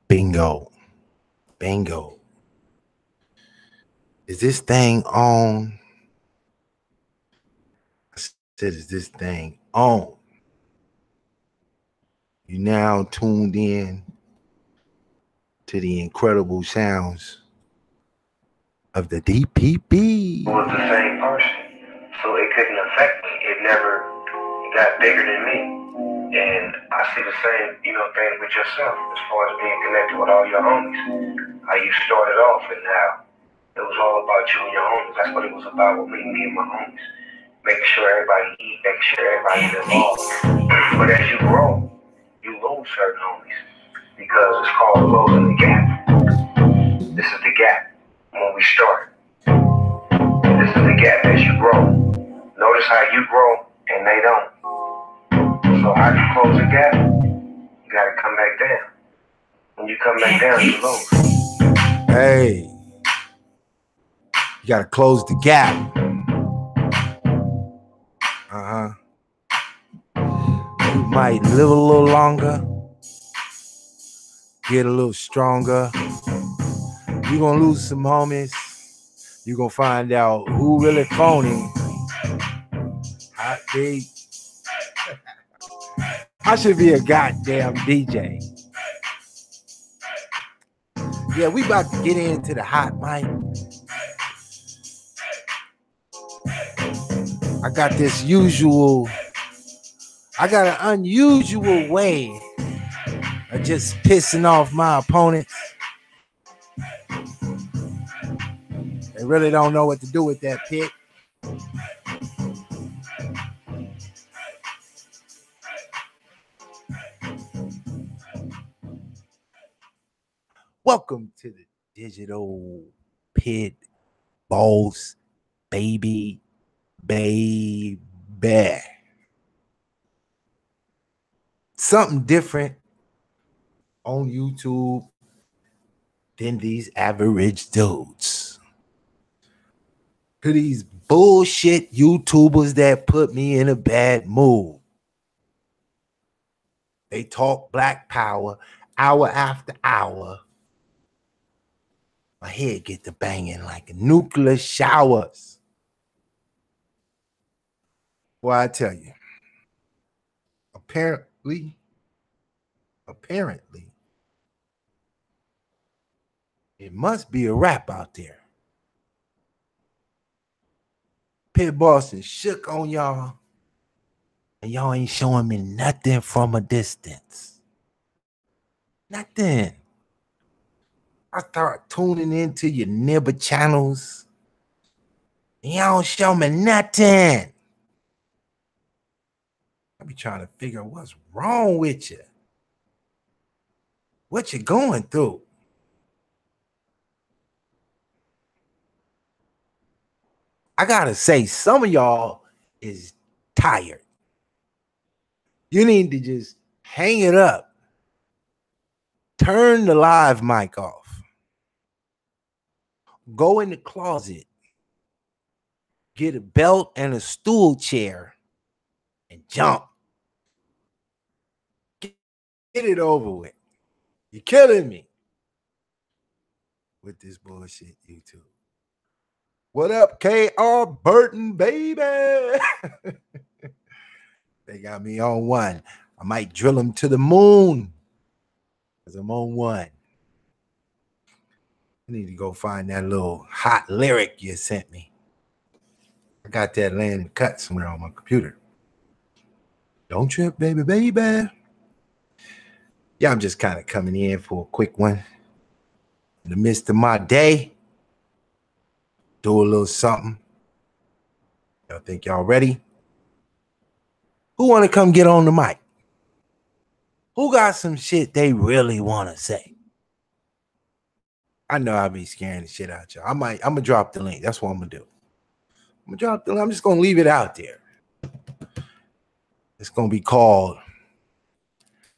Bingo. Bingo. Is this thing on? I said, is this thing on? You now tuned in to the incredible sounds of the DPP. Was the same person, so it couldn't affect me. It never got bigger than me. And I see the same, thing with yourself as far as being connected with all your homies. How you started off and how it was all about you and your homies. That's what it was about with me and my homies. Making sure everybody eat, making sure everybody's involved. But as you grow, you lose certain homies because it's called closing the gap. This is the gap when we start. This is the gap as you grow. Notice how you grow and they don't. So how you close the gap? You gotta come back down. When you come back down, you lose. Hey, you gotta close the gap. You might live a little longer, get a little stronger. You're gonna lose some homies. You're gonna find out who really phony. Hot beat. I should be a goddamn DJ. Yeah, we about to get into the hot mic. I got an unusual way of just pissing off my opponents. They really don't know what to do with that Pitt. Welcome to the Digital Pitt Boss Baby. Something different on YouTube than these average dudes. To these bullshit YouTubers that put me in a bad mood. They talk black power hour after hour. My head get to banging like a nuclear showers. Well, I tell you, apparently, it must be a rap out there. Pitt Boston shook on y'all, and y'all ain't showing me nothing from a distance. Nothing. I start tuning into your neighbor channels, and y'all don't show me nothing. I be trying to figure out what's wrong with you. What you going through? I gotta say, some of y'all is tired. You need to just hang it up. Turn the live mic off. Go in the closet. Get a belt and a stool chair and jump. Get it over with. You're killing me with this bullshit, YouTube. What up, K.R. Burton, baby? They got me on one. I might drill them to the moon because I'm on one. I need to go find that little hot lyric you sent me. I got that laying cut somewhere on my computer. Don't trip, baby, baby. Yeah, I'm just kind of coming in for a quick one. In the midst of my day, do a little something. Y'all think y'all ready? Who want to come get on the mic? Who got some shit they really want to say? I know I'll be scaring the shit out y'all. I'm gonna drop the link. That's what I'm gonna do. I'm just gonna leave it out there. It's gonna be called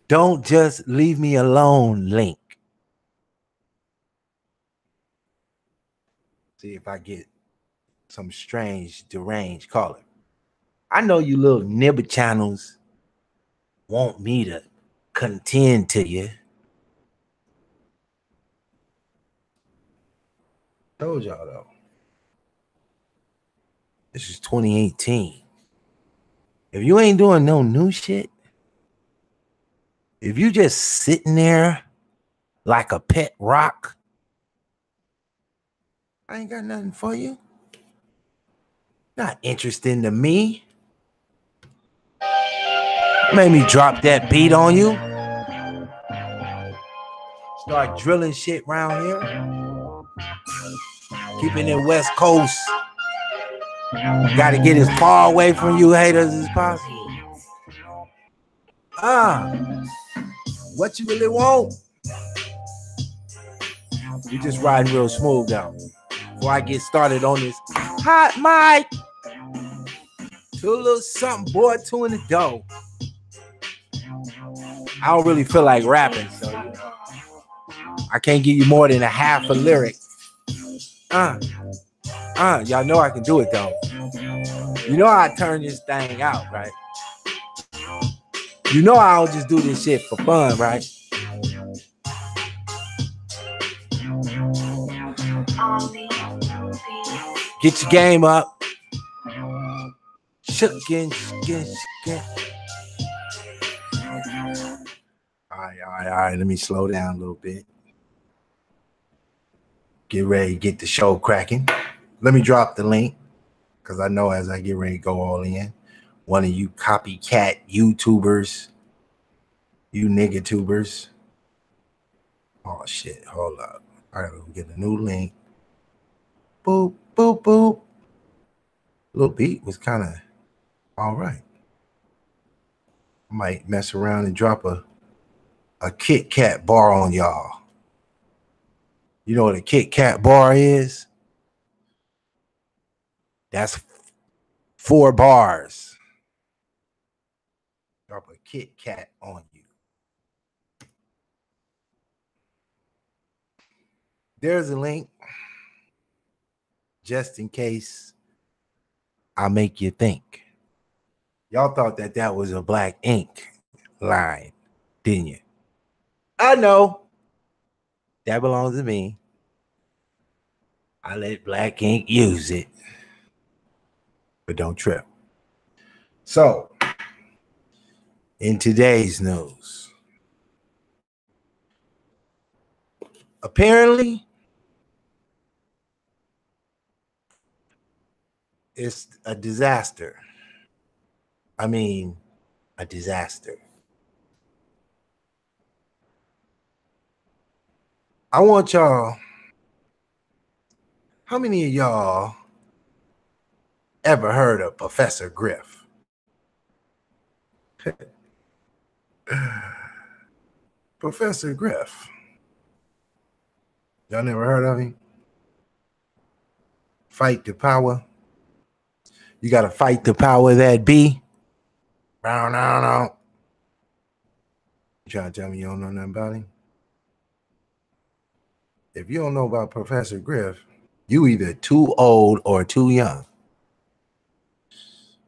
"Don't Just Leave Me Alone" link. See if I get some strange, deranged caller. I know you little nibber channels want me to contend to you. Told y'all though. This is 2018. If you ain't doing no new shit, if you just sitting there like a pet rock, I ain't got nothing for you. Not interesting to me. Made me drop that beat on you. Start drilling shit around here. Keeping it West Coast. Gotta get as far away from you haters as possible. What you really want? We just riding real smooth down. Before I get started on this hot mic. Two little something, boy, two in the dough. I don't really feel like rapping, so you know, I can't give you more than a half a lyric. Y'all know I can do it though. You know how I turn this thing out, right? You know I don't just do this shit for fun, right? Get your game up. Shookin'. All right. Let me slow down a little bit. Get ready to get the show cracking. Let me drop the link because I know as I get ready to go all in, one of you copycat YouTubers, you nigga tubers. Oh shit, hold up. All right, we'll get a new link. Boop, boop, boop. Little beat was kind of all right. I might mess around and drop a Kit Kat bar on y'all. You know what a Kit Kat bar is? That's 4 bars. Drop a Kit Kat on you. There's a link just in case I make you think. Y'all thought that was a black ink line, didn't you? I know. That belongs to me. I let black ink use it. But don't trip. So, in today's news, apparently, it's a disaster. I mean, a disaster. I want y'all, how many of y'all ever heard of Professor Griff? Professor Griff. Y'all never heard of him? Fight the power. You got to fight the power that be. No. You trying to tell me you don't know nothing about him? If you don't know about Professor Griff, you either too old or too young.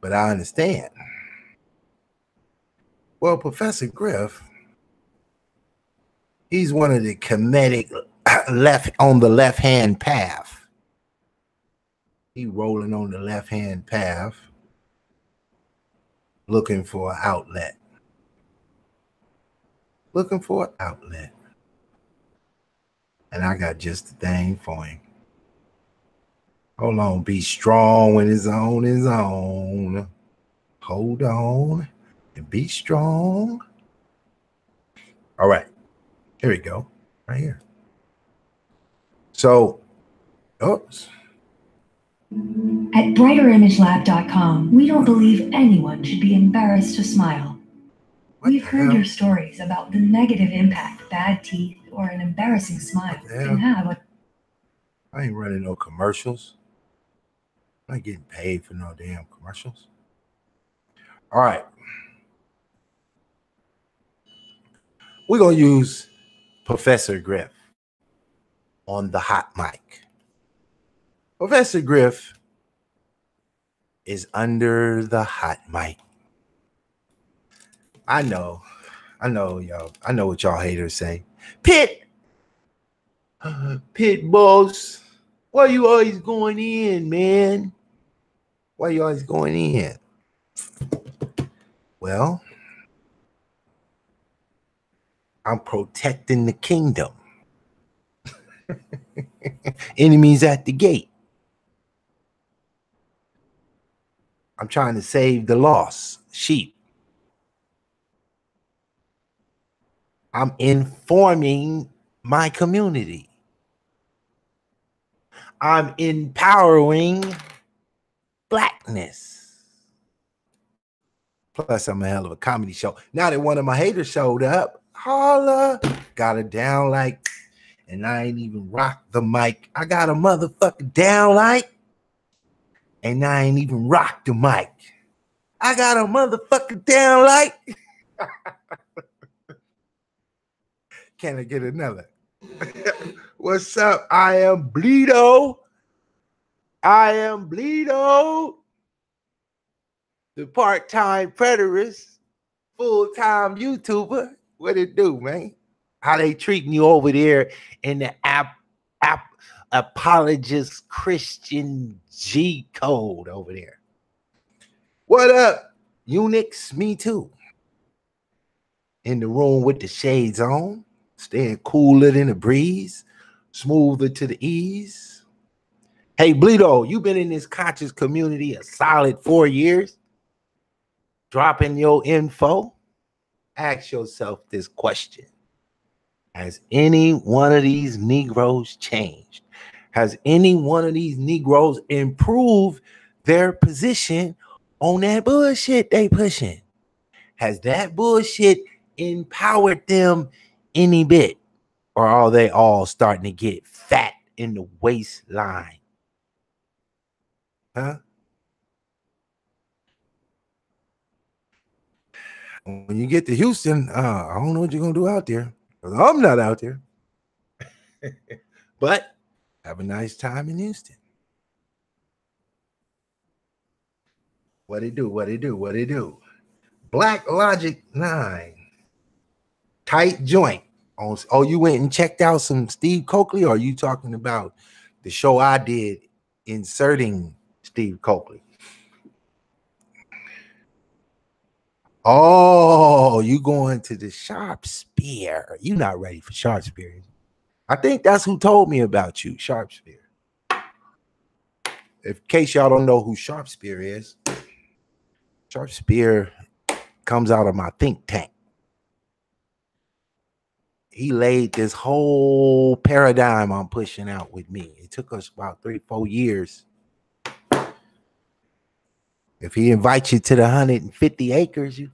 But I understand. Well, Professor Griff, he's one of the comedic on the left-hand path. He rolling on the left-hand path, looking for an outlet. And I got just the thing for him. Hold on, be strong when it's on his own. Hold on and be strong. All right, here we go, right here. So, oops. At BrighterImageLab.com, we don't believe anyone should be embarrassed to smile. We've heard your stories about the negative impact bad teeth or an embarrassing smile can have. I ain't running no commercials. I'm not getting paid for no damn commercials. All right. We're going to use Professor Griff on the hot mic. Professor Griff is under the hot mic. I know, y'all. I know what y'all haters say. Pitt boss, why you always going in, man? Why you always going in? Well, I'm protecting the kingdom. Enemies at the gate. I'm trying to save the lost sheep. I'm informing my community. I'm empowering blackness. Plus, I'm a hell of a comedy show. Now that one of my haters showed up, holla, got it down like, and I ain't even rock the mic. I got a motherfucker down like, and I ain't even rock the mic. I got a motherfucker down like. Can I get another? What's up? I am Bleedo. The part-time preterist, full-time YouTuber. What it do, man? How they treating you over there in the apologist Christian G code over there? What up, Unix? Me too. In the room with the shades on, staying cooler than a breeze, smoother to the ease. Hey, Bleedo, you been in this conscious community a solid 4 years, dropping your info. Ask yourself this question. Has any one of these Negroes changed? Has any one of these Negroes improved their position on that bullshit they pushing? Has that bullshit empowered them any bit? Or are they all starting to get fat in the waistline? Huh? When you get to Houston, I don't know what you're going to do out there. I'm not out there. But have a nice time in Houston. What it do? Black Logic 9. Tight joint. Oh, you went and checked out some Steve Coakley, or are you talking about the show I did inserting Steve Coakley? Oh, you going to the Sharp Spear. You not ready for Sharp Spear. I think that's who told me about you, Sharp Spear. In case y'all don't know who Sharp Spear is, Sharp Spear comes out of my think tank. He laid this whole paradigm I'm pushing out with me. It took us about 3-4 years. If he invites you to the 150 acres, you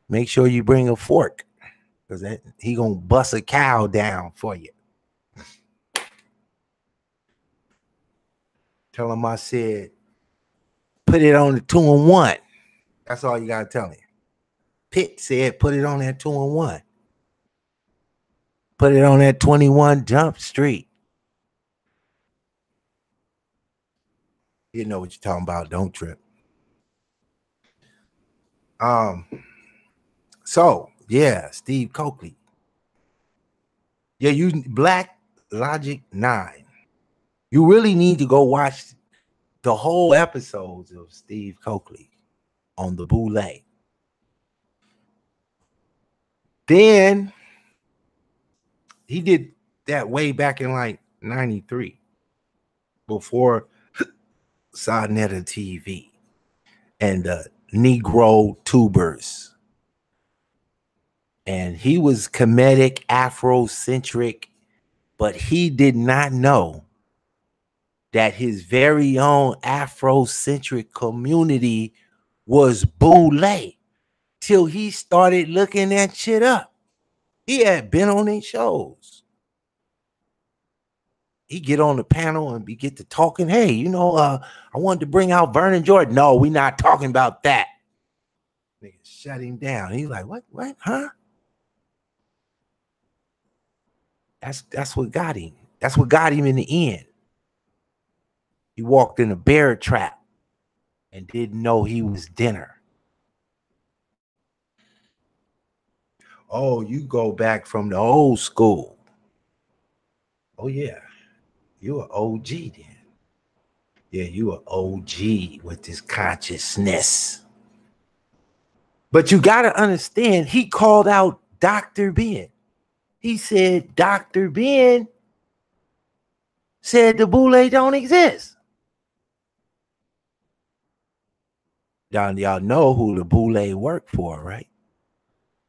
make sure you bring a fork, because he gonna bust a cow down for you. Tell him I said, put it on the 2-and-1. That's all you gotta tell him. Pitt said, put it on that 2-and-1. Put it on that 21 Jump Street. You know what you're talking about. Don't trip. So yeah, Steve Coakley. Yeah, you Black Logic 9. You really need to go watch the whole episodes of Steve Coakley on the Boule. Then he did that way back in like 93, before Sonetta TV and the Negro Tubers. And he was comedic, Afrocentric, but he did not know that his very own Afrocentric community was Boule till he started looking that shit up. He had been on these shows. He get on the panel and get to talking. Hey, I wanted to bring out Vernon Jordan. No, we're not talking about that. Nigga shut him down. He's like, what, huh? That's what got him. That's what got him in the end. He walked in a bear trap. and didn't know he was dinner. Oh, you go back from the old school. Oh, yeah. You an OG then. Yeah, you an OG with this consciousness. But you got to understand, he called out Dr. Ben. He said, Dr. Ben said the Boule don't exist. Y'all know who the Boule work for, right?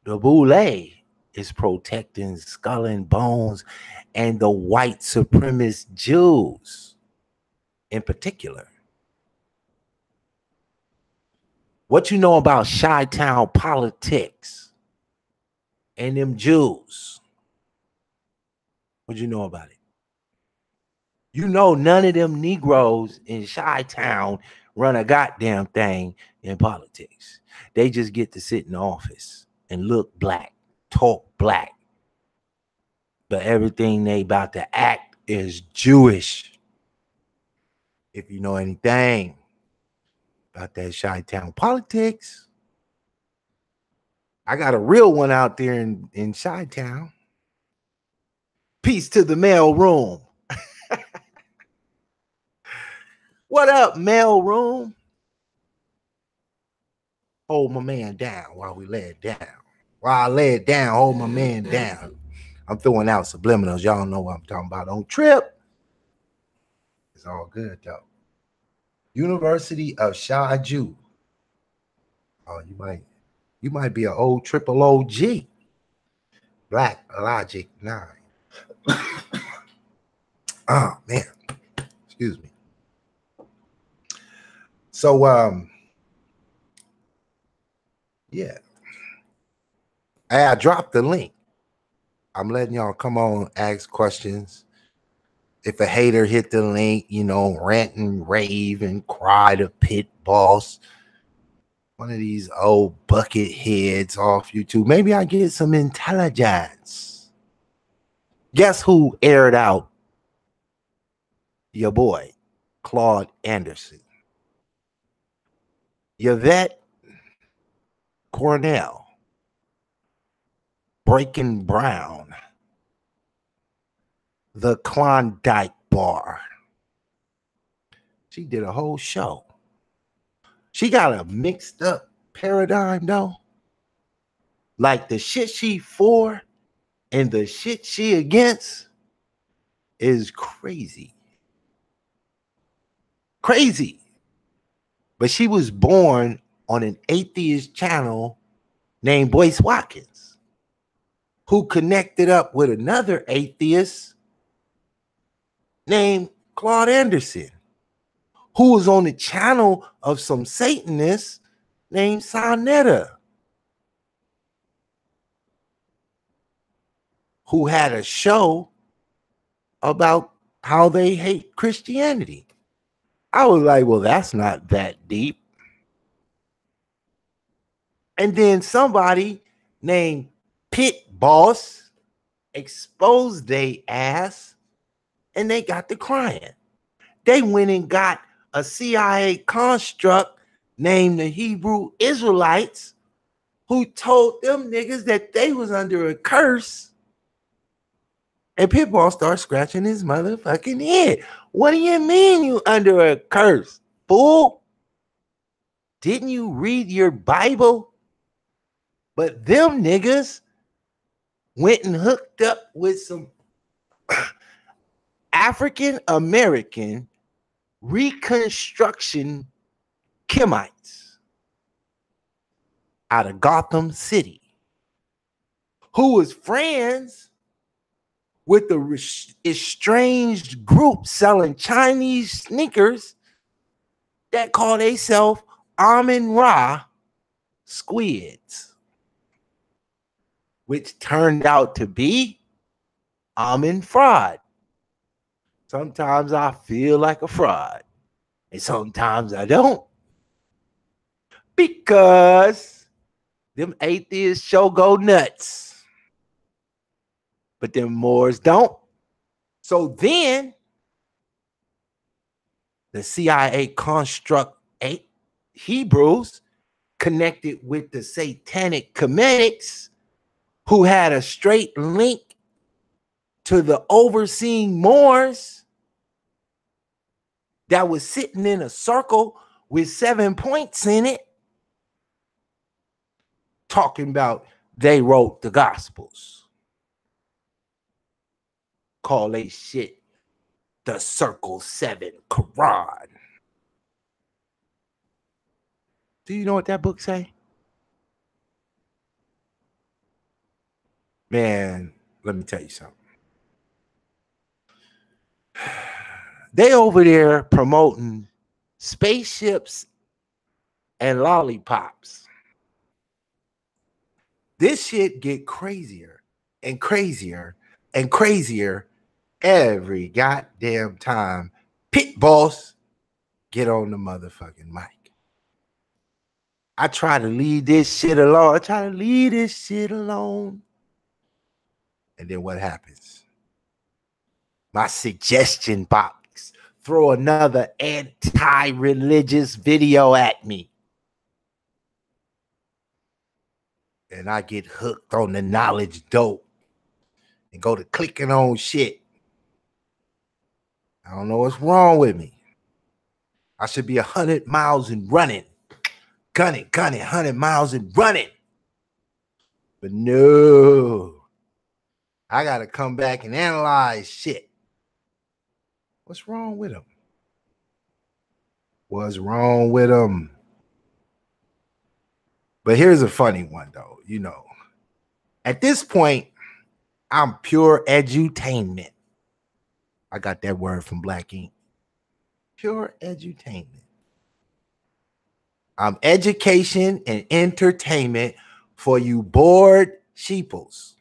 The Boule is protecting Skull and Bones and the white supremacist Jews in particular. What you know about Chi-Town politics and them Jews? What you know about it? You know none of them Negroes in Chi-Town run a goddamn thing in politics. They just get to sit in the office and look black, talk black. But everything they about to act is Jewish. If you know anything about that Chi-Town politics, I got a real one out there in Chi-Town. Peace to the mail room. What up, mail room? Hold my man down while we lay it down. While I lay it down, hold my man down. I'm throwing out subliminals. Y'all know what I'm talking about. Don't trip. It's all good, though. University of Shaju. Oh, you might be an old triple OG. Black Logic 9. Oh, man. Excuse me. So, yeah. I dropped the link. I'm letting y'all come on, ask questions. If a hater hit the link, rant and rave and cry to Pitt boss, one of these old bucket heads off YouTube, maybe I get some intelligence. Guess who aired out your boy, Claude Anderson? Yvette Cornell, Breaking Brown, the Klondike Bar. She did a whole show. She got a mixed up paradigm, though. Like the shit she for and the shit she against is crazy. Crazy. But she was born on an atheist channel named Boyce Watkins, who connected up with another atheist named Claude Anderson, who was on the channel of some Satanist named Sonetta, who had a show about how they hate Christianity. I was like, well, that's not that deep. And then somebody named Pitt boss exposed they ass and they got to crying. They went and got a CIA construct named the Hebrew Israelites who told them niggas that they was under a curse. And Pitt boss started scratching his motherfucking head. What do you mean you under a curse, fool? Didn't you read your Bible? But them niggas went and hooked up with some African American Reconstruction Kemites out of Gotham City, who was friends with the estranged group selling Chinese sneakers that call themselves Amun-Ra Squids, which turned out to be Amun fraud. Sometimes I feel like a fraud, and sometimes I don't, because them atheists show go nuts, but them Moors don't. So then the CIA construct Hebrews connected with the satanic Cometics, who had a straight link to the overseeing Moors that was sitting in a circle with 7 points in it, talking about they wrote the Gospels. Call they shit the Circle 7 Quran. Do you know what that book say? Man, let me tell you something. They over there promoting spaceships and lollipops. This shit get crazier and crazier and crazier every goddamn time Pitt boss get on the motherfucking mic. I try to leave this shit alone. And then what happens? My suggestion box throw another anti-religious video at me. And I get hooked on the knowledge dope and go to clicking on shit. I don't know what's wrong with me. I should be 100 miles and running. Gunning, 100 miles and running. But no. I got to come back and analyze shit. What's wrong with them? What's wrong with them? But here's a funny one, though. You know, at this point, I'm pure edutainment. I got that word from Black Ink. Pure edutainment. I'm education and entertainment for you bored sheeples.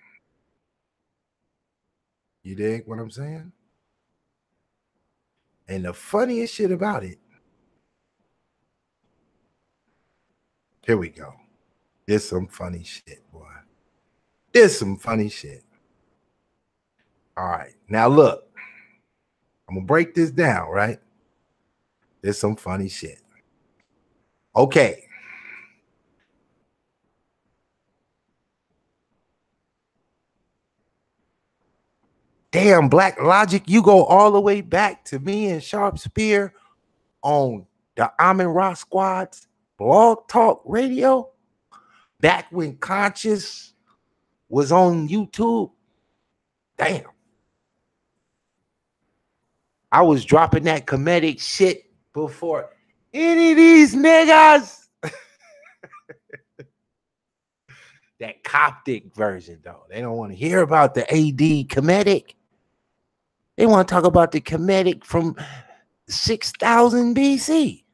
You dig what I'm saying? And the funniest shit about it, here we go. There's some funny shit, boy. There's some funny shit. All right. Now look, I'm going to break this down, right? There's some funny shit. Okay. Damn, Black Logic, you go all the way back to me and Sharp Spear on the Amin Ra Squad's Blog Talk Radio, back when Conscious was on YouTube. Damn. I was dropping that comedic shit before any of these niggas. That Coptic version, though. They don't want to hear about the AD comedic. They want to talk about the comedic from 6000 BC.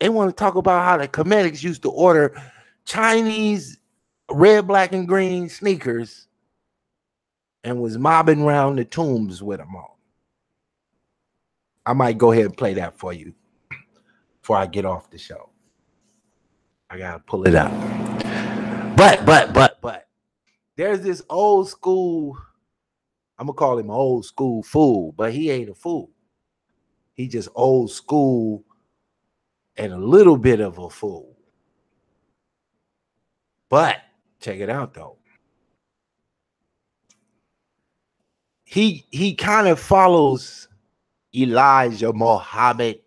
They want to talk about how the comedics used to order Chinese red, black, and green sneakers and was mobbing around the tombs with them all. I might go ahead and play that for you before I get off the show. I gotta pull it up. But there's this old school, I'm gonna call him an old school fool, but he ain't a fool. He just old school and a little bit of a fool. But check it out though. He kind of follows Elijah Muhammad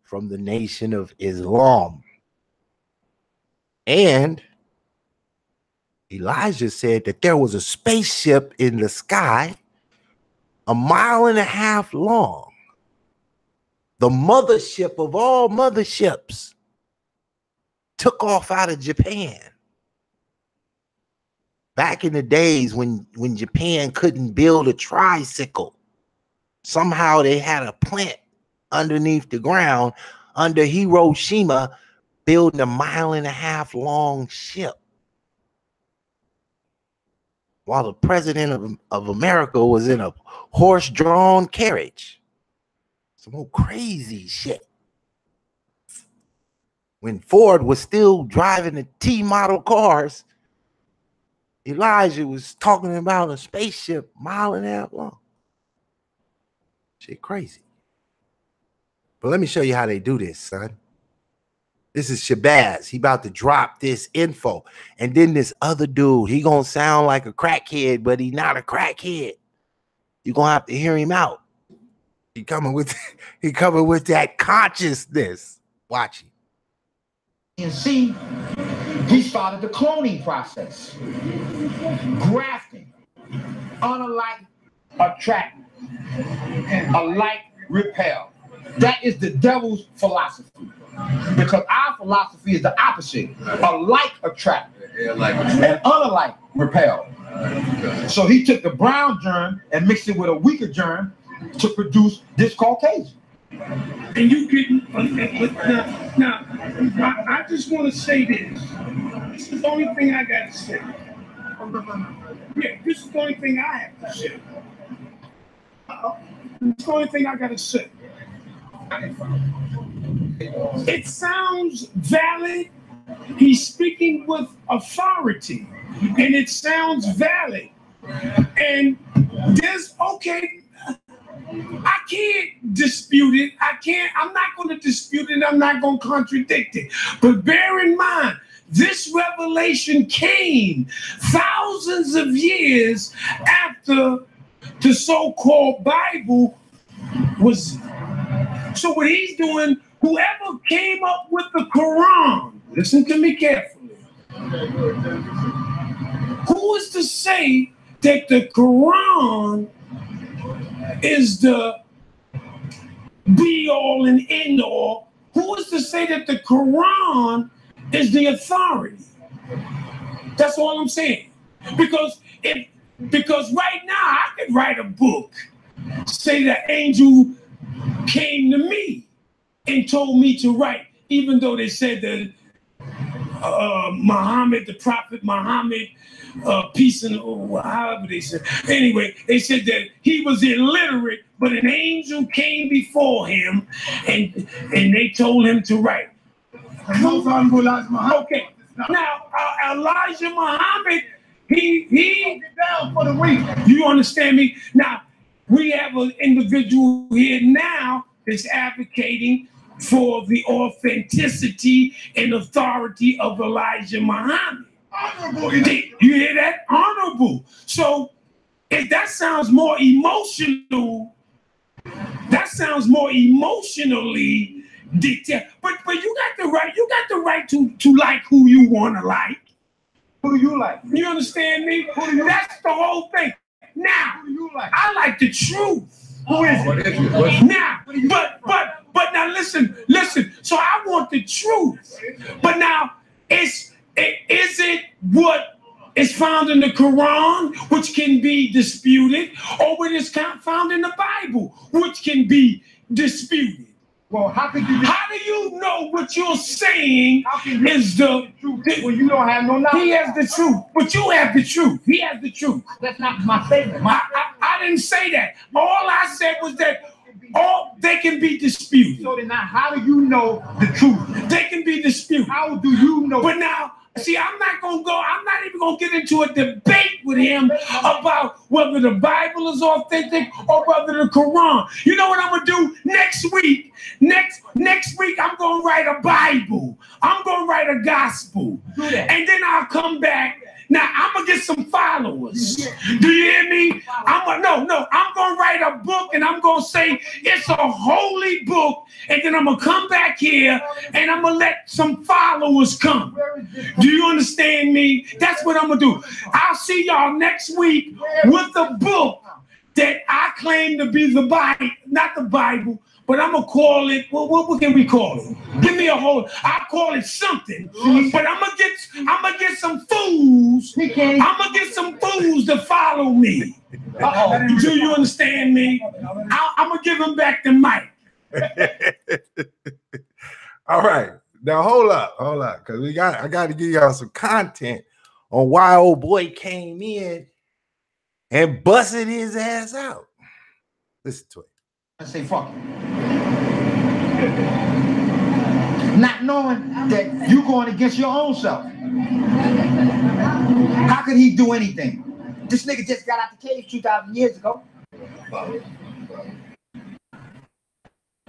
from the Nation of Islam. And Elijah said that there was a spaceship in the sky 1.5 miles long. The mothership of all motherships took off out of Japan. Back in the days when Japan couldn't build a tricycle, somehow they had a plant underneath the ground under Hiroshima building 1.5 mile long ship. While the president of America was in a horse-drawn carriage. Some old crazy shit. When Ford was still driving the T-model cars, Elijah was talking about a spaceship 1.5 miles long. Shit crazy. But let me show you how they do this, son. This is Shabazz. He about to drop this info. And then this other dude, he gonna sound like a crackhead, but he not a crackhead. You're gonna have to hear him out. He coming with that consciousness. Watch him. And see, he started the cloning process. Grafting. Unalike attract. Alike repel. That is the devil's philosophy. Because our philosophy is the opposite. Alike attract and unalike repel. So he took the brown germ and mixed it with a weaker germ to produce this Caucasian. And you can now I just want to say this. This is the only thing I got to say. Yeah, this is the only thing I have to say. It's the only thing I got to say. It sounds valid. He's speaking with authority, and it sounds valid. And there's okay. I can't dispute it. I'm not going to dispute it. I'm not going to contradict it. But bear in mind, this revelation came thousands of years after the so-called Bible was. So what he's doing, whoever came up with the Quran, listen to me carefully. Who is to say that the Quran is the be-all and end-all? Who is to say that the Quran is the authority? That's all I'm saying. Because right now I could write a book, say the angel came to me and told me to write, even though they said that Muhammad, the Prophet Muhammad, peace and however they said. Anyway, they said that he was illiterate, but an angel came before him and they told him to write. Okay, now Elijah Muhammad, he down for the week. You understand me? Now, we have an individual here now that's advocating for the authenticity and authority of Elijah Muhammad. Honorable. You hear that? Honorable. So if that sounds more emotional, that sounds more emotionally detailed. But you got the right to like who you want to like. Who do you like? You understand me? That's the whole thing. Now, who do you like? I like the truth. Who is it? Now, but now listen. So I want the truth. But now, is it what is found in the Quran, which can be disputed, or what is found in the Bible, which can be disputed? Well, how do you know what you're saying is the truth when you don't have no knowledge? He has the truth, but you have the truth. He has the truth. That's not my statement. I didn't say that. All I said was that they can be disputed. So then now, how do you know the truth? They can be disputed. How do you know? But now, see, I'm not even gonna get into a debate with him about whether the Bible is authentic or whether the Quran. You know what I'm gonna do next week? Next week, I'm gonna write a Bible. I'm gonna write a gospel. And then I'll come back. Now I'm gonna get some followers. Do you hear me? I'm gonna write a book and I'm gonna say it's a holy book, and then I'm gonna come back here and I'm gonna let some followers come. Do you understand me? That's what I'm gonna do. I'll see y'all next week with a book that I claim to be the Bible, not the Bible. But I'm gonna call it. What can we call it? Give me a whole. I'll call it something. But I'm gonna get some fools. I'm gonna get some fools to follow me. Do you understand me? I'm gonna give them back the mic. All right, now hold up, because I got to give y'all some content on why old boy came in and busted his ass out. Listen to it. I say fuck it. Not knowing that you're going against your own self. How could he do anything? This nigga just got out the cage 2,000 years ago.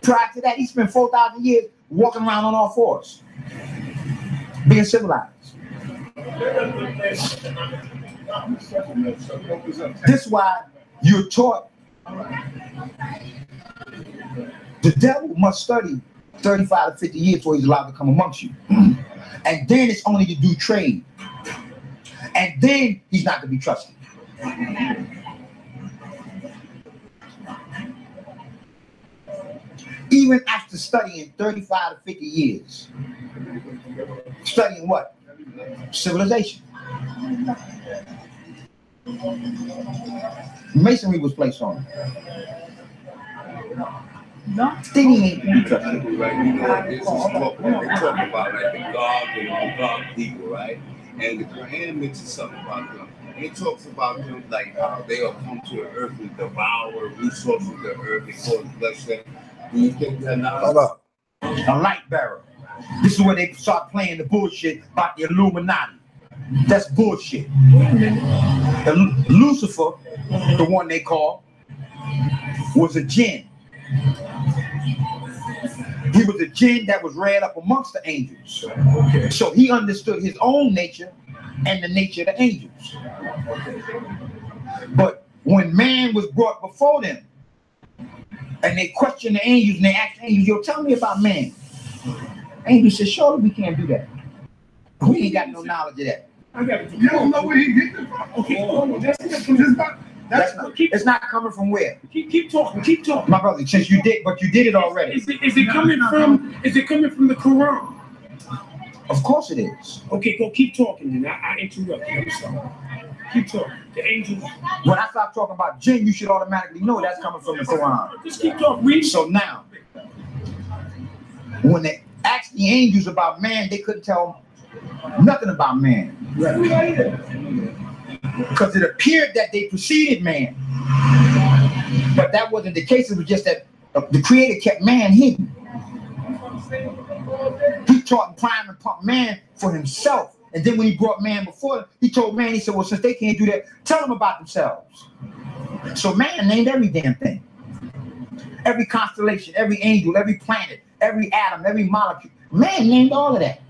Prior to that, he spent 4,000 years walking around on all fours, being civilized. This is why you're taught the devil must study 35 to 50 years before he's allowed to come amongst you. And then it's only to do trade. And then he's not to be trusted. Even after studying 35 to 50 years, studying what? Civilization. Masonry was placed on it. Then he ain't to be trusted. Right, you know, this is what they talk about, like the God and the God people, right? And the Quran mentions something about them. And it talks about them like how they will come to the earth and devour resources of the earth and cause bloodshed. Do you think that now? Hold up. A light bearer. This is where they start playing the bullshit about the Illuminati. That's bullshit. Lucifer, the one they call, was a jinn. He was a jinn that was reared up amongst the angels. Okay. So he understood his own nature and the nature of the angels. But when man was brought before them, and they questioned the angels, and they asked the angels, yo, tell me about man. Angels said, surely we can't do that. We ain't got no knowledge of that. I got it. You don't know where he get it from. Okay, it's not coming from where? Keep talking. Keep talking. My brother, since you did, but you did it already. Is it coming from? Is it coming from the Quran? Of course it is. Okay, go keep talking. Then I interrupt you. I'm sorry. Keep talking. The angels. When I start talking about jinn, you should automatically know that's coming from the Quran. Just keep talking. Read. So now, when they asked the angels about man, they couldn't tell nothing about man. Because it appeared that they preceded man. But that wasn't the case. It was just that the Creator kept man hidden. He taught and primed and pumped man for himself. And then when he brought man before him, he told man, he said, well, since they can't do that, tell them about themselves. So man named every damn thing. Every constellation, every angel, every planet, every atom, every molecule. Man named all of that.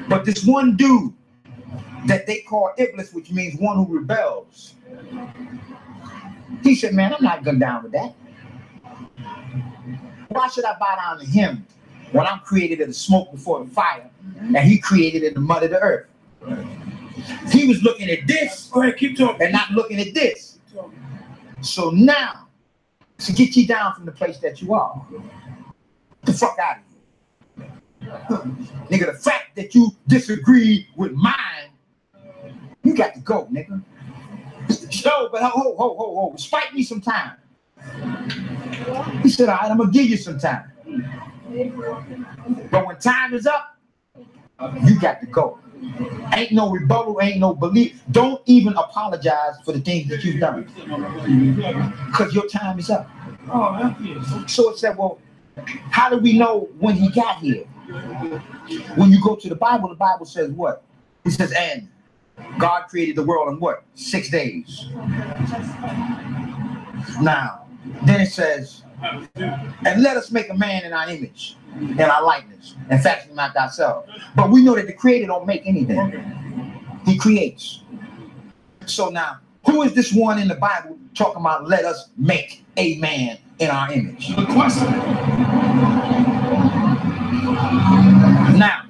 But this one dude that they call Iblis, which means one who rebels, he said, man, I'm not going down with that. Why should I bow down to him when I'm created in the smoke before the fire and he created in the mud of the earth? He was looking at this. Go ahead, keep talking. And not looking at this. So now, to get you down from the place that you are, get the fuck out of here. Nigga, the fact that you disagree with mine, you got to go, nigga. No, but ho, spite me some time. He said, all right, I'm gonna give you some time. But when time is up, you got to go. Ain't no rebuttal, ain't no belief. Don't even apologize for the things that you've done. Because your time is up. So it said, well, how do we know when he got here? When you go to the Bible says what? It says, and God created the world in what? 6 days. Now, then it says, and let us make a man in our image, in our likeness, and fashion him after ourselves. But we know that the Creator don't make anything. He creates. So now, who is this one in the Bible talking about let us make a man in our image? Now,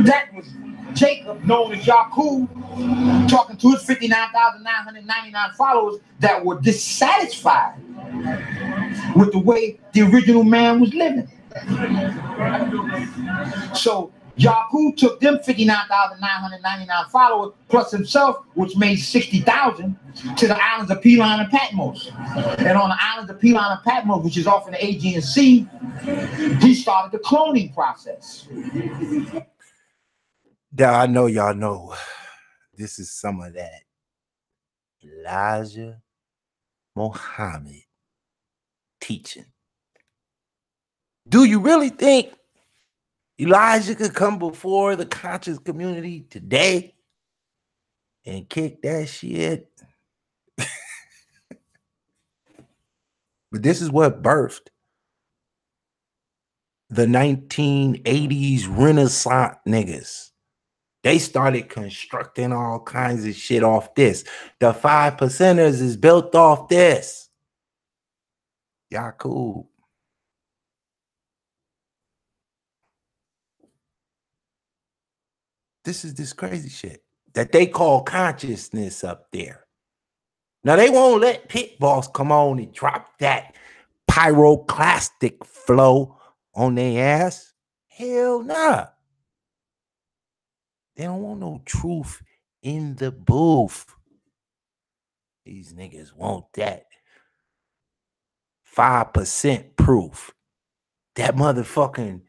that was Jacob, known as Yaqub, talking to his 59,999 followers that were dissatisfied with the way the original man was living. So Yaqub took them 59,999 followers plus himself, which made 60,000, to the islands of Pelon and Patmos. And on the islands of Pelon and Patmos, which is off in the Aegean Sea, he started the cloning process. Now, I know y'all know this is some of that Elijah Muhammad teaching. Do you really think Elijah could come before the conscious community today and kick that shit? But this is what birthed the 1980s Renaissance niggas. They started constructing all kinds of shit off this. The 5%ers is built off this. Y'all cool. This is this crazy shit that they call consciousness up there. Now, they won't let Pitt Boss come on and drop that pyroclastic flow on their ass. Hell nah. They don't want no truth in the booth. These niggas want that 5% proof. That motherfucking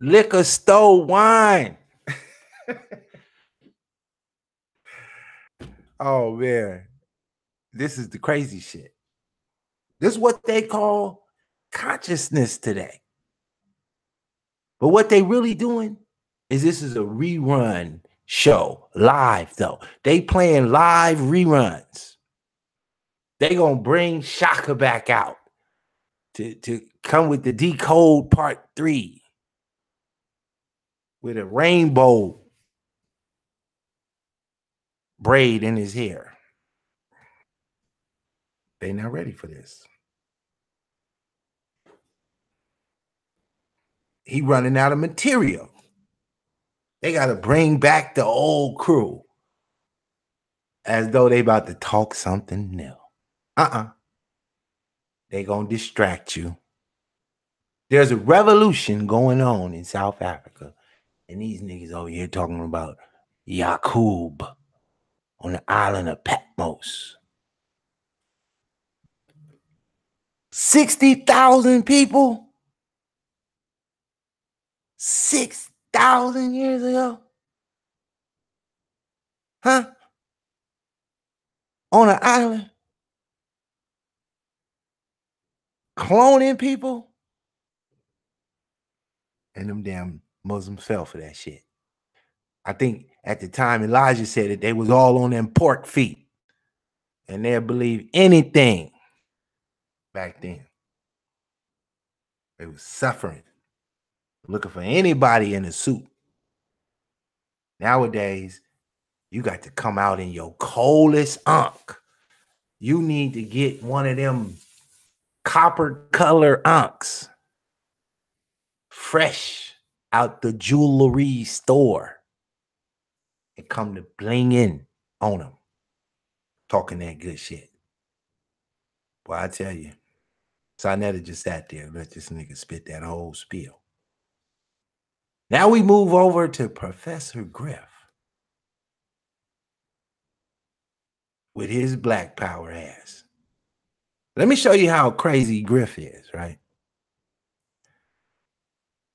liquor store wine. Oh, man. This is the crazy shit. This is what they call consciousness today. But what they really doing is this is a rerun show, live though. They playing live reruns. They gonna bring Shaka back out to come with the Decode Part 3 with a rainbow braid in his hair. They not ready for this. He running out of material. They got to bring back the old crew as though they about to talk something new. They gonna distract you. There's a revolution going on in South Africa, and these niggas over here talking about Yakub on the island of Patmos. 60,000 people 6,000 years ago? Huh? On an island? Cloning people? And them damn Muslims fell for that shit. I think at the time Elijah said it, they was all on them pork feet. And they'll believe anything back then. They was suffering, looking for anybody in a suit. Nowadays, you got to come out in your coldest unk. You need to get one of them copper color unks, fresh out the jewelry store, and come to bling in on them, talking that good shit. Boy, I tell you, Sonetta just sat there and let this nigga spit that whole spiel. Now we move over to Professor Griff with his black power ass. Let me show you how crazy Griff is, right?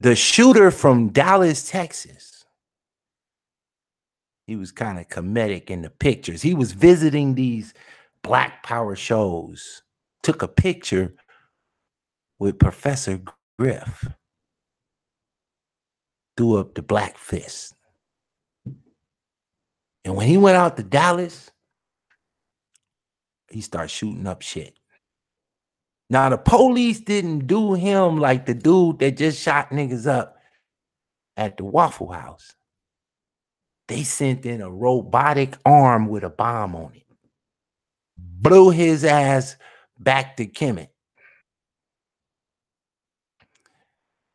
The shooter from Dallas, Texas, he was kind of comedic in the pictures. He was visiting these black power shows, took a picture with Professor Griff, threw up the black fist. And when he went out to Dallas, he started shooting up shit. Now, the police didn't do him like the dude that just shot niggas up at the Waffle House. They sent in a robotic arm with a bomb on it. Blew his ass back to Kemet.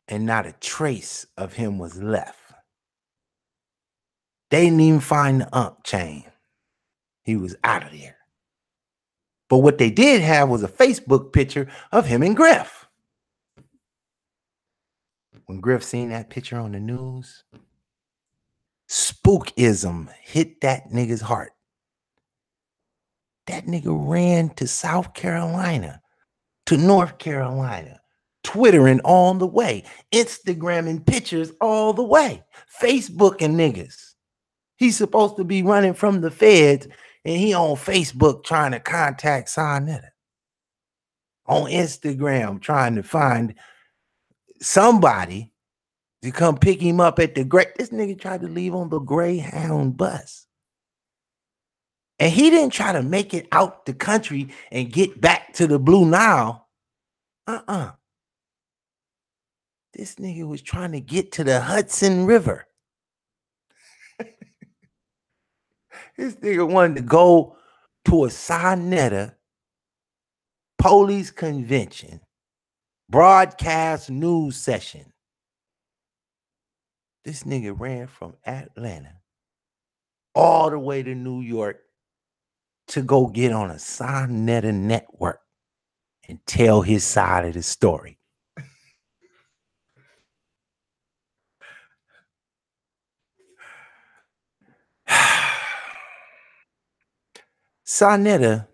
And not a trace of him was left. They didn't even find the unk chain. He was out of there. But what they did have was a Facebook picture of him and Griff. When Griff seen that picture on the news, spookism hit that nigga's heart. That nigga ran to South Carolina, to North Carolina, Twittering all the way, Instagramming pictures all the way, Facebooking niggas. He's supposed to be running from the feds, and he on Facebook trying to contact Sonetta. On Instagram trying to find somebody to come pick him up at the this nigga tried to leave on the Greyhound bus. And he didn't try to make it out the country and get back to the Blue Nile. This nigga was trying to get to the Hudson River. This nigga wanted to go to a Sinetta police convention, broadcast news session. This nigga ran from Atlanta all the way to New York to go get on a Sinetta network and tell his side of the story. Sinetta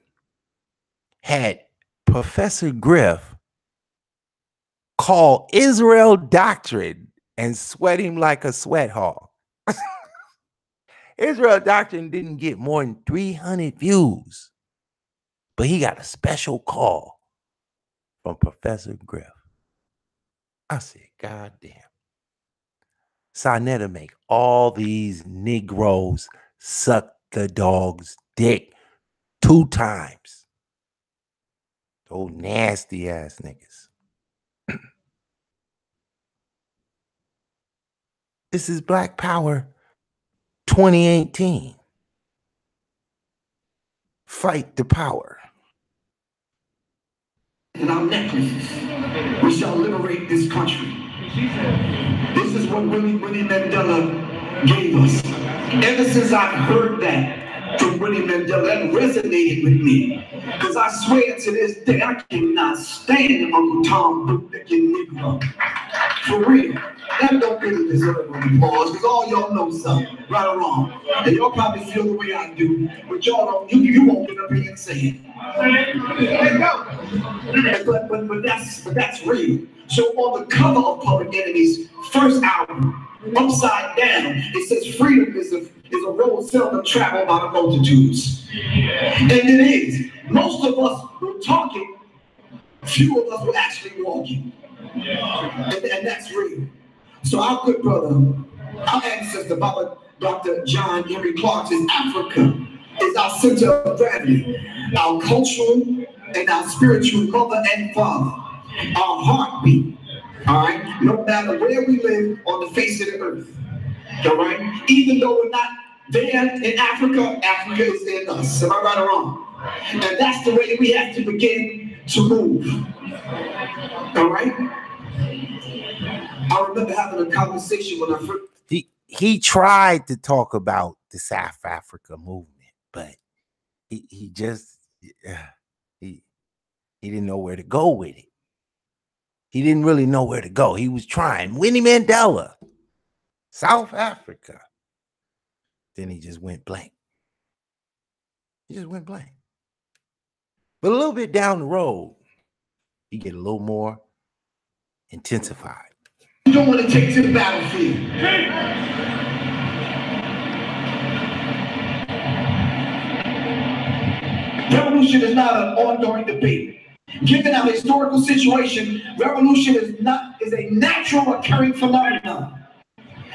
had Professor Griff call Israel Doctrine and sweat him like a sweat hog. Israel Doctrine didn't get more than 300 views, but he got a special call from Professor Griff. I said, God damn. Sinetta make all these Negroes suck the dog's dick 2 times. Those nasty ass niggas. This is Black Power 2018. Fight the power. And our necklaces, we shall liberate this country. This is what Winnie Mandela gave us. Ever since I've heard that from Winnie Mandela, that resonated with me. Because I swear to this day, I cannot stand Uncle Tom bootlicking Negro. For real. That don't really deserve an applause, because all y'all know something, right or wrong. And y'all probably feel the way I do, but y'all don't, you won't get up here and say it. There you go. But that's real. So on the cover of Public Enemy's first album, upside down, it says freedom is a road seldom traveled by the multitudes. And it is. Most of us were talking, few of us were actually walking. And that's real. So our good brother, our ancestor, Dr. John Henry Clark, says Africa is our center of gravity, our cultural and our spiritual mother and father, our heartbeat, all right? No matter where we live on the face of the earth, all right? Even though we're not there in Africa, Africa is in us. Am I right or wrong? And that's the way we have to begin to move, all right? I remember having a conversation when I first... He tried to talk about the South Africa movement, but he just he didn't know where to go with it. He didn't really know where to go. He was trying. Winnie Mandela, South Africa. Then he just went blank. He just went blank. But a little bit down the road, he get a little more intensified. You don't want to take to the battlefield. Revolution is not an ongoing debate. Given our historical situation, revolution is a natural occurring phenomenon.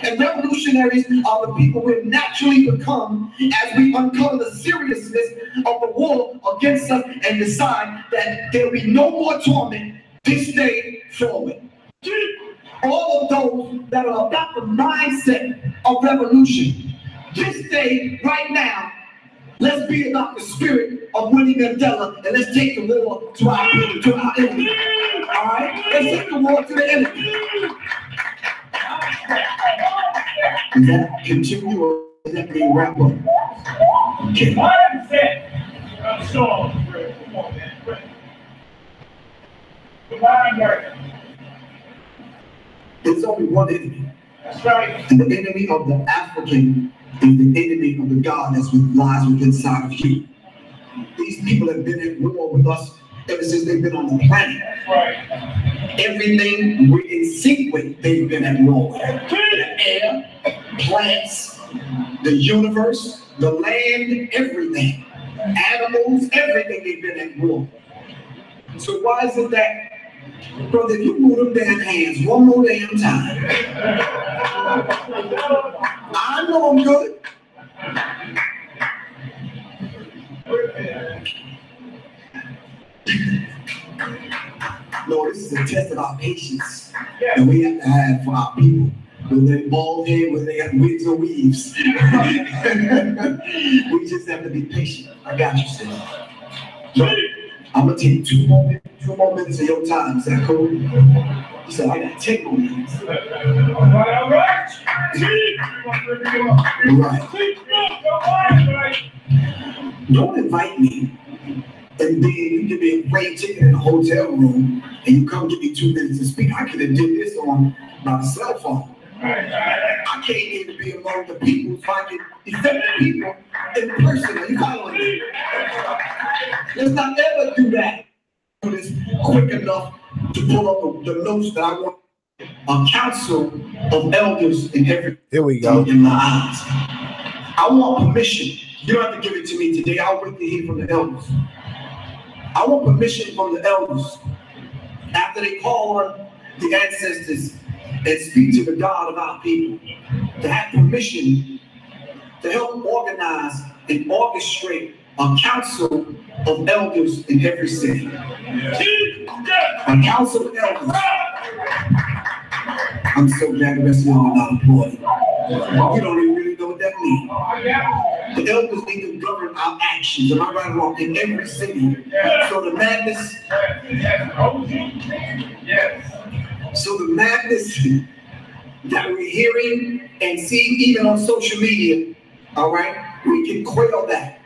And revolutionaries are the people we naturally become as we uncover the seriousness of the war against us and decide that there will be no more torment this day forward. All of those that are about the mindset of revolution, this day, right now, let's be about the spirit of Winnie Mandela and let's take the war to our people, to our enemy. All right? Let's take the war to the enemy. Does that continue or does that mean wrap up? Okay. There's only one enemy. That's right. And the enemy of the African is the enemy of the God that lies within inside of you. These people have been at war with us ever since they've been on the planet. That's right. Everything we're in sync with, they've been at war with. The air, plants, the universe, the land, everything. Animals, everything they've been at war. So why is it that, brother, if you move them damn hands one more damn time, I know I'm good. No, this is a test of our patience. And we have have for our people. Whether they're bald head, whether they got wigs or weaves. We just have to be patient. I got you, sis. Look, I'm gonna take two more minutes of your time. Is that cool? He said, I got 10 more minutes. All right. Don't invite me, and then you give me a plane ticket in a hotel room, and you come give me 2 minutes to speak. I could have did this on my cell phone. I came here to be among the people, so I can affect the people in person. Are you following me? Let's not ever do that. Do this quick enough to pull up the notes that I want. A council of elders in every. Here we go. In my eyes. I want permission. You don't have to give it to me today. I'll wait to hear from the elders. I want permission from the elders after they call on the ancestors and speak to the God of our people, to have permission to help organize and orchestrate a council of elders in every city. A council of elders. I'm so glad the rest of y'all are not employed. You don't even really know what that means. The elders need to govern our actions. Am I right or wrong? In every city. So the madness. So the madness that we're hearing and seeing even on social media, all right, we can quell that.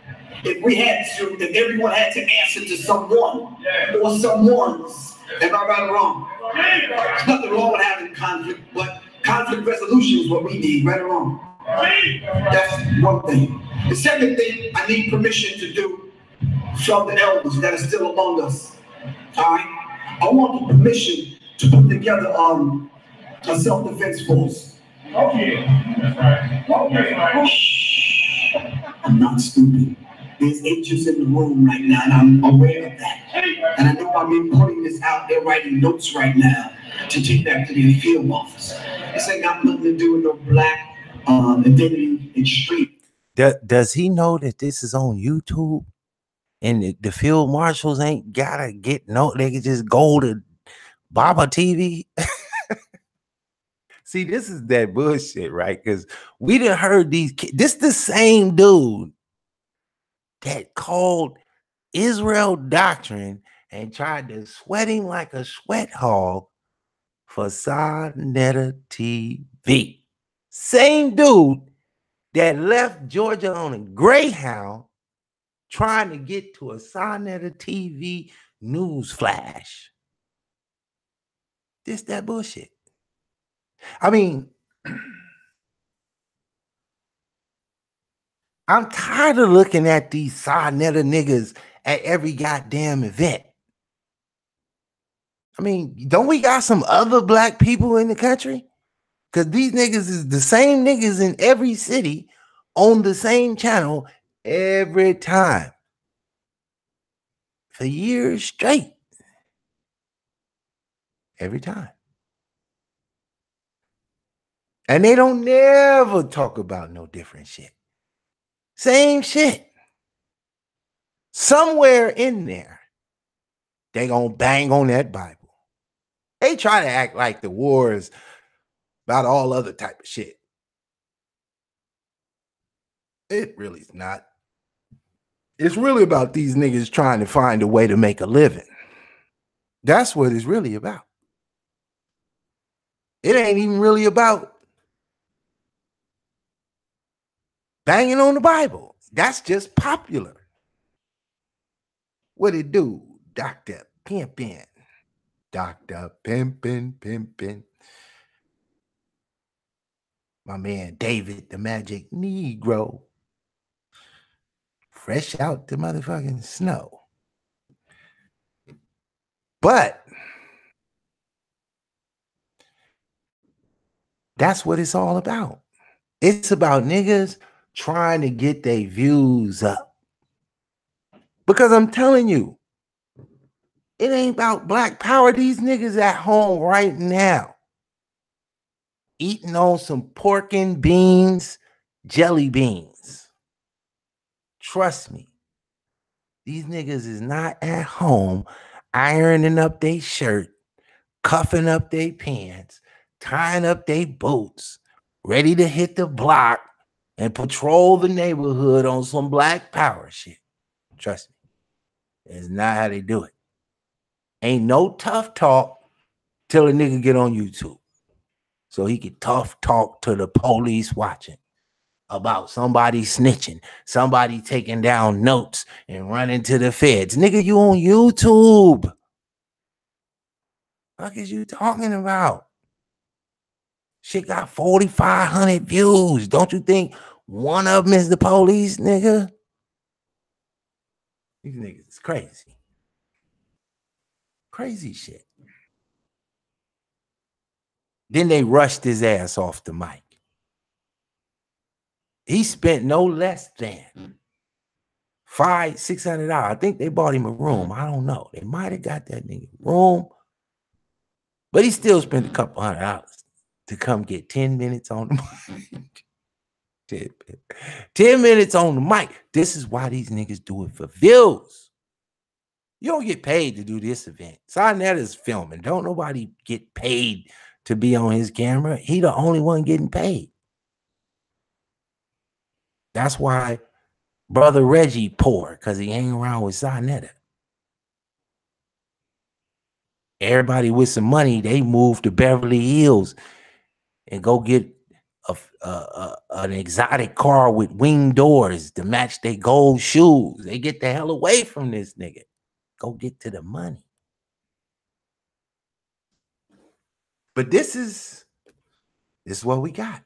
If we had to, if everyone had to answer to someone or someone's, am I right or wrong? There's nothing wrong with having conflict, but conflict resolution is what we need, right or wrong? That's one thing. The second thing I need permission to do from the elders that are still among us, all right? I want the permission to put together a self-defense force. Okay, that's right. Okay. I'm not stupid. There's agents in the room right now, and I'm aware of that. And I know by me putting this out, they're writing notes right now to take back to their field office. This ain't got nothing to do with no black identity and street. Does he know that this is on YouTube? And the field marshals ain't gotta get they can just go to Baba TV. See, this is that bullshit, right? Because we done heard these kids. This the same dude that called Israel doctrine and tried to sweat him like a sweat hog for Sonetta TV. Same dude that left Georgia on a Greyhound trying to get to a Sonetta TV news flash. This that bullshit. I mean, I'm tired of looking at these Sonetta niggas at every goddamn event. I mean, don't we got some other black people in the country? Because these niggas is the same niggas in every city on the same channel every time. For years straight. Every time. And they don't never talk about no different shit. Same shit. Somewhere in there, they gonna bang on that Bible. They try to act like the war is about all other type of shit. It really is not. It's really about these niggas trying to find a way to make a living. That's what it's really about. It ain't even really about banging on the Bible. That's just popular. What it do? Dr. Pimpin'. Dr. Pimpin'. My man David, the Magic Negro. Fresh out the motherfucking snow. But that's what it's all about. It's about niggas trying to get their views up. Because I'm telling you, it ain't about black power. These niggas at home right now eating on some pork and beans, jelly beans. Trust me. These niggas is not at home ironing up their shirt, cuffing up their pants, tying up their boots, ready to hit the block and patrol the neighborhood on some black power shit. Trust me, it's not how they do it. Ain't no tough talk till a nigga get on YouTube. So he can tough talk to the police watching about somebody snitching, somebody taking down notes and running to the feds. Nigga, you on YouTube. What is you talking about? Shit got 4,500 views. Don't you think one of them is the police, nigga? These niggas is crazy. Crazy shit. Then they rushed his ass off the mic. He spent no less than $600. I think they bought him a room. I don't know. They might have got that nigga a room. But he still spent a couple $100 to come get 10 minutes on the mic. 10 minutes on the mic. This is why these niggas do it for views. You don't get paid to do this event. Sarnetta's filming. Don't nobody get paid to be on his camera. He the only one getting paid. That's why Brother Reggie poor, because he hang around with Sarnetta. Everybody with some money, they move to Beverly Hills and go get an exotic car with wing doors to match their gold shoes. They get the hell away from this nigga. Go get to the money. But this is what we got.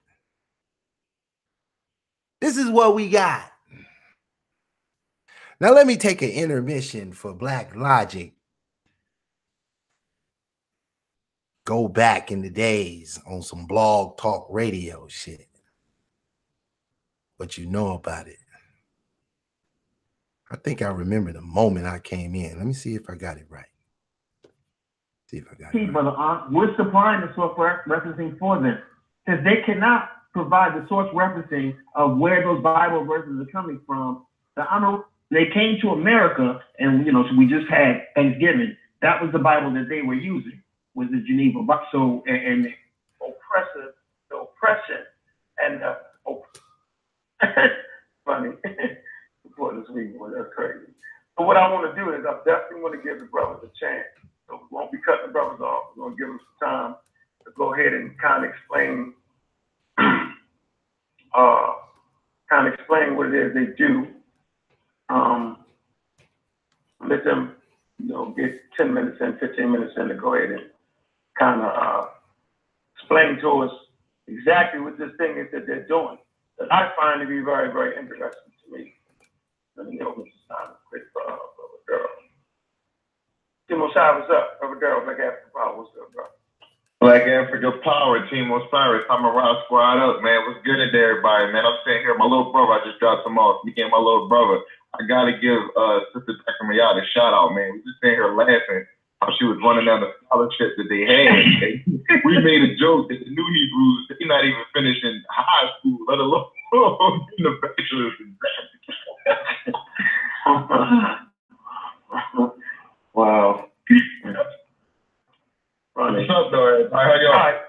This is what we got. Now let me take an intermission for Black Logic. Go back in the days on some blog talk radio shit. What you know about it. I think I remember the moment I came in. Let me see if I got it right. See if I got it right. Brother, we're supplying the source referencing for them. Because they cannot provide the source referencing of where those Bible verses are coming from. They came to America, and so we just had Thanksgiving. That was the Bible that they were using, was the Geneva Bible. So and the oppression, and funny for this week, boy, that's crazy. So what I want to do is I definitely want to give the brothers a chance. So we won't be cutting the brothers off. We're going to give them some time to go ahead and kind of explain what it is they do. Let them, get 10 minutes in, 15 minutes in to go ahead and kind of explain to us exactly what this thing is that they're doing that I find to be very, very interesting to me. Let me open this time quick for Brother Girl. Timo Shai, what's up? Brother Girl, Black Africa Power, what's up, bro? Black Africa Power, Timo Cyrus, I'm a rock squad up, man. What's good today, everybody, man? I'm sitting here, my little brother, I just dropped him off. He became my little brother. I gotta give Sister Dr. Mayada a shout out, man. We just sitting here laughing how she was running down the scholarship that they had. We made a joke that the new Hebrews, they're not even finishing high school, let alone in the bachelor's exam. Wow. What's up, though? How you all?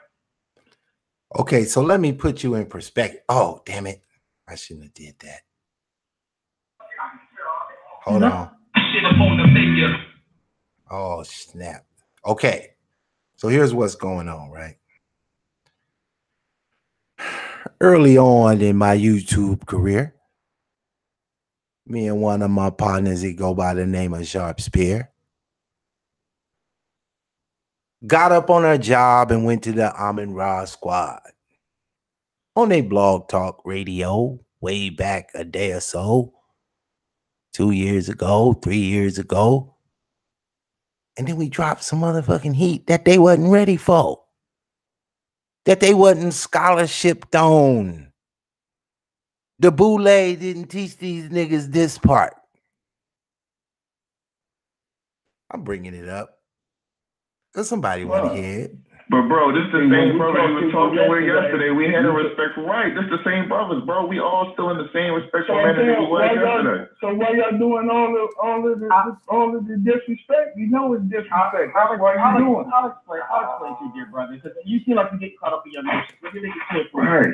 Okay, so let me put you in perspective. Oh, damn it. I shouldn't have did that. Hold on. Oh, snap. Okay. So here's what's going on, right? Early on in my YouTube career, me and one of my partners, he go by the name of Sharp Spear, got up on our job and went to the Amin Ra squad on a blog talk radio way back a day or so, 2 years ago, 3 years ago. And then we dropped some motherfucking heat that they wasn't ready for, that they wasn't scholarshiped on. The Boule didn't teach these niggas this part. I'm bringing it up because somebody want to hear it. But bro, this is the same brother you was talking with yesterday. We had a respectful right. This is the same brothers, bro. We all still in the same respectful manner that we was yesterday. So why y'all doing all of the disrespect? You know it's disrespect. That's why you doing. I'll explain to you, dear brother, because you seem like you get caught up in your emotions. Let me make it clear for you. Right.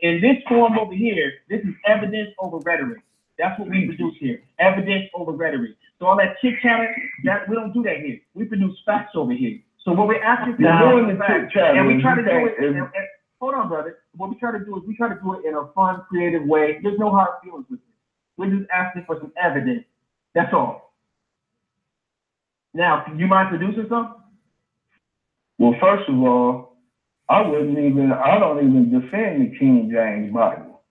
In this form over here, this is evidence over rhetoric. That's what we produce here. Evidence over rhetoric. So all that chit chatting, that we don't do that here. We produce facts over here. So what we're asking for is facts, and we try to do it. And hold on, brother. What we try to do is we try to do it in a fun, creative way. There's no hard feelings with it. We're just asking for some evidence. That's all. Now, do you mind producing something? Well, first of all, I don't even defend the King James Bible.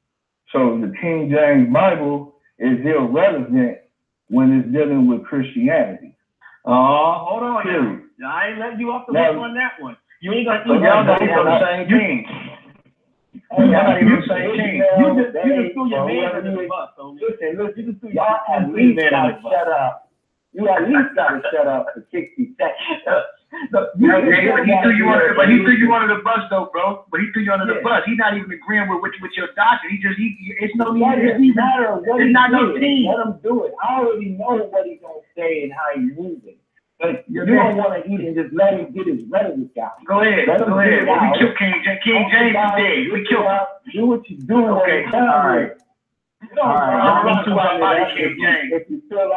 So the King James Bible is irrelevant when it's dealing with Christianity. Oh, hold on now. I ain't letting you off the hook on that one. You ain't gonna eat y'all not even the same thing. Y'all not even the same thing. You just threw your man under the bus, homie. Listen, you just threw y'all at least gotta shut up. You at least gotta shut up for 60 seconds. He threw you under the bus though, bro. But he threw you under the bus. He's not even agreeing with your doctrine. It's no need. It's not no team. Let him do it. I already know what he's gonna say and how he's moving. But you don't want to eat and just let him get his rhetoric out. Go ahead. Well, we killed King James today. We killed him. Do what you're doing. Okay. All right. If you feel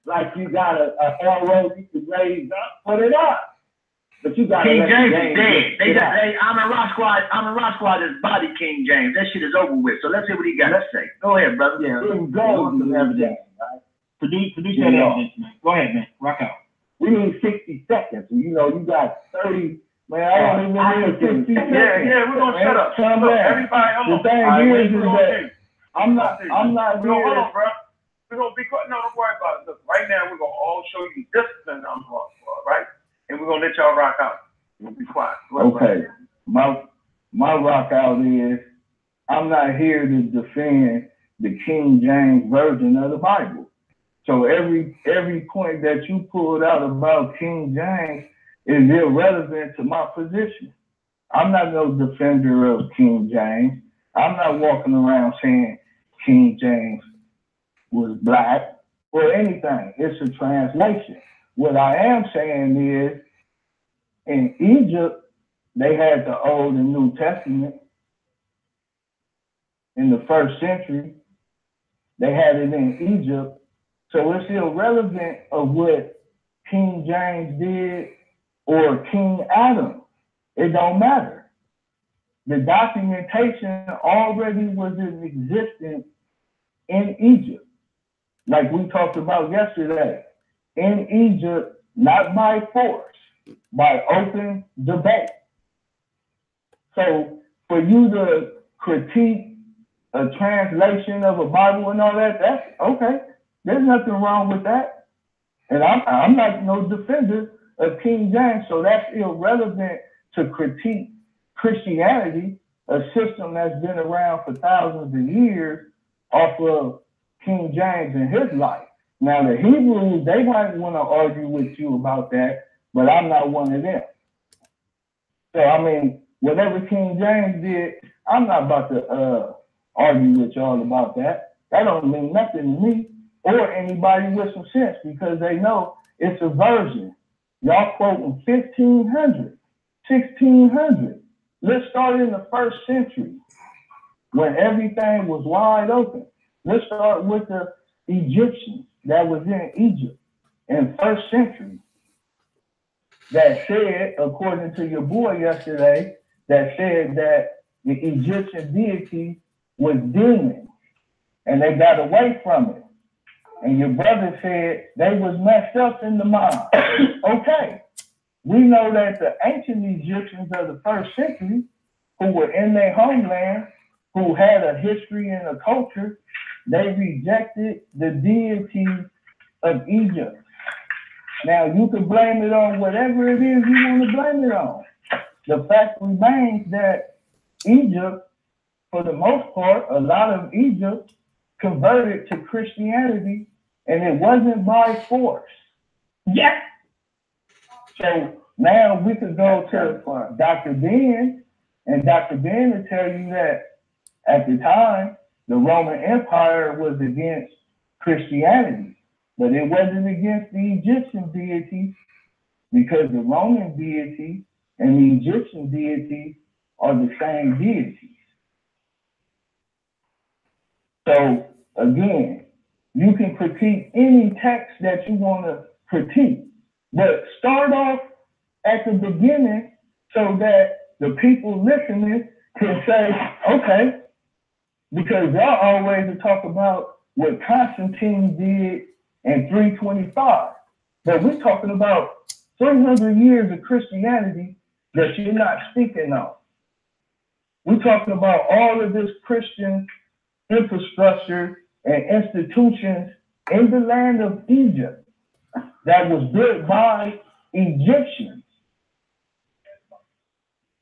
like you got a arrow you can raise up, put it up. But you got King James is dead. I'm a Rock Squad is body King James. That shit is over with. So let's see what he got to say. Go ahead, brother. Yeah. Go some evidence. Produce that evidence, man. Go ahead, man. Rock out. We need 60 seconds. You know, you got 30. Man, I don't even need 60 seconds. Yeah, we're gonna shut up. Everybody, the thing is that I'm not here. Hold on, bro. We're gonna be quiet. No, don't worry about it. Look, right now we're gonna all show you discipline on the Rock Squad, right? And we're gonna let y'all rock out. We'll be quiet. Okay. My rock out is I'm not here to defend the King James version of the Bible. So every point that you pulled out about King James is irrelevant to my position. I'm not no defender of King James. I'm not walking around saying King James was black or anything. It's a translation. What I am saying is in Egypt, they had the Old and New Testament. In the first century, they had it in Egypt. So it's irrelevant of what King James did or King Adam. It don't matter. The documentation already was in existence in Egypt. Like we talked about yesterday. In Egypt, not by force, by open debate. So for you to critique a translation of a Bible and all that, that's okay. There's nothing wrong with that. And I'm not no defender of King James, so that's irrelevant to critique Christianity, a system that's been around for thousands of years off of King James and his life. Now, the Hebrews, they might want to argue with you about that, but I'm not one of them. So, I mean, whatever King James did, I'm not about to argue with y'all about that. That don't mean nothing to me or anybody with some sense because they know it's a version. Y'all quoting 1500, 1600. Let's start in the first century when everything was wide open. Let's start with the Egyptians that was in Egypt in first century that said, according to your boy yesterday, that said that the Egyptian deity was demons and they got away from it. And your brother said they was messed up in the mind. Okay. We know that the ancient Egyptians of the first century who were in their homeland, who had a history and a culture, they rejected the deity of Egypt. Now, you can blame it on whatever it is you want to blame it on. The fact remains that Egypt, for the most part, a lot of Egypt converted to Christianity, and it wasn't by force. Yes. So now we could go to Dr. Ben, and Dr. Ben will tell you that at the time, the Roman Empire was against Christianity, but it wasn't against the Egyptian deity, because the Roman deity and the Egyptian deity are the same deities. So again, you can critique any text that you want to critique, but start off at the beginning so that the people listening can say, okay, because y'all always talk about what Constantine did in 325, but we're talking about 300 years of Christianity that you're not speaking of. We're talking about all of this Christian infrastructure and institutions in the land of Egypt that was built by Egyptians.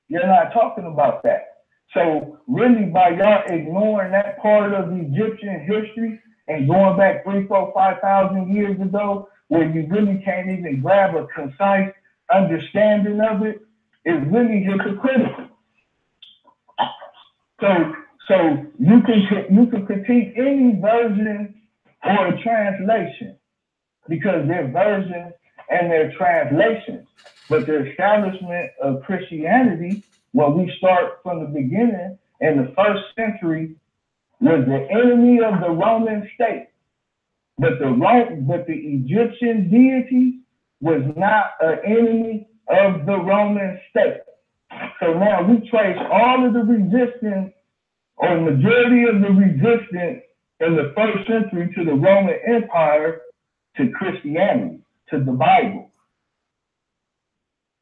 You're not talking about that. So really, by y'all ignoring that part of Egyptian history and going back 3,000, 4,000, 5,000 years ago, where you really can't even grab a concise understanding of it, is really hypocritical. So you can critique any version or a translation, because they're versions and they're translations. But the establishment of Christianity, when we start from the beginning in the first century, was the enemy of the Roman state. But the Egyptian deity was not an enemy of the Roman state. So now we trace all of the resistance, or majority of the resistance in the first century, to the Roman Empire, to Christianity, to the Bible.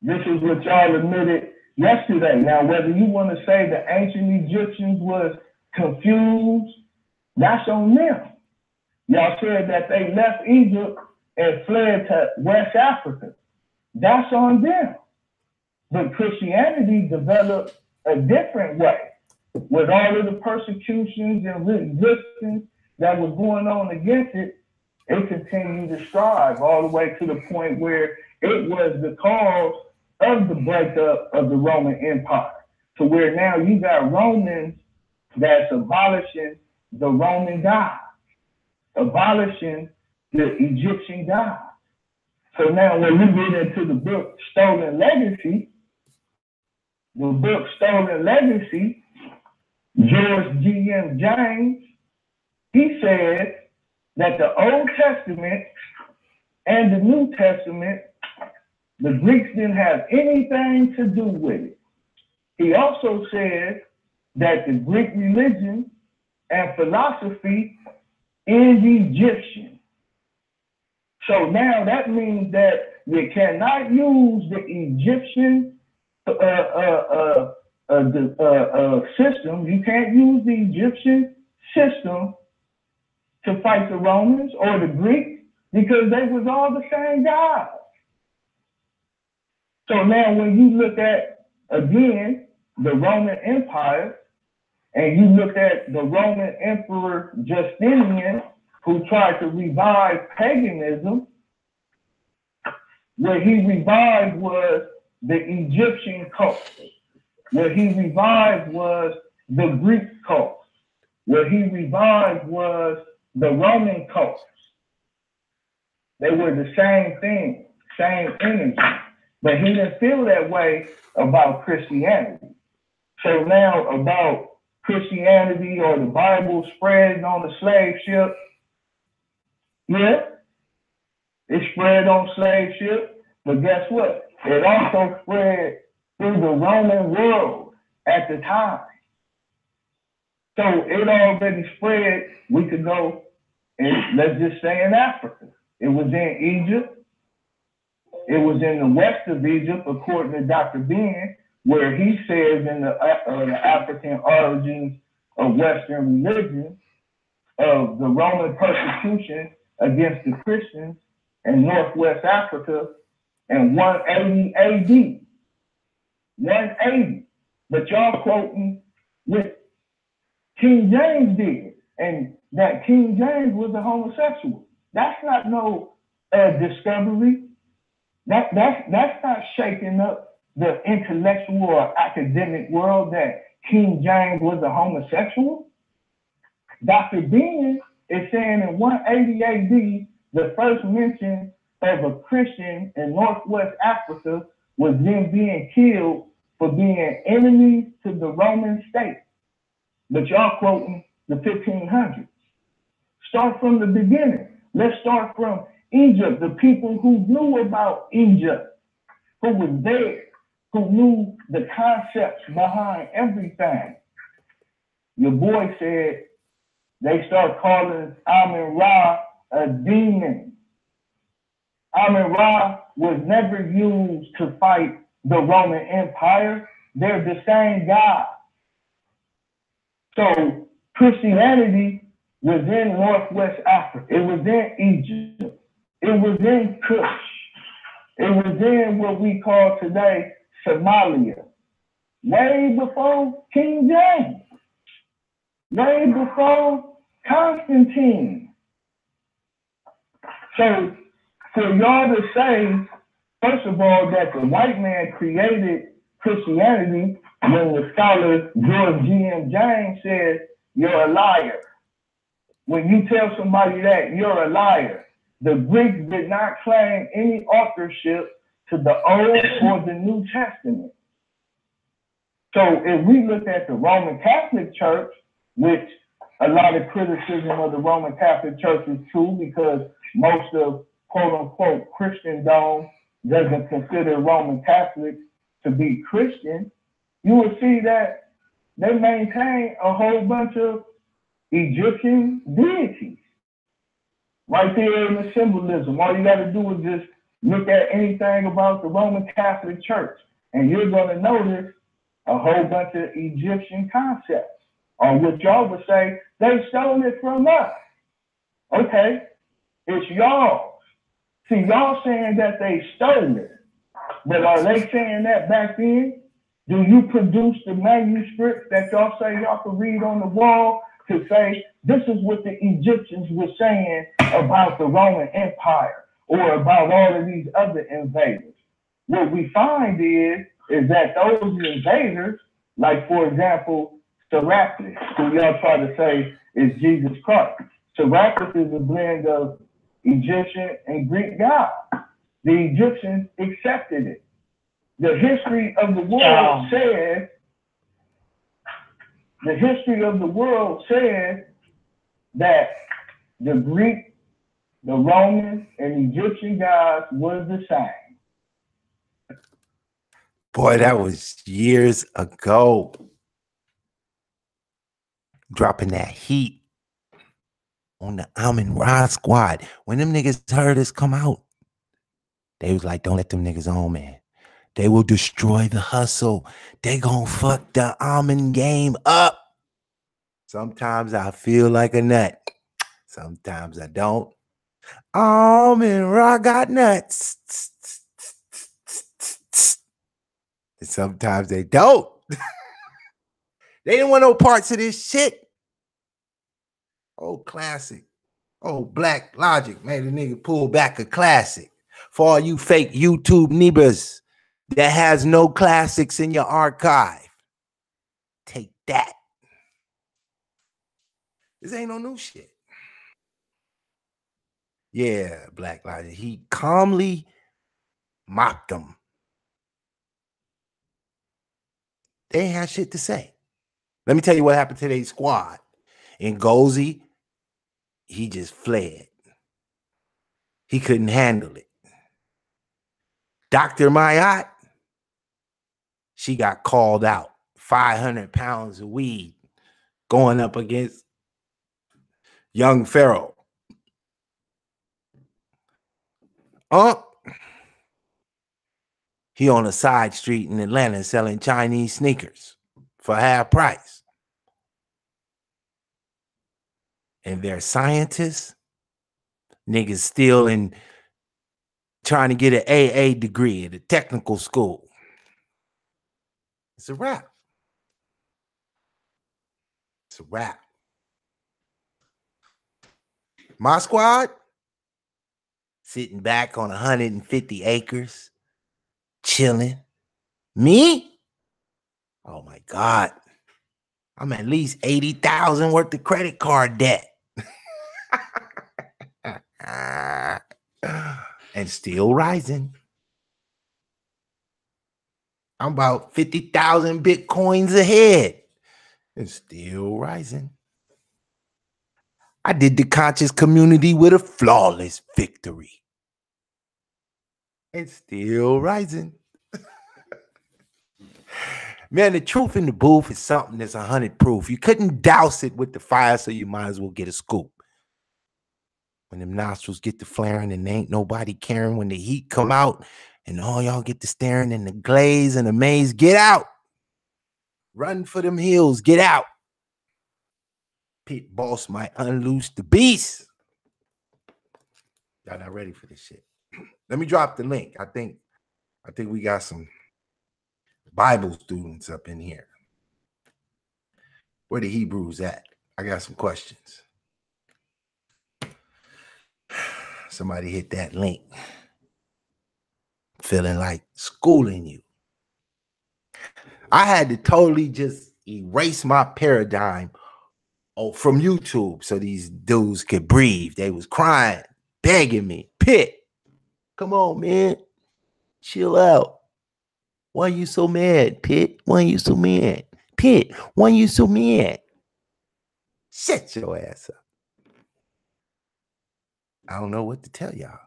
This is what y'all admitted yesterday. Now, whether you want to say the ancient Egyptians was confused, that's on them. Y'all said that they left Egypt and fled to West Africa. That's on them. But Christianity developed a different way, with all of the persecutions and resistance that was going on against it. It continued to strive all the way to the point where it was the cause of the breakup of the Roman Empire, to where now you got Romans that's abolishing the Roman God, abolishing the Egyptian God. So now when we get into the book Stolen Legacy, George G.M. James, he said that the Old Testament and the New Testament, the Greeks didn't have anything to do with it. He also said that the Greek religion and philosophy is Egyptian. So now that means that you cannot use the Egyptian system. You can't use the Egyptian system to fight the Romans or the Greeks, because they was all the same guys. So now when you look at, again, the Roman Empire, and you look at the Roman Emperor Justinian, who tried to revive paganism, what he revived was the Egyptian cult. What he revived was the Greek cult. What he revived was the Roman cults. They were the same thing, same energy. But he didn't feel that way about Christianity. So now about Christianity or the Bible spreading on the slave ship, yeah, it spread on slave ship, but guess what? It also spread through the Roman world at the time. So it already spread. We could go, and let's just say in Africa. It was in Egypt. It was in the west of Egypt, according to Dr. Ben, where he says in the African origins of Western religion of the Roman persecution against the Christians in Northwest Africa in 180 AD. 180. But y'all quoting what King James did, and that King James was a homosexual. That's not no discovery. That's not shaking up the intellectual or academic world that King James was a homosexual. Dr. Bean is saying in 180 AD, the first mention of a Christian in Northwest Africa was them being killed for being enemies to the Roman state. But y'all quoting the 1500s. Start from the beginning. Let's start from Egypt, the people who knew about Egypt, who was there, who knew the concepts behind everything. Your boy said they start calling Amun-Ra a demon. Amun-Ra was never used to fight the Roman Empire. They're the same God. So Christianity was in Northwest Africa. It was in Egypt. It was in Kush. It was in what we call today Somalia. Way before King James. Way before Constantine. So for y'all to say, first of all, that the white man created Christianity, when the scholar George G.M. James said, you're a liar. When you tell somebody that, you're a liar. The Greeks did not claim any authorship to the Old or the New Testament. So if we look at the Roman Catholic Church, which a lot of criticism of the Roman Catholic Church is true because most of quote unquote Christendom doesn't consider Roman Catholics to be Christian, you will see that they maintain a whole bunch of Egyptian deities. Right there in the symbolism. All you got to do is just look at anything about the Roman Catholic Church, and you're going to notice a whole bunch of Egyptian concepts, or what y'all would say, they stole it from us. Okay, it's y'all. See, y'all saying that they stole it, but are they saying that back then? Do you produce the manuscripts that y'all say y'all can read on the wall to say, this is what the Egyptians were saying about the Roman Empire or about all of these other invaders? What we find is that those invaders, like for example, Serapis, who y'all try to say is Jesus Christ. Serapis is a blend of Egyptian and Greek gods. The Egyptians accepted it. The history of the world says, that the Greek, the Roman, and Egyptian gods was the same. Boy, that was years ago. Dropping that heat on the Amun-Ra squad. When them niggas heard us come out, they was like, don't let them niggas on, man. They will destroy the hustle. They gonna fuck the Amun game up. Sometimes I feel like a nut. Sometimes I don't. Amun-Ra got nuts. And sometimes they don't. They didn't want no parts of this shit. Oh, classic. Oh, Black Logic made a nigga pull back a classic. For all you fake YouTube neighbors that has no classics in your archive, take that. This ain't no new shit. Yeah, Black Logic. He calmly mocked them. They ain't had shit to say. Let me tell you what happened to their squad. In Ngozi, he just fled. He couldn't handle it. Dr. Mayat, she got called out. 500 pounds of weed going up against young Pharaoh. He on a side street in Atlanta selling Chinese sneakers for half price. And they're scientists, niggas still in trying to get an AA degree at a technical school. It's a wrap. It's a wrap. My squad, sitting back on 150 acres, chilling. Me? Oh my God. I'm at least 80,000 worth of credit card debt. And still rising. I'm about 50,000 Bitcoins ahead and still rising. I did the conscious community with a flawless victory and still rising. Man, the truth in the booth is something that's 100 proof. You couldn't douse it with the fire, so you might as well get a scoop. When them nostrils get to flaring and there ain't nobody caring, when the heat come out and all y'all get to staring in the glaze and the maze, get out. Run for them hills, get out. Pit boss might unloose the beast. Y'all not ready for this shit. Let me drop the link. I think we got some Bible students up in here. Where the Hebrews at? I got some questions. Somebody hit that link. Feeling like schooling you. I had to totally just erase my paradigm from YouTube so these dudes could breathe. They was crying, begging me. Pitt, come on, man. Chill out. Why you so mad, Pitt? Why you so mad? Pitt, why you so mad? Shut your ass up. I don't know what to tell y'all.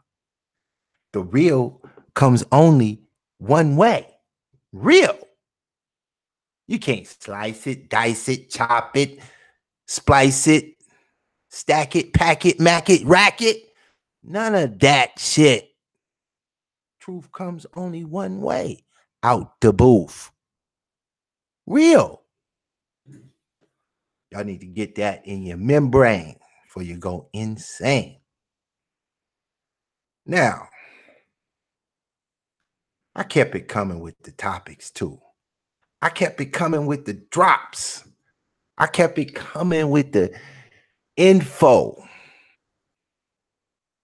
The real comes only one way. Real. You can't slice it, dice it, chop it, splice it, stack it, pack it, mack it, rack it. None of that shit. Truth comes only one way. Out the booth. Real. Y'all need to get that in your membrane before you go insane. Now, I kept it coming with the topics too. I kept it coming with the drops. I kept it coming with the info.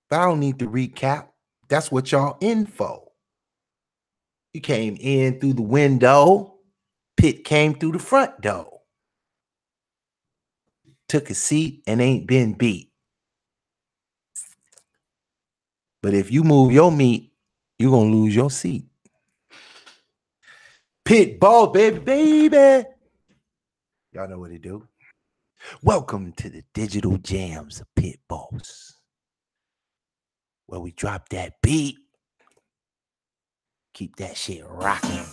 But I don't need to recap. That's what y'all info. You came in through the window. Pitt came through the front door. Took a seat and ain't been beat. But if you move your meat, you're going to lose your seat. Pitt ball, baby. Y'all know what to do. Welcome to the digital jams of Pitt Boss, where we drop that beat. Keep that shit rocking.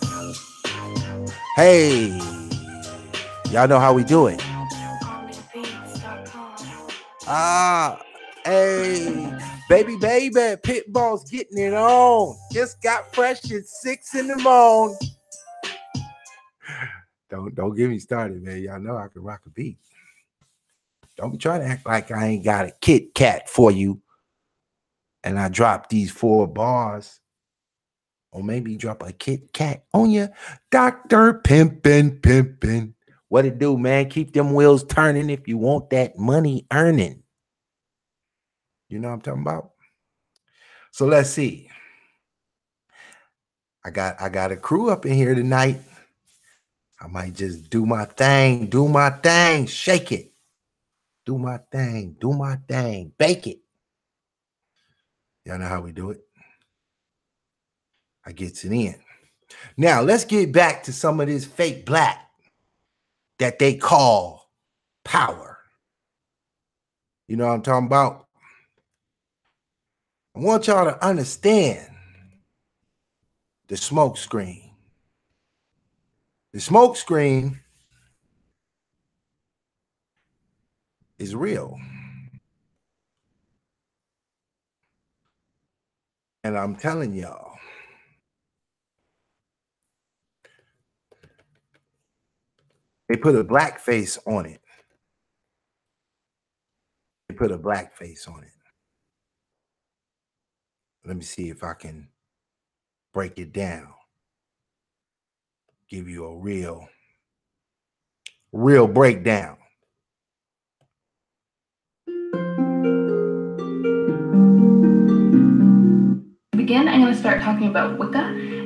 Hey, y'all know how we do it. Hey, baby, Pitt Boss getting it on. Just got fresh at 6 in the morning. Don't get me started, man. Y'all know I can rock a beat. Don't be trying to act like I ain't got a Kit Kat for you. And I drop these 4 bars. Or maybe drop a Kit Kat on you. Dr. Pimpin'. What it do, man? Keep them wheels turning if you want that money earning. You know what I'm talking about? So let's see. I got a crew up in here tonight. I might just do my thing, shake it. Do my thing, bake it. Y'all know how we do it. I gets it in. Now, let's get back to some of this fake black that they call power. You know what I'm talking about? I want y'all to understand the smoke screen. The smoke screen is real. And I'm telling y'all, they put a black face on it. They put a black face on it. Let me see if I can break it down. Give you a real breakdown. start talking about Wicca,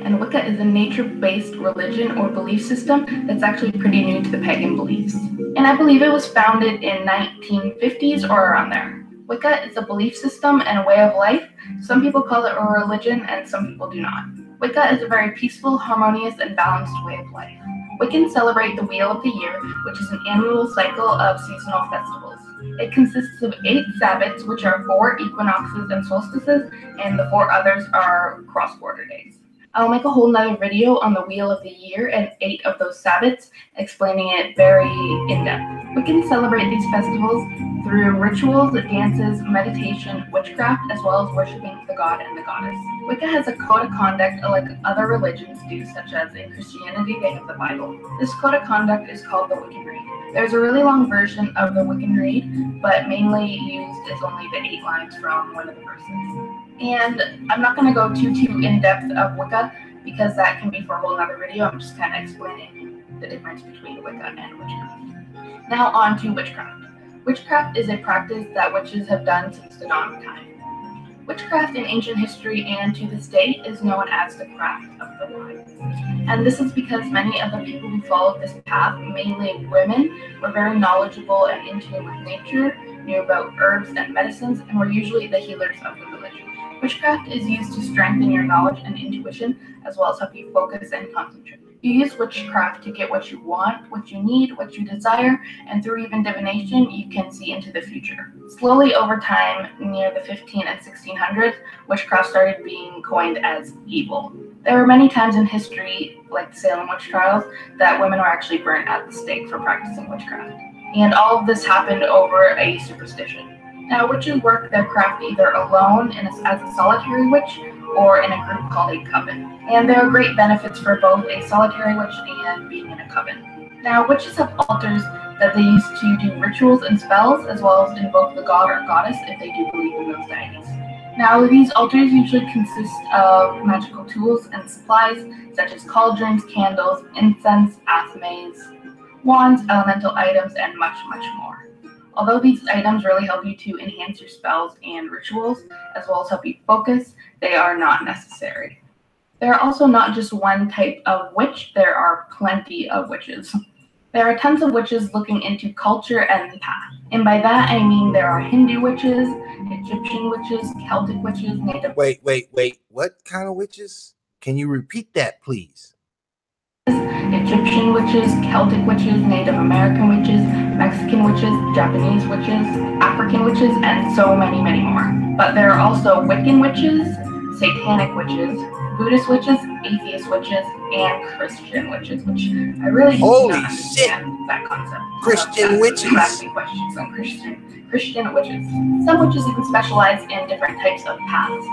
and Wicca is a nature-based religion or belief system that's actually pretty new to the pagan beliefs. And I believe it was founded in 1950s or around there. Wicca is a belief system and a way of life. Some people call it a religion and some people do not. Wicca is a very peaceful, harmonious, and balanced way of life. Wiccans celebrate the Wheel of the Year, which is an annual cycle of seasonal festivals. It consists of 8 Sabbats, which are 4 equinoxes and solstices, and the 4 others are cross-border days. I'll make a whole nother video on the Wheel of the Year and 8 of those Sabbats, explaining it very in-depth. Wiccans celebrate these festivals through rituals, dances, meditation, witchcraft, as well as worshiping the god and the goddess. Wicca has a code of conduct like other religions do, such as in Christianity, they have the Bible. This code of conduct is called the Wiccan Rede. There's a really long version of the Wiccan Rede, but mainly used is only the 8 lines from one of the verses. And I'm not going to go too in-depth of Wicca, because that can be for a whole other video. I'm just kind of explaining the difference between Wicca and witchcraft. Now on to witchcraft. Witchcraft is a practice that witches have done since the dawn of time. Witchcraft in ancient history and to this day is known as the craft of the wise. And this is because many of the people who followed this path, mainly women, were very knowledgeable and in tune with nature, knew about herbs and medicines, and were usually the healers of the village. Witchcraft is used to strengthen your knowledge and intuition, as well as help you focus and concentrate. You use witchcraft to get what you want, what you need, what you desire, and through even divination, you can see into the future. Slowly over time, near the 15 and 1600s, witchcraft started being coined as evil. There were many times in history, like the Salem witch trials, that women were actually burnt at the stake for practicing witchcraft. And all of this happened over a superstition. Now, witches work their craft either alone as a solitary witch or in a group called a coven. And there are great benefits for both a solitary witch and being in a coven. Now, witches have altars that they use to do rituals and spells, as well as invoke the god or goddess if they do believe in those deities. Now, these altars usually consist of magical tools and supplies, such as cauldrons, candles, incense, athmes, wands, elemental items, and much more. Although these items really help you to enhance your spells and rituals, as well as help you focus, they are not necessary. There are also not just one type of witch, there are plenty of witches. There are tons of witches looking into culture and the past. And by that, I mean there are Hindu witches, Egyptian witches, Celtic witches, Native... Wait. What kind of witches? Can you repeat that, please? Egyptian witches, Celtic witches, Native American witches, Mexican witches, Japanese witches, African witches, and so many more. But there are also Wiccan witches, Satanic witches, Buddhist witches, atheist witches, and Christian witches, which I really do not understand that concept. Christian witches? Asking questions on Christian witches. Some witches even specialize in different types of paths,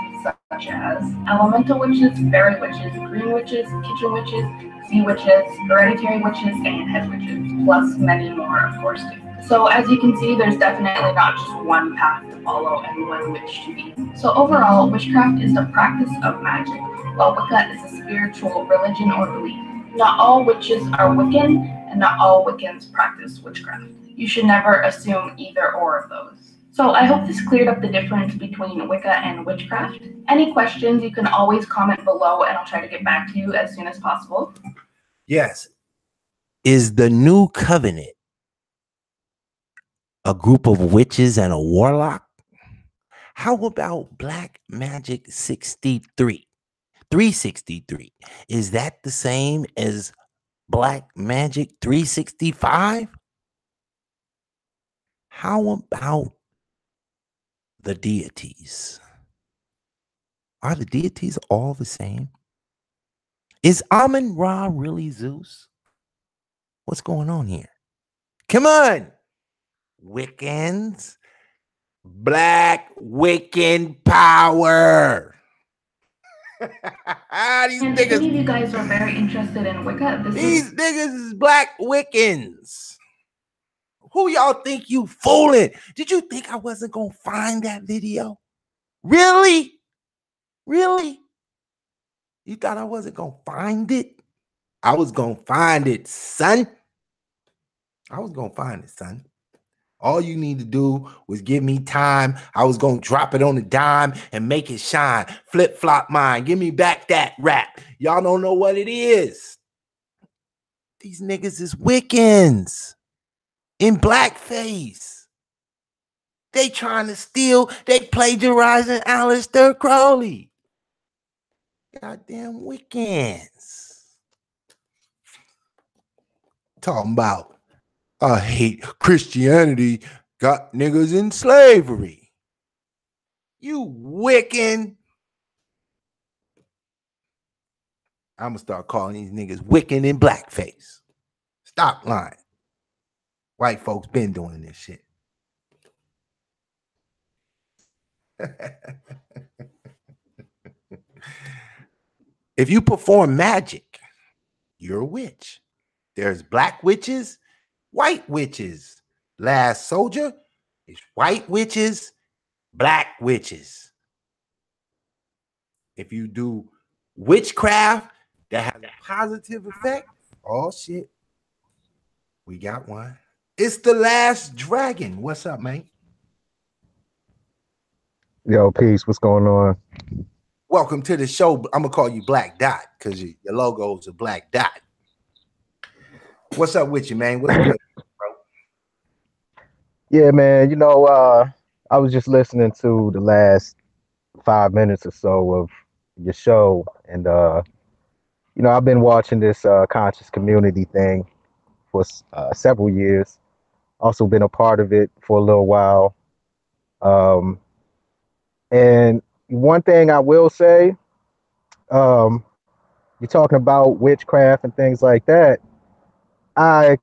such as elemental witches, fairy witches, green witches, kitchen witches, sea witches, hereditary witches, and head witches, plus many more, of course, too. So as you can see, there's definitely not just one path to follow and one witch to be. So overall, witchcraft is the practice of magic, while Wicca is a spiritual religion or belief. Not all witches are Wiccan, and not all Wiccans practice witchcraft. You should never assume either or of those. So I hope this cleared up the difference between Wicca and witchcraft. Any questions, you can always comment below, and I'll try to get back to you as soon as possible. Yes. Is the new covenant a group of witches and a warlock? How about Black Magic 63? 363. Is that the same as Black Magic 365? How about the deities? Are the deities all the same? Is Amun-Ra really Zeus? What's going on here? Come on, Wiccans. Black Wiccan power. And if any of you guys are very interested in Wicca, these niggas is Black Wiccans. Who y'all think you fooling? Did you think I wasn't gonna find that video? Really? Really? You thought I wasn't gonna find it? I was gonna find it, son. I was gonna find it, son. All you need to do was give me time. I was going to drop it on the dime and make it shine. Flip flop mine. Give me back that rap. Y'all don't know what it is. These niggas is Wiccans in blackface. They trying to steal. They plagiarizing Aleister Crowley. Goddamn Wiccans. Talking about, I hate Christianity got niggas in slavery. You Wiccan. I'm going to start calling these niggas Wiccan in blackface. Stop lying. White folks been doing this shit. If you perform magic, you're a witch. There's black witches, white witches. Last Soldier is white witches, black witches. If you do witchcraft that has a positive effect, oh shit, we got one. It's the Last Dragon. What's up, man? Yo, peace. What's going on? Welcome to the show. I'm gonna call you Black Dot because your logo is a black dot. What's up with you, man? What's good, bro? Yeah, man. You know, I was just listening to the last 5 minutes or so of your show, and you know, I've been watching this conscious community thing for several years. Also been a part of it for a little while. And one thing I will say, you're talking about witchcraft and things like that. I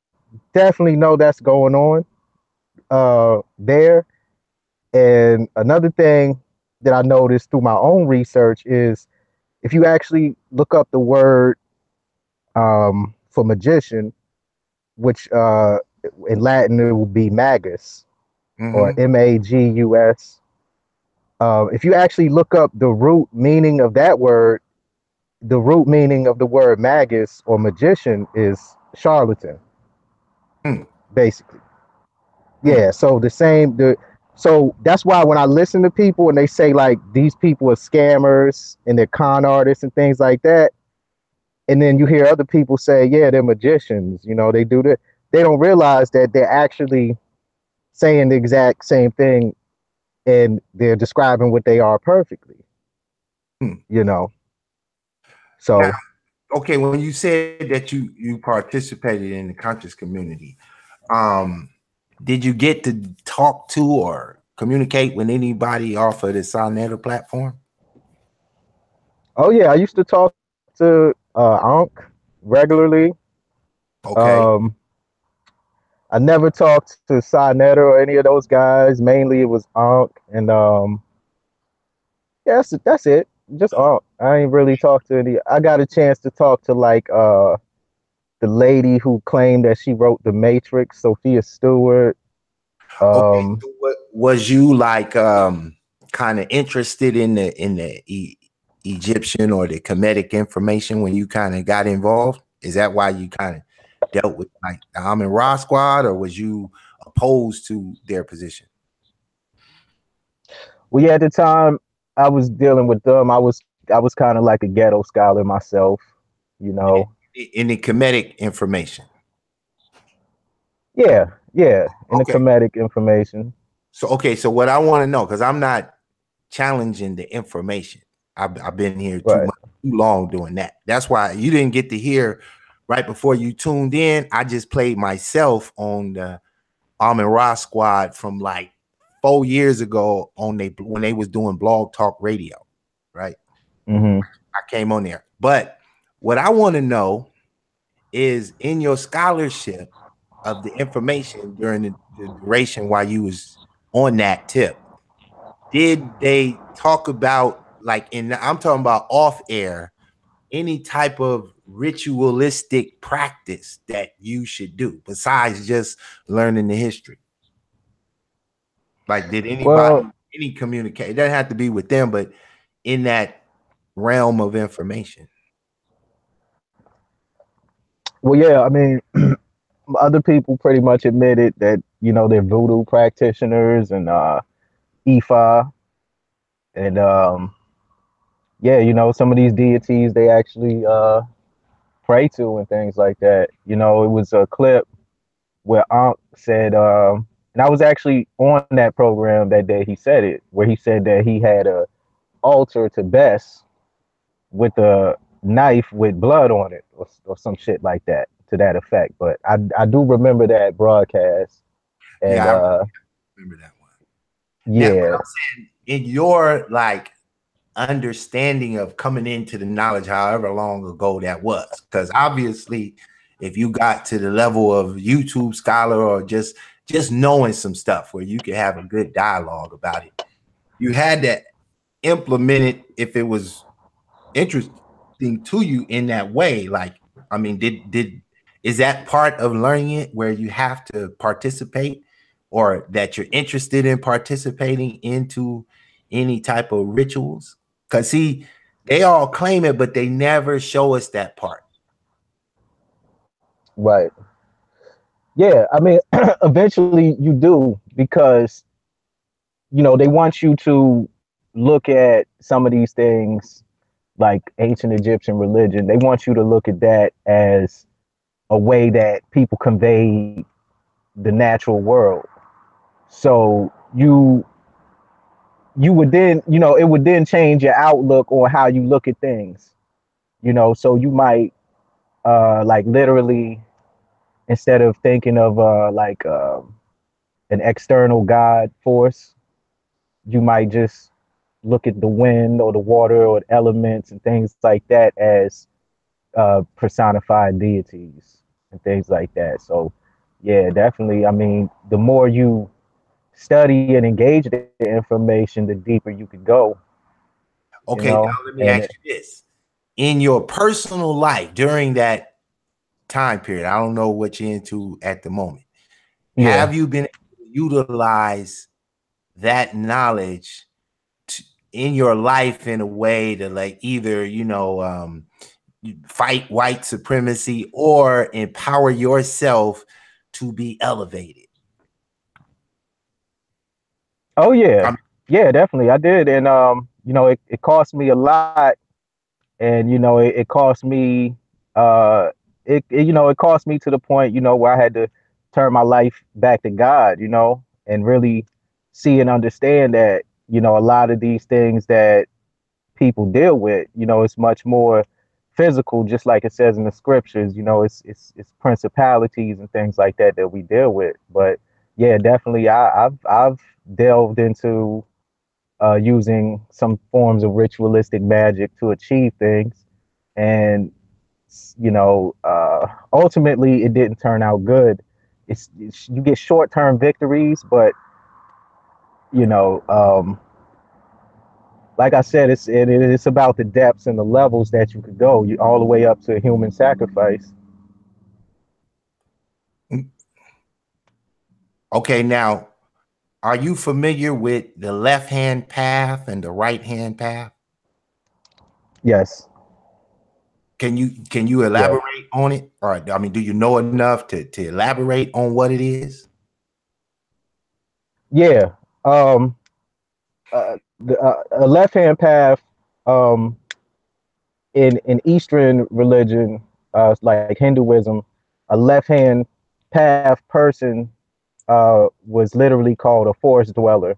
definitely know that's going on there. And another thing that I noticed through my own research is if you actually look up the word for magician, which in Latin it would be magus or magus. If you actually look up the root meaning of that word, the root meaning of the word magus or magician is charlatan, basically. Yeah, so so that's why when I listen to people and they say like these people are scammers and they're con artists and things like that, and then you hear other people say, yeah, they're magicians, you know, they do that. They don't realize that they're actually saying the exact same thing and they're describing what they are perfectly, you know. So now, okay, when you said that you participated in the conscious community, did you get to talk to or communicate with anybody off of the Sonetta platform? oh yeah, I used to talk to Ankh regularly. Okay. I never talked to Sonetta or any of those guys. Mainly it was Ankh, and yeah, that's it. Just Ankh. I ain't really talked to any. I got a chance to talk to like the lady who claimed that she wrote The Matrix, Sophia Stewart. Okay, so what was you like kind of interested in the Egyptian or the Kemetic information when you kind of got involved? Is that why you kind of dealt with like the Amin Ra squad, or was you opposed to their position? Well, yeah, at the time I was dealing with them, I was kind of like a ghetto scholar myself, you know. In the Kemetic information. Yeah, in the Okay. Kemetic information. So okay, so what I want to know, because I'm not challenging the information. I've been here too long doing that. That's why you didn't get to hear right before you tuned in. I just played myself on the Amin Ra squad from like 4 years ago when they was doing Blog Talk Radio, right? I came on there. But what I want to know is in your scholarship of the information during the duration while you was on that tip, did they talk about like I'm talking about off air, any type of ritualistic practice that you should do besides just learning the history? Like, did anybody any communicate? It doesn't have to be with them, but in that realm of information. Well, yeah, I mean, other people pretty much admitted that, you know, they're voodoo practitioners and Ifa and yeah, you know, some of these deities they actually pray to and things like that. You know, it was a clip where Ankh said, and I was actually on that program that day he said it, where he said that he had a altar to Bess with a knife with blood on it or some shit like that to that effect. But I do remember that broadcast and Yeah, I remember that one. Now, but yeah. I'm saying in your like understanding of coming into the knowledge, however long ago that was, because obviously, if you got to the level of YouTube scholar or just knowing some stuff where you could have a good dialogue about it, you had to implement it if it was interesting to you in that way. Like, I mean, did is that part of learning it where you have to participate or that you're interested in participating into any type of rituals? Because see, they all claim it, but they never show us that part. Right. Yeah, I mean, eventually you do because, you know, they want you to look at some of these things like ancient Egyptian religion. They want you to look at that as a way that people convey the natural world. So you would then, you know, it would then change your outlook on how you look at things. You know, so you might like literally instead of thinking of an external God force, you might just look at the wind or the water or the elements and things like that as personified deities and things like that. So, yeah, definitely. I mean, the more you study and engage the information, the deeper you could go. You Okay, now know, let me and ask you this. In your personal life during that time period, I don't know what you're into at the moment. yeah. Have you been able to utilize that knowledge in your life in a way to like either, fight white supremacy or empower yourself to be elevated? Oh yeah, I yeah, definitely. I did, and you know, it cost me a lot, and you know, it cost me, uh, you know, it cost me to the point, you know, where I had to turn my life back to God, you know, and really see and understand that, you know, a lot of these things that people deal with, you know, it's much more physical, just like it says in the scriptures. You know, it's principalities and things like that that we deal with. But yeah, definitely, I've delved into using some forms of ritualistic magic to achieve things, and you know, ultimately, it didn't turn out good. It's you get short term victories, but you know, like I said, it's about the depths and the levels that you could go, you all the way up to human sacrifice. okay, now are you familiar with the left hand path and the right hand path? Yes, Can you yes, elaborate on it? Or I mean, do you know enough to elaborate on what it is? yeah. A left hand path, um, in Eastern religion, like Hinduism, a left hand path person was literally called a forest dweller.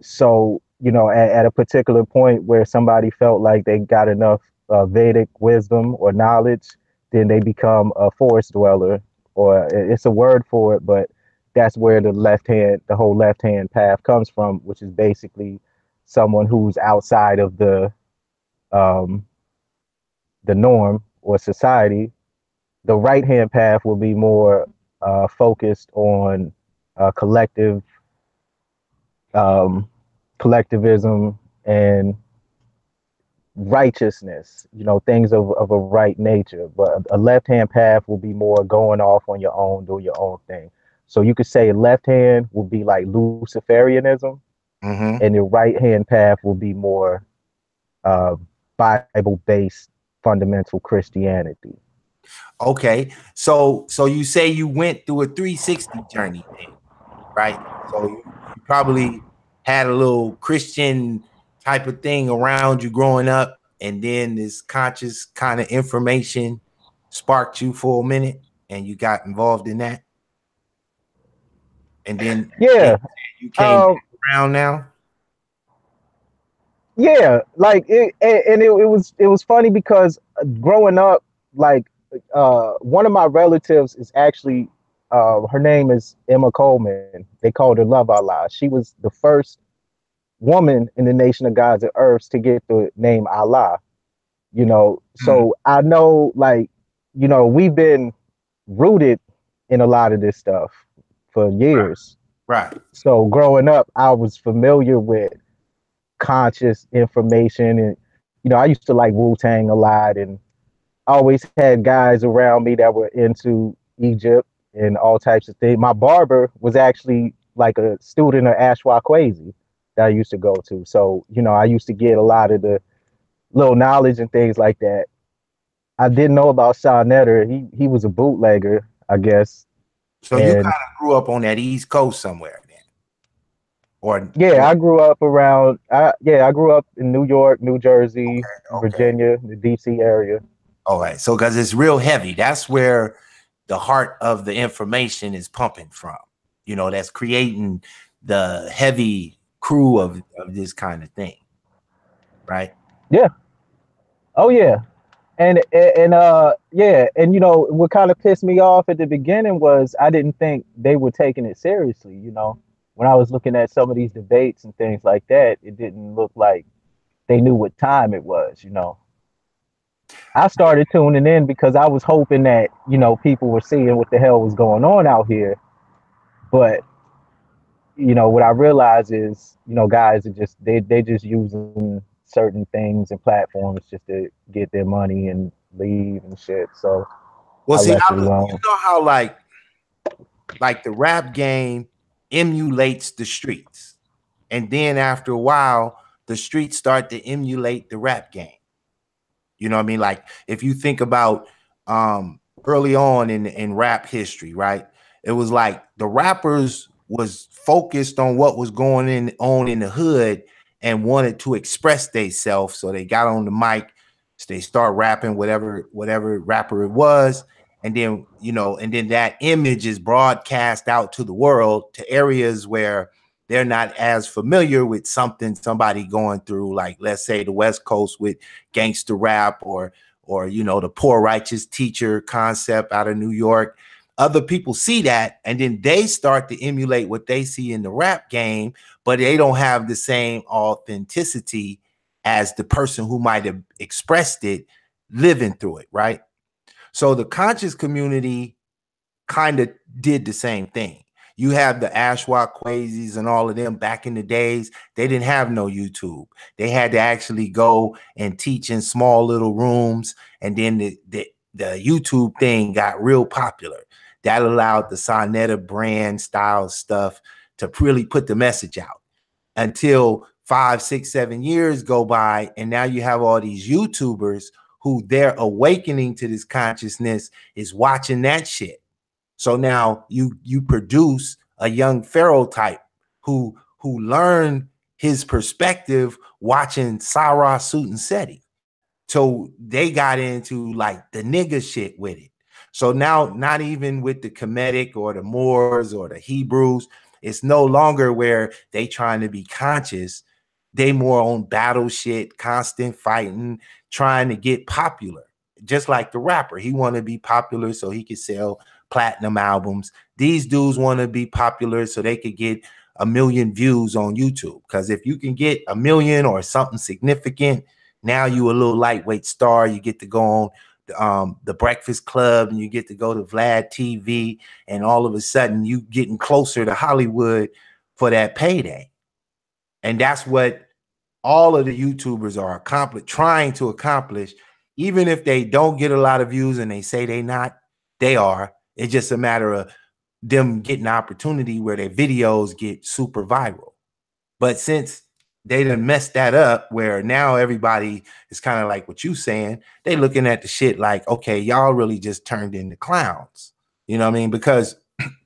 So, you know, at a particular point where somebody felt like they got enough Vedic wisdom or knowledge, then they become a forest dweller, or it's a word for it, but that's where the whole left hand path comes from, which is basically someone who's outside of um, the norm or society. The right hand path will be more focused on collective um, collectivism and righteousness, you know, things of a right nature. But a left hand path will be more going off on your own, doing your own thing. So you could say left hand will be like Luciferianism, Mm-hmm. and the right hand path will be more uh, Bible based fundamental Christianity. Okay, so you say you went through a 360 journey then, right? So you probably had a little Christian type of thing around you growing up, and then this conscious kind of information sparked you for a minute, and you got involved in that, and then Yeah. you came back around now. Yeah, like it was funny because growing up, like one of my relatives is actually her name is Emma Coleman. They called her Love Allah. She was the first woman in the Nation of Gods and Earths to get the name Allah. You know, so I know, like, you know, we've been rooted in a lot of this stuff for years. Right. So growing up, I was familiar with conscious information, and you know, I used to like Wu-Tang a lot, and always had guys around me that were into Egypt and all types of things. My barber was actually like a student of Ashwa Kwesi that I used to go to, so you know, I used to get a lot of the little knowledge and things like that. I didn't know about Sean Netter. He was a bootlegger, I guess. So you kind of grew up on that East Coast somewhere then, or yeah, I grew up around. I grew up in New York, New Jersey, Virginia, the DC area. All right, so because it's real heavy, that's where the heart of the information is pumping from. You know, that's creating the heavy crew of this kind of thing, right? Yeah. Oh yeah. And yeah, and you know what kind of pissed me off at the beginning was I didn't think they were taking it seriously. You know, when I was looking at some of these debates and things like that, it didn't look like they knew what time it was. You know, I started tuning in because I was hoping that, you know, people were seeing what the hell was going on out here. But you know what I realize is, you know, guys are just they just using certain things and platforms just to get their money and leave and shit. So well, I see, left it alone. you know how like the rap game emulates the streets, and then after a while, the streets start to emulate the rap game. You know what I mean? Like if you think about early on in rap history, right? It was like the rappers was focused on what was going on in the hood and wanted to express themselves. So they got on the mic, so they start rapping whatever rapper it was. And then, you know, and then that image is broadcast out to the world, to areas where they're not as familiar with somebody going through, like let's say the West Coast with gangster rap, or you know, the poor righteous teacher concept out of New York. Other people see that, and then they start to emulate what they see in the rap game, but they don't have the same authenticity as the person who might have expressed it living through it, right? So the conscious community kind of did the same thing. You have the Ashwa Quasis and all of them back in the days. They didn't have no YouTube. They had to actually go and teach in small little rooms. And then the YouTube thing got real popular. That allowed the Sonetta brand style stuff to really put the message out, until 5, 6, 7 years go by. And now you have all these YouTubers who their awakening to this consciousness is watching that shit. So now you produce a young Pharaoh type who learned his perspective watching Sarah Suit and Seti. So they got into like the nigga shit with it. So now, not even with the Kemetic or the Moors or the Hebrews, it's no longer where they trying to be conscious. They more on battle shit, constant fighting, trying to get popular. Just like the rapper, he want to be popular so he could sell platinum albums. These dudes want to be popular so they could get 1 million views on YouTube. Because if you can get 1 million or something significant, now you a little lightweight star. You get to go on the Breakfast Club, and you get to go to Vlad TV, and all of a sudden you getting closer to Hollywood for that payday. And that's what all of the YouTubers are trying to accomplish. Even if they don't get a lot of views and they say they are. It's just a matter of them getting opportunity where their videos get super viral. But since they done messed that up where now everybody is kind of like what you saying. They looking at the shit like, okay, y'all really just turned into clowns. You know what I mean? Because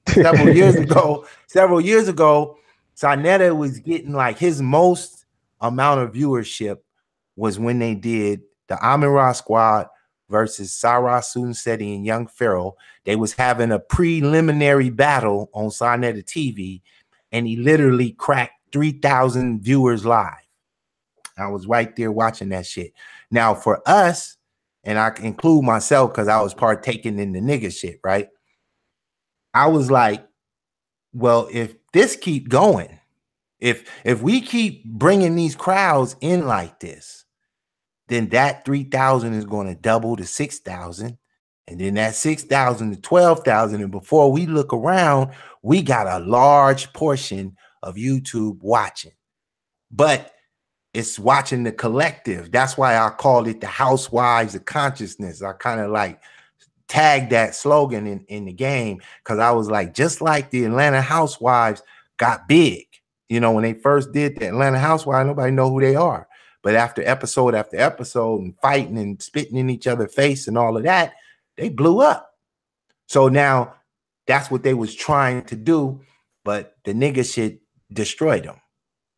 several years ago, Sonetta was getting like his most amount of viewership was when they did the Amin-Ra Squad versus Sarah Sunsetti and Young Pharaoh. They was having a preliminary battle on Sonetta TV, and he literally cracked 3,000 viewers live. I was right there watching that shit. Now for us, and I include myself because I was partaking in the nigga shit, right? I was like, well, if this keep going, if we keep bringing these crowds in like this, then that 3,000 is going to double to 6,000. And then that 6,000 to 12,000. And before we look around, we got a large portion of YouTube watching. But it's watching the collective. That's why I called it the Housewives of Consciousness. I kind of like tagged that slogan in the game because I was like, just like the Atlanta Housewives got big. You know, when they first did the Atlanta Housewives, nobody know who they are. But after episode after episode and fighting and spitting in each other's face and all of that, they blew up. So now that's what they was trying to do, but the nigga shit destroyed them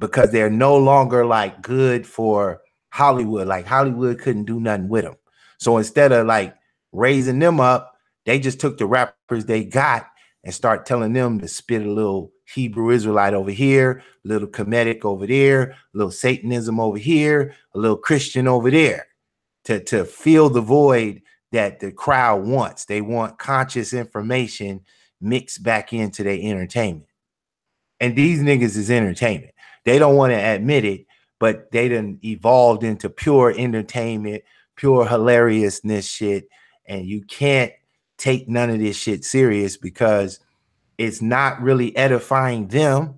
because they're no longer like good for Hollywood. Like Hollywood couldn't do nothing with them. So instead of like raising them up, they just took the rappers they got and start telling them to spit a little Hebrew Israelite over here, a little Kemetic over there, a little Satanism over here, a little Christian over there to fill the void that the crowd wants. They want conscious information mixed back into their entertainment. And these niggas is entertainment. They don't want to admit it, but they done evolved into pure entertainment, pure hilariousness shit. And you can't take none of this shit serious because it's not really edifying them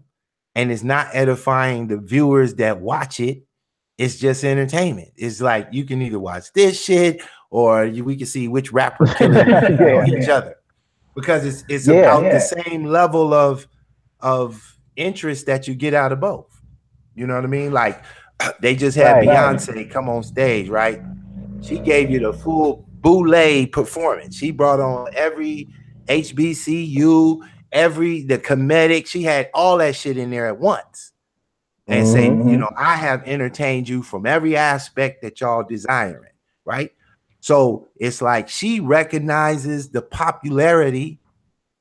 and it's not edifying the viewers that watch it. It's just entertainment. It's like you can either watch this shit or we can see which rapper killing each other because it's about the same level of interest that you get out of both. You know what I mean? Like they just had Beyonce come on stage, right? She gave you the full boule performance. She brought on every HBCU, the Kemetic. She had all that shit in there at once. And say, you know, I have entertained you from every aspect that y'all desiring, right? So it's like she recognizes the popularity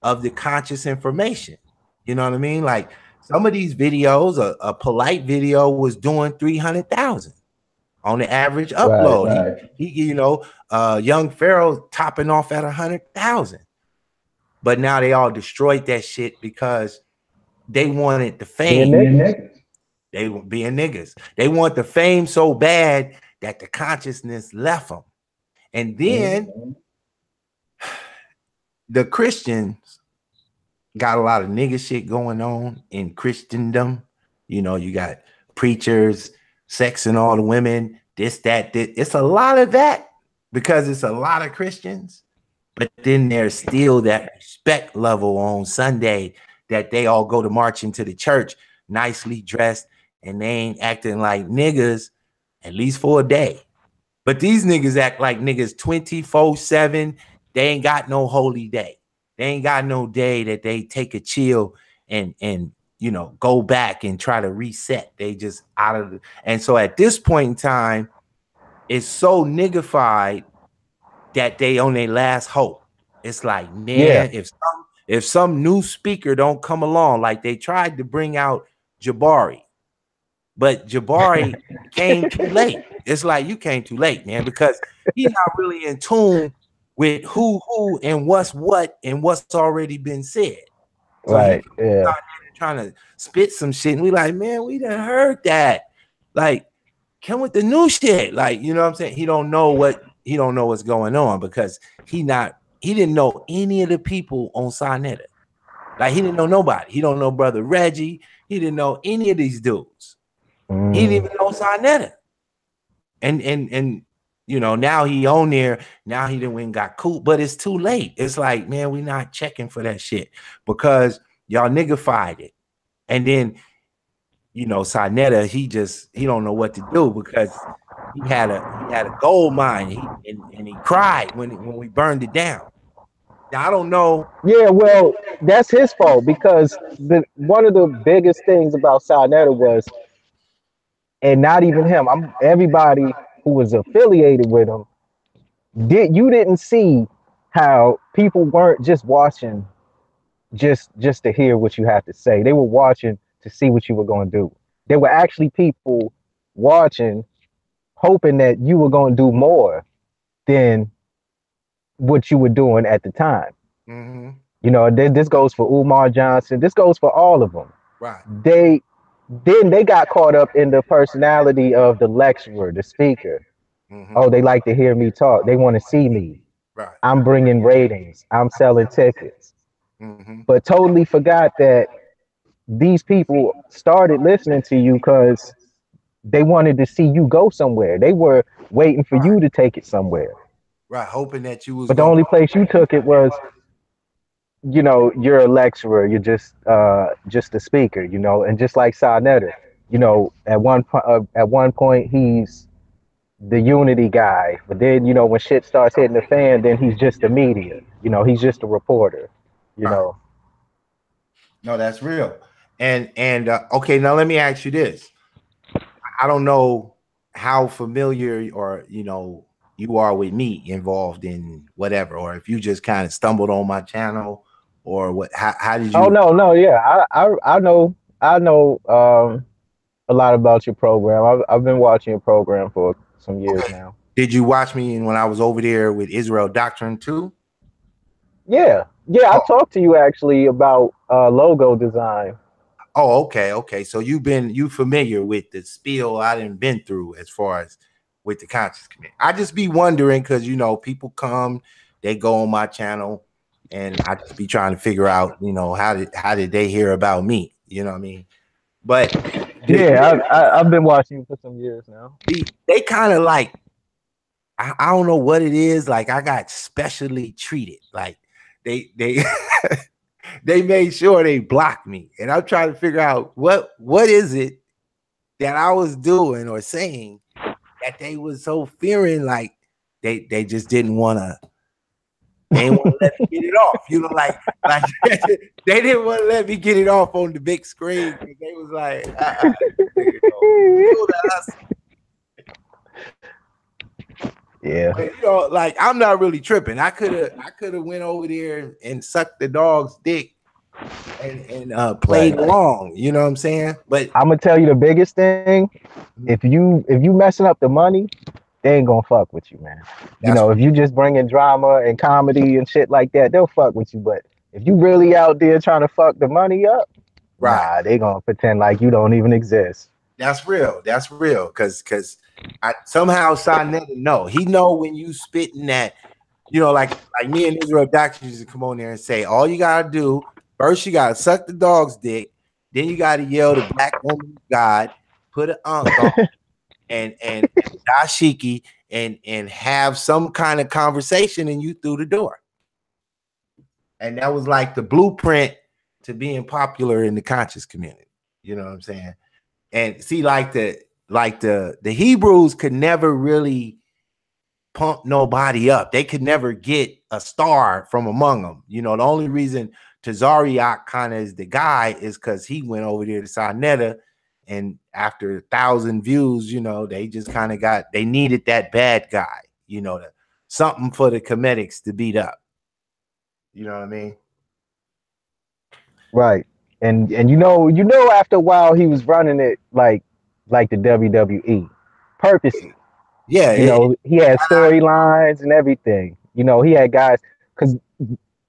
of the conscious information. You know what I mean? Like some of these videos, a polite video was doing 300,000 on the average upload. Right. He you know, Young Pharaoh topping off at 100,000. But now they all destroyed that shit because they wanted the fame. They were being niggas. They want the fame so bad that the consciousness left them. And then the Christians got a lot of nigga shit going on in Christendom. You know, you got preachers sexing all the women, this, that. It's a lot of that because it's a lot of Christians. But then there's still that respect level on Sunday that they all go to march into the church nicely dressed. And they ain't acting like niggas, at least for a day. But these niggas act like niggas 24/7. They ain't got no holy day. They ain't got no day that they take a chill and you know, go back and try to reset. They just out of the. And so at this point in time, it's so niggified that they on their last hope. It's like, man, if some new speaker don't come along, like they tried to bring out Jabari. But Jabari came too late. It's like you came too late, man, because he's not really in tune with who and what's what and what's already been said. So he trying to spit some shit, and we like, man, we done heard that. Like, come with the new shit. Like, you know what I'm saying? He don't know what's going on because he didn't know any of the people on Sonetta. Like, he didn't know nobody. He don't know Brother Reggie. He didn't know any of these dudes. He didn't even know Sonetta. And you know, now he on there. Now he done went and got cool, but it's too late. It's like, man, we not checking for that shit because y'all niggified it. And then you know, Sinetta, he don't know what to do because he had a gold mine and he cried when we burned it down. Now I don't know. Yeah, well, that's his fault because one of the biggest things about Sinetta was, and not even him, everybody who was affiliated with him, you didn't see how people weren't just watching just to hear what you had to say. They were watching to see what you were going to do. There were actually people watching, hoping that you were going to do more than what you were doing at the time. Mm-hmm. You know, this goes for Umar Johnson. This goes for all of them. Right. They got caught up in the personality of the lecturer, the speaker. Mm-hmm. Oh, they like to hear me talk. They want to see me. Right. I'm bringing ratings. I'm selling tickets. Mm-hmm. But totally forgot that these people started listening to you because they wanted to see you go somewhere. They were waiting for you to take it somewhere. Right. Hoping that you was But the going. only place you took it was, you know, you're a lecturer. You're just a speaker, you know, and just like Sinetta, you know, at one point he's the unity guy, but then, you know, when shit starts hitting the fan, then he's just the media. You know, he's just a reporter. You Right. know. No, that's real. And okay, now let me ask you this. I don't know how familiar or you know you are with me involved in whatever, or if you just kind of stumbled on my channel, or what? How did Oh you? no, yeah, I know a lot about your program. I've been watching your program for some years Okay. now. Did you watch me when I was over there with Israel Doctrine too? Yeah, I Oh, talked to you actually about logo design. oh, okay. So you familiar with the spiel I done been through as far as with the conscious committee. I just be wondering because you know people come, they go on my channel, and I just be trying to figure out, you know, how did they hear about me? You know what I mean? But Yeah, I've been watching you for some years now. they kind of like I don't know what it is. Like I got specially treated. Like they they made sure they blocked me, and I'm trying to figure out what is it that I was doing or saying that they was so fearing. Like they just didn't want to. They didn't want to let me get it off. You know, like they didn't want to let me get it off on the big screen. They was like, you know, Yeah. but, you know, like I'm not really tripping. I could have went over there and sucked the dog's dick and played along. You know what I'm saying? But I'm gonna tell you the biggest thing. If you messing up the money, they ain't gonna fuck with you, man. You that's know, if you just bringing drama and comedy and shit like that, they'll fuck with you. But if you really out there trying to fuck the money up, right. nah, they gonna pretend like you don't even exist. That's real. That's real. Cause I somehow Sinetta know. He know when you spitting that, you know, like me and Israel Doctor used to come on there and say, all you gotta do, first you gotta suck the dog's dick, then you gotta yell the black woman God, put an unk on and dashiki and have some kind of conversation and you through the door. And that was like the blueprint to being popular in the conscious community. You know what I'm saying? And see, like the Hebrews could never really pump nobody up. They could never get a star from among them. You know, the only reason Tazariak kind of is the guy is because he went over there to Sinetta, and after 1,000 views, you know, they just kind of they needed that bad guy, you know, something for the comedics to beat up. You know what I mean? Right. And you know after a while he was running it like the WWE purposely. Yeah. You know, he had storylines and everything. You know, he had guys because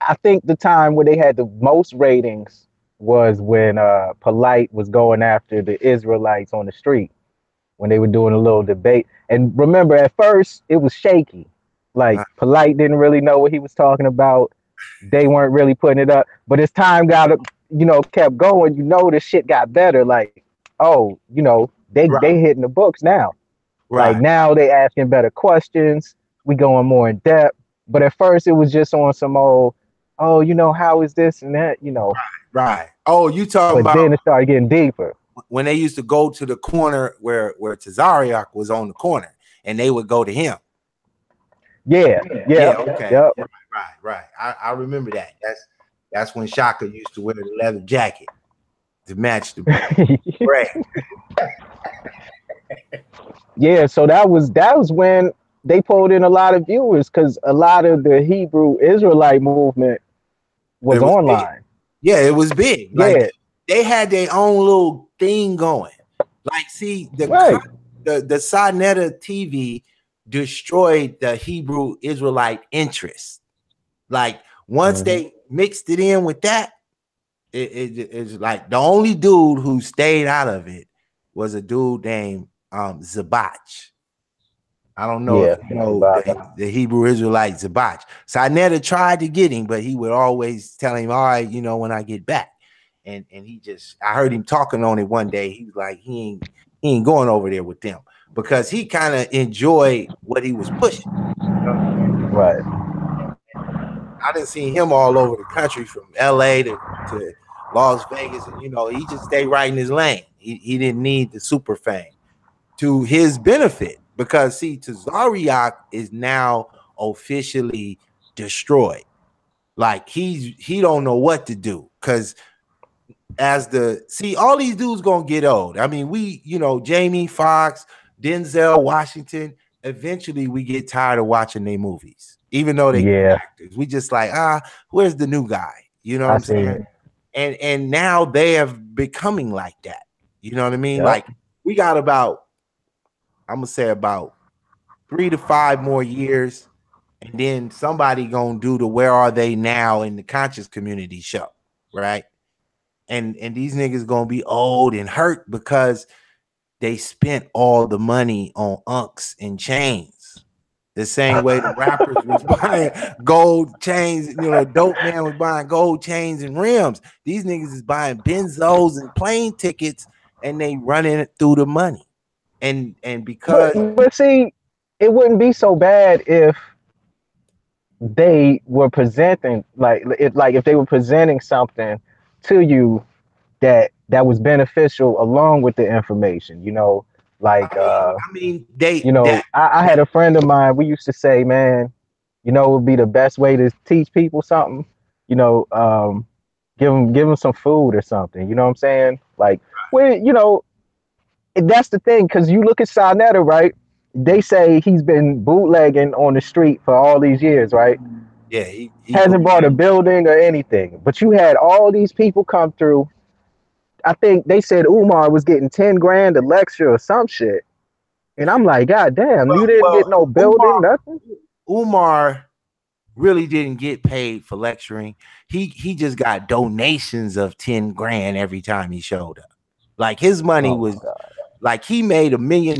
I think the time where they had the most ratings was when Polite was going after the Israelites on the street when they were doing a little debate. And remember, at first it was shaky. Like Polite didn't really know what he was talking about. They weren't really putting it up. But as time kept going, you know, the shit got better. Like, oh, you know, they hitting the books now. Like Right. now they asking better questions. We going more in depth. But at first it was just on some old, oh, you know, how is this and that, you know. Right. Oh, you talking But about then it started getting deeper. when they used to go to the corner where Tazariak was on the corner, and they would go to him. Yeah. Okay. Yep. Right. I remember that. That's when Shaka used to wear the leather jacket to match the gray. Yeah, so that was when they pulled in a lot of viewers because a lot of the Hebrew Israelite movement was online. Yeah, it was big. Yeah. Like they had their own little thing going. Like, see, the Sonetta TV destroyed the Hebrew Israelite interest. Like once they mixed it in with that, it's like the only dude who stayed out of it was a dude named Zabach. I don't know if you know the Hebrew Israelite Zabach. Sonetta tried to get him, but he would always tell him, all right, you know, when I get back. And he just, I heard him talking on it one day. He was like, he ain't going over there with them because he kind of enjoyed what he was pushing. You know? Right. I didn't see him all over the country from LA to Las Vegas. And, you know, he just stayed right in his lane. He didn't need the super fame to his benefit because, see, Tazariak is now officially destroyed. Like he don't know what to do because all these dudes gonna get old. I mean, Jamie Foxx, Denzel Washington, eventually we get tired of watching their movies, even though they good actors. We just like, where's the new guy? You know what I'm saying? And now they have becoming like that. You know what I mean? Yep. Like we got about 3 to 5 more years, and then somebody gonna do the Where Are They Now in the Conscious Community show, right? And these niggas gonna be old and hurt because they spent all the money on unks and chains. The same way the rappers was buying gold chains, Dope Man was buying gold chains and rims. These niggas is buying Benzos and plane tickets, and they running it through the money. And because but see, it wouldn't be so bad if they were presenting if they were presenting something to you that was beneficial along with the information, I had a friend of mine, we used to say, man, it would be the best way to teach people something, give them some food or something, you know what I'm saying? Like, that's the thing, because you look at Sonetta, right? They say he's been bootlegging on the street for all these years, right? Yeah, he hasn't bought a building or anything, but you had all these people come through. I think they said Umar was getting 10 grand a lecture or some shit. And I'm like, God damn, you didn't get no building, nothing? Umar really didn't get paid for lecturing. He just got donations of 10 grand every time he showed up. Like his money was like he made $1 million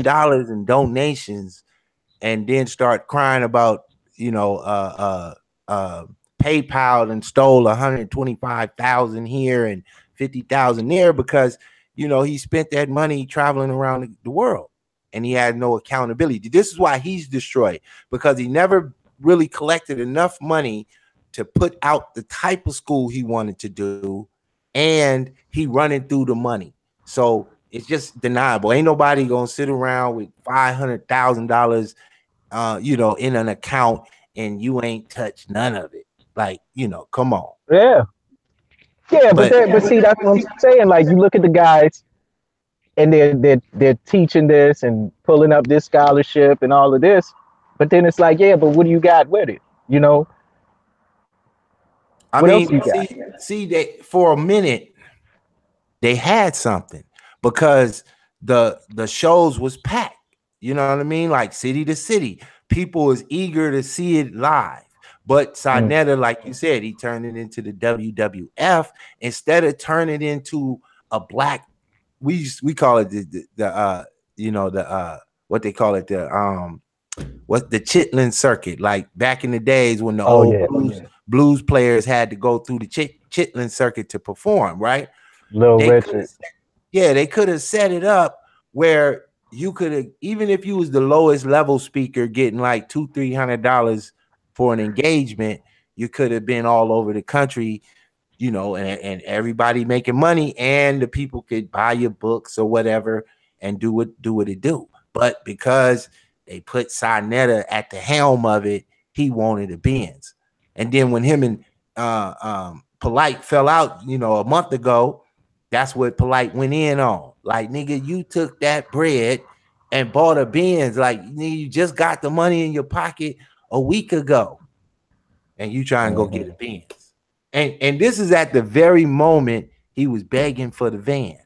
in donations and then start crying about, PayPal and stole 125,000 here and 50,000 there because he spent that money traveling around the world and he had no accountability. This is why he's destroyed, because he never really collected enough money to put out the type of school he wanted to do, and he running through the money. So it's just deniable. Ain't nobody gonna sit around with $500,000 in an account and you ain't touched none of it. Like, come on. Yeah, but see, that's what I'm saying. Like, you look at the guys, and they're teaching this and pulling up this scholarship and all of this, but then it's like, yeah, but what do you got with it? See, they for a minute they had something because the shows was packed. You know what I mean? Like city to city, people was eager to see it live. But Sonetta, like you said, he turned it into the WWF instead of turning it into a black. We call it the what they call it, the Chitlin circuit. Like back in the days when the blues players had to go through the Chitlin circuit to perform, right? They could have set it up where you could have, even if you was the lowest level speaker getting like $200-300 for an engagement, you could have been all over the country you know, and everybody making money, and the people could buy your books or whatever and do what it do. But because they put Sinetta at the helm of it, he wanted a Benz. And then when him and Polite fell out, you know, a month ago, that's what Polite went in on. Like, nigga, you took that bread and bought a Benz. Like, nigga, you just got the money in your pocket a week ago, and you try and go get a Benz. And this is at the very moment he was begging for the van.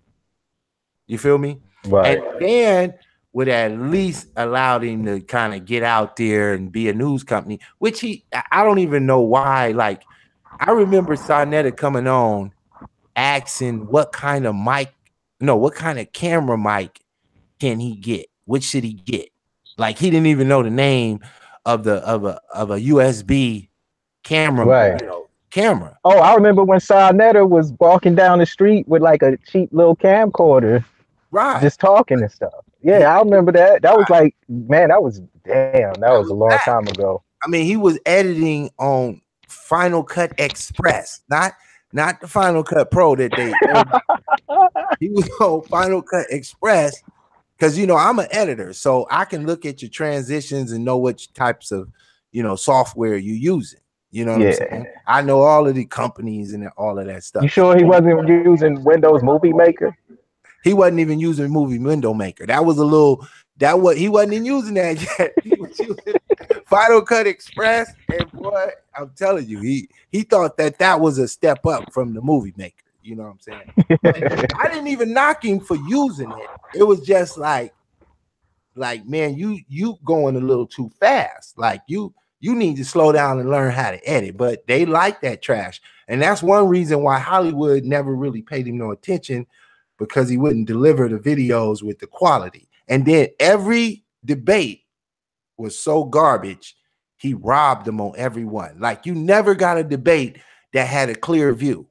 You feel me? Right. And van would at least allowed him to kind of get out there and be a news company, which I don't even know why. Like, I remember Sinetta coming on asking what kind of camera mic can he get? What should he get? Like, he didn't even know the name of a USB camera, right. Camera. Oh, I remember when Sinetta was walking down the street with like a cheap little camcorder, right? Just talking and stuff. Yeah, I remember that. That was like, man, that was a long time ago. I mean, he was editing on Final Cut Express, not the Final Cut Pro that he was on Final Cut Express, because, you know, I'm an editor, so I can look at your transitions and know which types of, you know, software you're using. You know what I'm saying? I know all of the companies and all of that stuff. You sure he wasn't using Windows Movie Maker? He wasn't even using Movie Window Maker. That was he wasn't even using that yet. He was using Final Cut Express, and boy, I'm telling you, he thought that was a step up from the Movie Maker. You know what I'm saying? But I didn't even knock him for using it. It was just like, man, you going a little too fast. Like, you need to slow down and learn how to edit. But they like that trash. And that's one reason why Hollywood never really paid him no attention, because he wouldn't deliver the videos with the quality. And then every debate was so garbage, he robbed them on every one. Like, you never got a debate that had a clear view.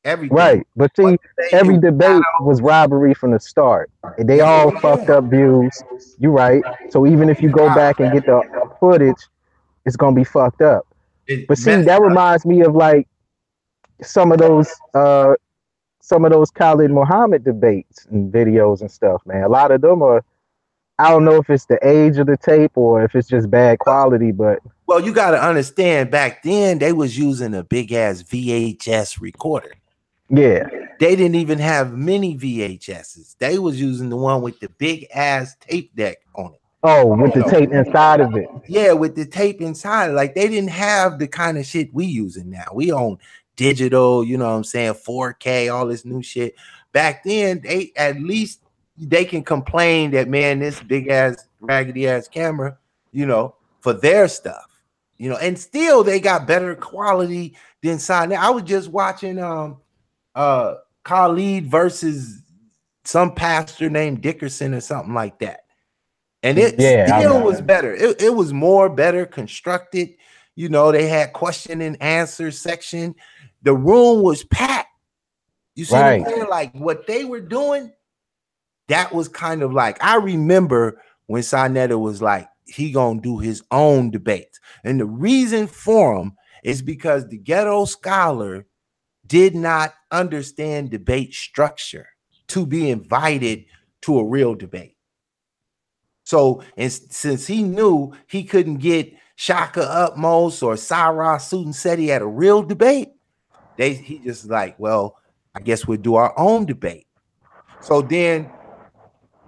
Everything. Right. But see, every debate was robbery from the start. They all fucked up views. You're right. So even if you go back and get the footage, it's gonna be fucked up. But see, that reminds me of like some of those Khalid Muhammad debates and videos and stuff, man. A lot of them are, I don't know if it's the age of the tape or if it's just bad quality, but well, you got to understand, back then they was using a big ass VHS recorder. Yeah. They didn't even have mini VHSs. They was using the one with the big ass tape deck on it. Oh, with the tape inside of it. Yeah, with the tape inside. Like, they didn't have the kind of shit we using now. We own digital, you know what I'm saying, 4K, all this new shit. Back then, they at least they can complain that, man, this big ass raggedy ass camera, you know, for their stuff, you know, and still they got better quality than Sinetta. I was just watching Khalid versus some pastor named Dickerson or something like that, and it still was better. It was better constructed. You know, they had question and answer section. The room was packed. You see what I'm saying? Like, what they were doing, that was kind of like, I remember when Sinetta was like, he gonna do his own debates, and the reason for him is because the Ghetto Scholar did not understand debate structure to be invited to a real debate. So, and since he knew he couldn't get Shaka Utmost or Cyrus Sudensetti at a real debate, he just like, well, I guess we'll do our own debate. So then,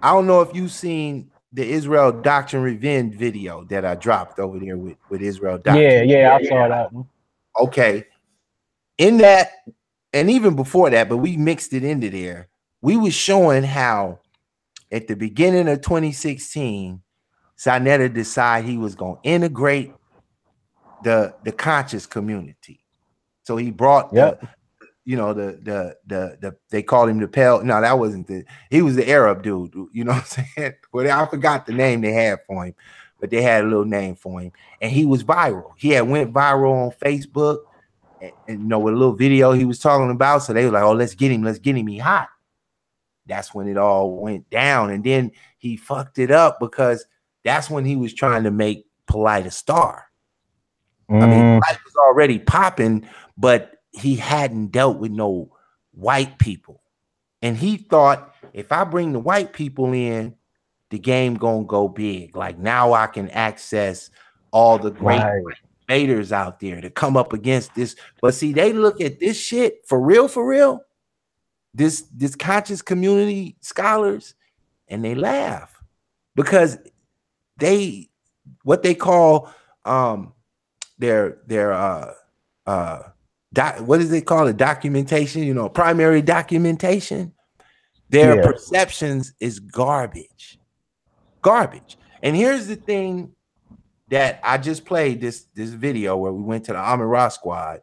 I don't know if you've seen the Israel Doctrine Revenge video that I dropped over there with Israel Doctrine. Yeah, I saw that one. Okay. In that, and even before that, but we mixed it into there, we was showing how at the beginning of 2016, Sinetta decided he was going to integrate the conscious community. So he brought they called him the Pale. No, that wasn't he was the Arab dude, you know what I'm saying? Well, I forgot the name they had for him, but they had a little name for him. And he was viral. He had went viral on Facebook. And you know, with a little video he was talking about, so they were like, "Oh, let's get him, he hot." That's when it all went down, and then he fucked it up because that's when he was trying to make Polite a star. I mean, Polite was already popping but he hadn't dealt with no white people. And he thought, if I bring the white people in, the game gonna go big. Like now I can access all the great debaters out there to come up against this. But see, they look at this shit for real, this conscious community scholars, and they laugh because they what they call their what is it called? A documentation, you know, primary documentation. Their perceptions is garbage. And here's the thing that I just played this video where we went to the Amon-Ra squad.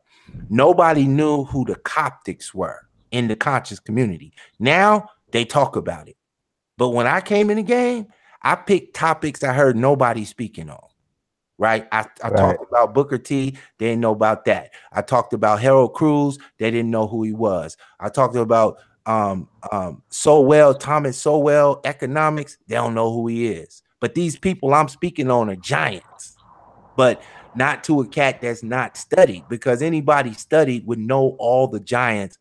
Nobody knew who the Coptics were in the conscious community. Now they talk about it. But when I came in the game, I picked topics I heard nobody speaking on. Right? I talked about Booker T. They didn't know about that. I talked about Harold Cruz. They didn't know who he was. I talked about Thomas Sowell, economics. They don't know who he is. But these people I'm speaking on are giants, but not to a cat that's not studied, because anybody studied would know all the giants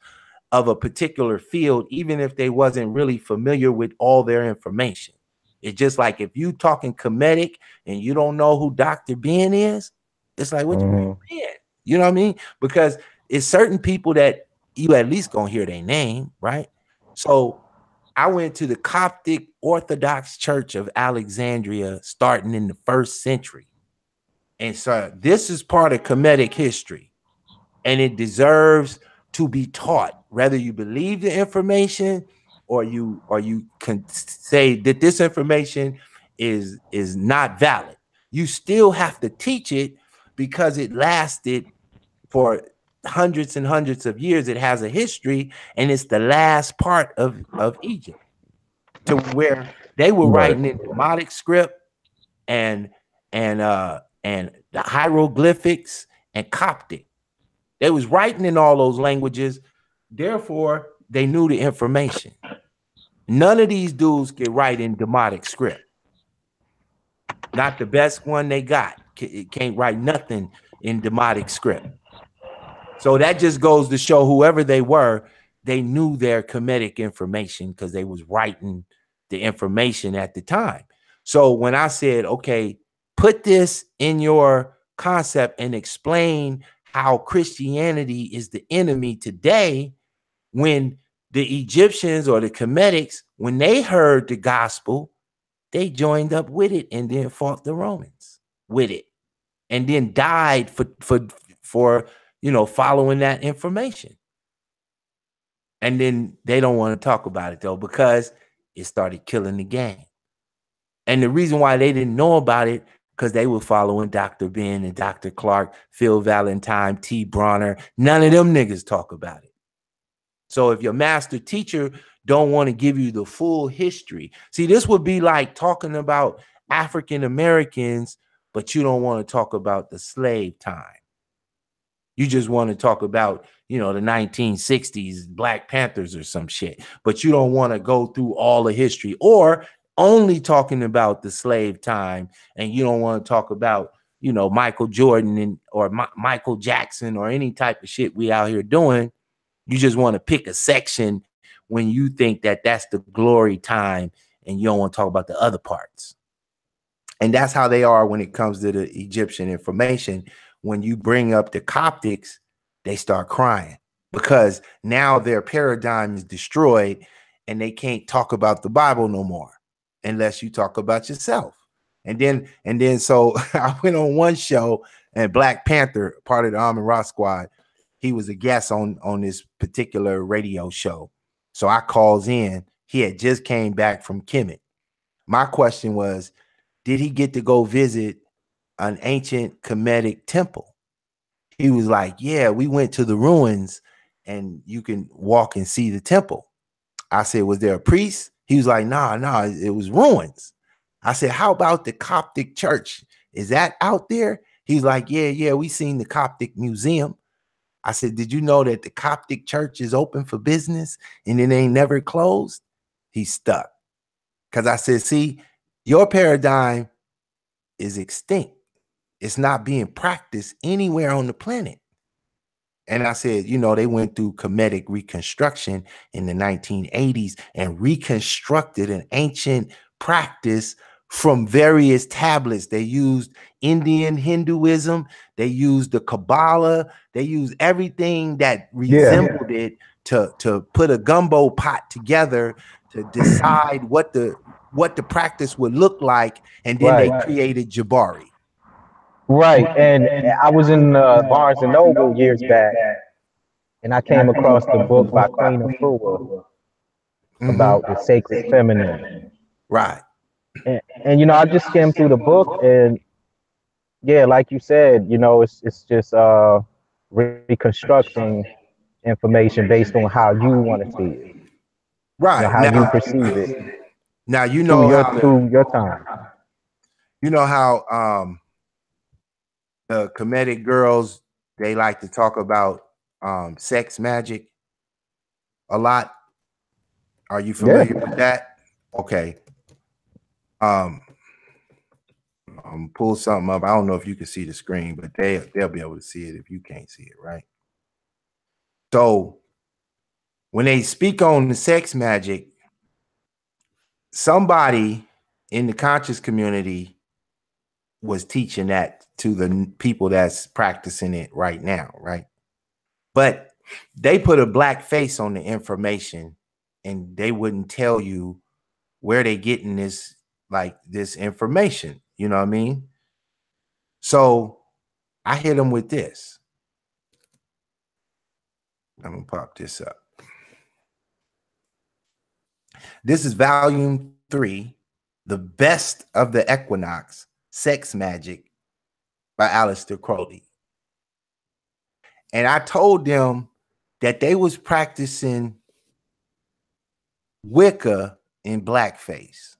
of a particular field, even if they wasn't really familiar with all their information. It's just like if you talking Kemetic and you don't know who Dr. Ben is, it's like, what you mean, Ben? You know what I mean? Because it's certain people that you at least gonna hear their name, right? So I went to the Coptic Orthodox Church of Alexandria starting in the 1st century. And so this is part of Kemetic history, and it deserves to be taught, whether you believe the information or you can say that this information is not valid. You still have to teach it because it lasted for hundreds and hundreds of years. It has a history, and it's the last part of Egypt, to where they were writing in Demotic script and the hieroglyphics and Coptic. They was writing in all those languages. Therefore, they knew the information. None of these dudes can write in Demotic script. Not the best one they got. It can't write nothing in Demotic script. So that just goes to show whoever they were, they knew their Kemetic information because they was writing the information at the time. So when I said, okay, put this in your concept and explain how Christianity is the enemy today, when the Egyptians or the Kemetics, when they heard the gospel, they joined up with it and then fought the Romans with it, and then died for you know, following that information. And then they don't want to talk about it though, because it started killing the game. And the reason why they didn't know about it, because they were following Dr. Ben and Dr. Clark, Phil Valentine, T. Bronner. None of them niggas talk about it. So if your master teacher don't want to give you the full history, see, this would be like talking about African Americans, but you don't want to talk about the slave time. You just want to talk about, you know, the 1960s Black Panthers or some shit, but you don't want to go through all the history, or only talking about the slave time, and you don't want to talk about, you know, Michael Jordan or Michael Jackson or any type of shit we out here doing. You just want to pick a section when you think that that's the glory time, and you don't want to talk about the other parts. And that's how they are when it comes to the Egyptian information. When you bring up the Coptics, they start crying because now their paradigm is destroyed and they can't talk about the Bible no more unless you talk about yourself. And then so I went on one show, and Black Panther, part of the Amon-Ra squad, he was a guest on this particular radio show. So I calls in. He had just came back from Kemet. My question was, did he get to go visit an ancient Kemetic temple? He was like, yeah, we went to the ruins and you can walk and see the temple. I said, was there a priest? He was like, nah, it was ruins. I said, how about the Coptic church? Is that out there? He's like, yeah, we seen the Coptic museum. I said, did you know that the Coptic church is open for business and it ain't never closed? He's stuck. Because I said, see, your paradigm is extinct. It's not being practiced anywhere on the planet. And I said, you know, they went through Kemetic reconstruction in the 1980s and reconstructed an ancient practice from various tablets. They used Indian Hinduism, they used the Kabbalah, they used everything that resembled it to put a gumbo pot together to decide what the practice would look like, and then they created Jabari. Right. And I was in Barnes and Noble years back, and I came across the book by Queen Afua about the sacred feminine. Right. And you know, I just skimmed through the book, and yeah, like you said, you know, it's just reconstructing information based on how you want to see it. Right. You know, how you perceive it. Now you know through your time. You know how the Kemetic girls, they like to talk about sex magic a lot. Are you familiar with that? Okay. Pull something up. I don't know if you can see the screen, but they'll be able to see it if you can't see it, right? So when they speak on the sex magic, somebody in the conscious community was teaching that to the people that's practicing it right now, right? But they put a black face on the information, and they wouldn't tell you where they getting this, like, this information. You know what I mean? So I hit them with this. I'm gonna pop this up. This is volume 3, The Best of the Equinox, Sex Magic by Aleister Crowley. And I told them that they was practicing Wicca in blackface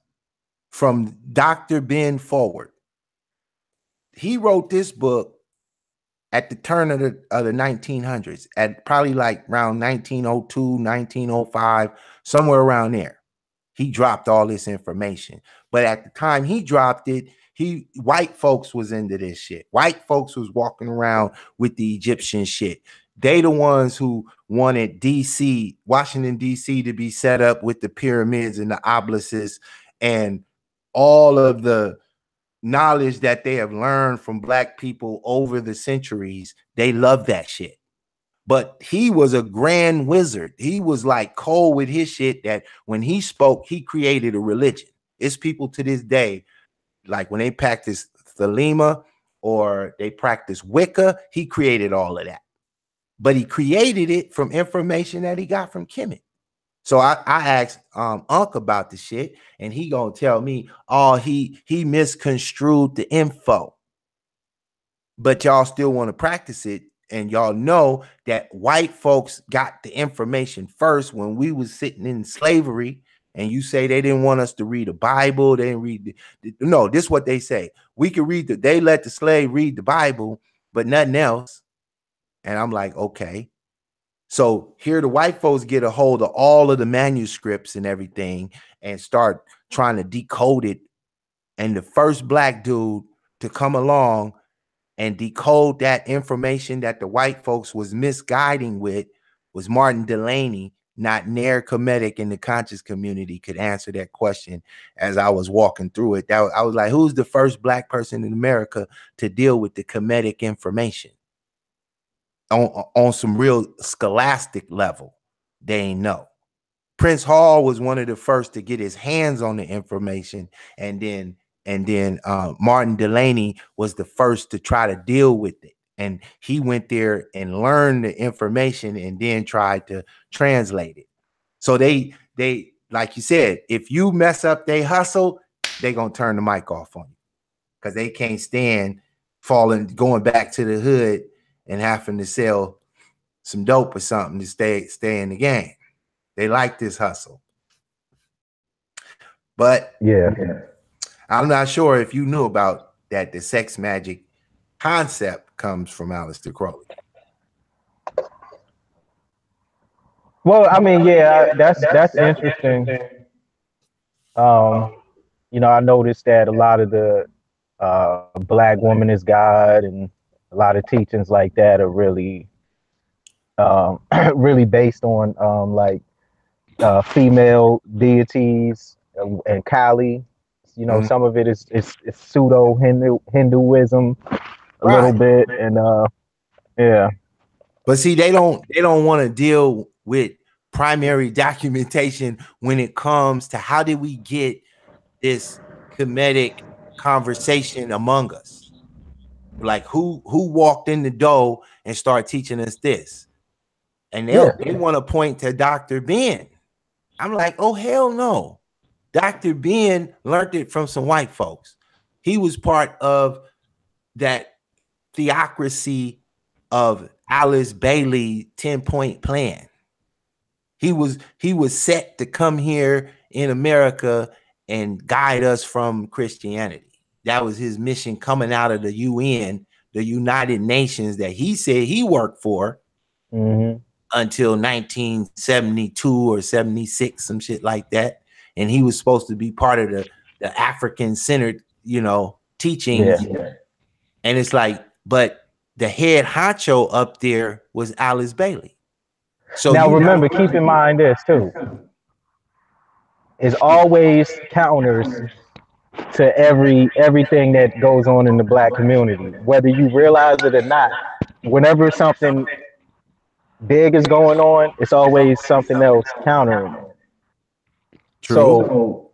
from Dr. Ben forward. He wrote this book at the turn of the 1900s, at probably like around 1902, 1905, somewhere around there. He dropped all this information. But at the time he dropped it, white folks was into this shit. White folks was walking around with the Egyptian shit. They the ones who wanted DC, Washington, DC to be set up with the pyramids and the obelisks and all of the knowledge that they have learned from black people over the centuries. They love that shit. But he was a grand wizard. He was like cold with his shit, that when he spoke, he created a religion. It's people to this day, like when they practice Thelema or they practice Wicca, he created all of that. But he created it from information that he got from Kemet. So I asked Unc about the shit, and he gonna tell me, oh, he misconstrued the info. But y'all still want to practice it, and y'all know that white folks got the information first when we was sitting in slavery. And you say they didn't want us to read the Bible, they didn't read no, this is what they say. We could read they let the slave read the Bible, but nothing else. And I'm like, okay. So here the white folks get a hold of all of the manuscripts and everything and start trying to decode it. And the first black dude to come along and decode that information that the white folks was misguiding with was Martin Delaney. Not near Kemetic in the conscious community could answer that question as I was walking through it. I was like, who's the first black person in America to deal with the Kemetic information on some real scholastic level? They ain't know. Prince Hall was one of the first to get his hands on the information, and then Martin Delaney was the first to try to deal with it. And he went there and learned the information and then tried to translate it. So they like you said, if you mess up they hustle, they gonna turn the mic off on you because they can't stand going back to the hood and having to sell some dope or something to stay in the game. They like this hustle. But yeah, I'm not sure if you knew about that. The sex magic concept comes from Aleister Crowley. Well, I mean, yeah, that's interesting. You know, I noticed that a lot of the Black woman is God and a lot of teachings like that are really really based on like female deities and Kali. You know, some of it is pseudo Hinduism a little Right. bit, and yeah. But see, they don't want to deal with primary documentation when it comes to how did we get this comedic conversation among us? Like who walked in the door and started teaching us this? And they want to point to Dr. Ben. I'm like, oh hell no. Dr. Ben learned it from some white folks. He was part of that theocracy of Alice Bailey 10-point plan. He was set to come here in America and guide us from Christianity. That was his mission coming out of the UN, the United Nations, that he said he worked for until 1972 or 76, some shit like that. And he was supposed to be part of the African-centered, teachings. Yeah. And it's like, but the head honcho up there was Alice Bailey. So now remember, keep in mind this too. Is always counters to everything that goes on in the black community, whether you realize it or not. Whenever something big is going on, it's always something else countering it. True. So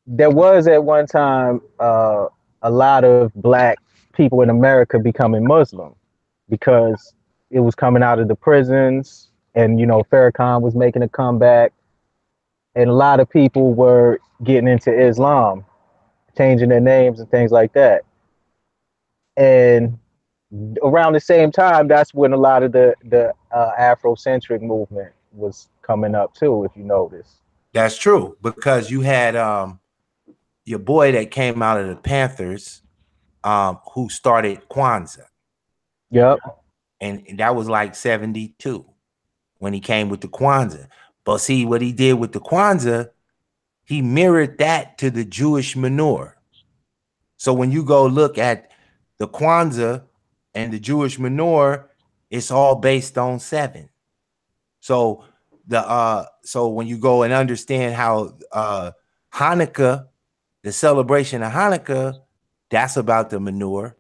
there was at one time a lot of black people in America becoming Muslim because it was coming out of the prisons, and Farrakhan was making a comeback, and a lot of people were getting into Islam, changing their names and things like that. And around the same time, that's when a lot of the Afrocentric movement was coming up too, if you notice. That's true, because you had your boy that came out of the Panthers, who started Kwanzaa. Yep. And that was like 72 when he came with the Kwanzaa. But see, what he did with the Kwanzaa, he mirrored that to the Jewish manure. So when you go look at the Kwanzaa and the Jewish manure, it's all based on 7. So so when you go and understand how Hanukkah, the celebration of Hanukkah, that's about the manure.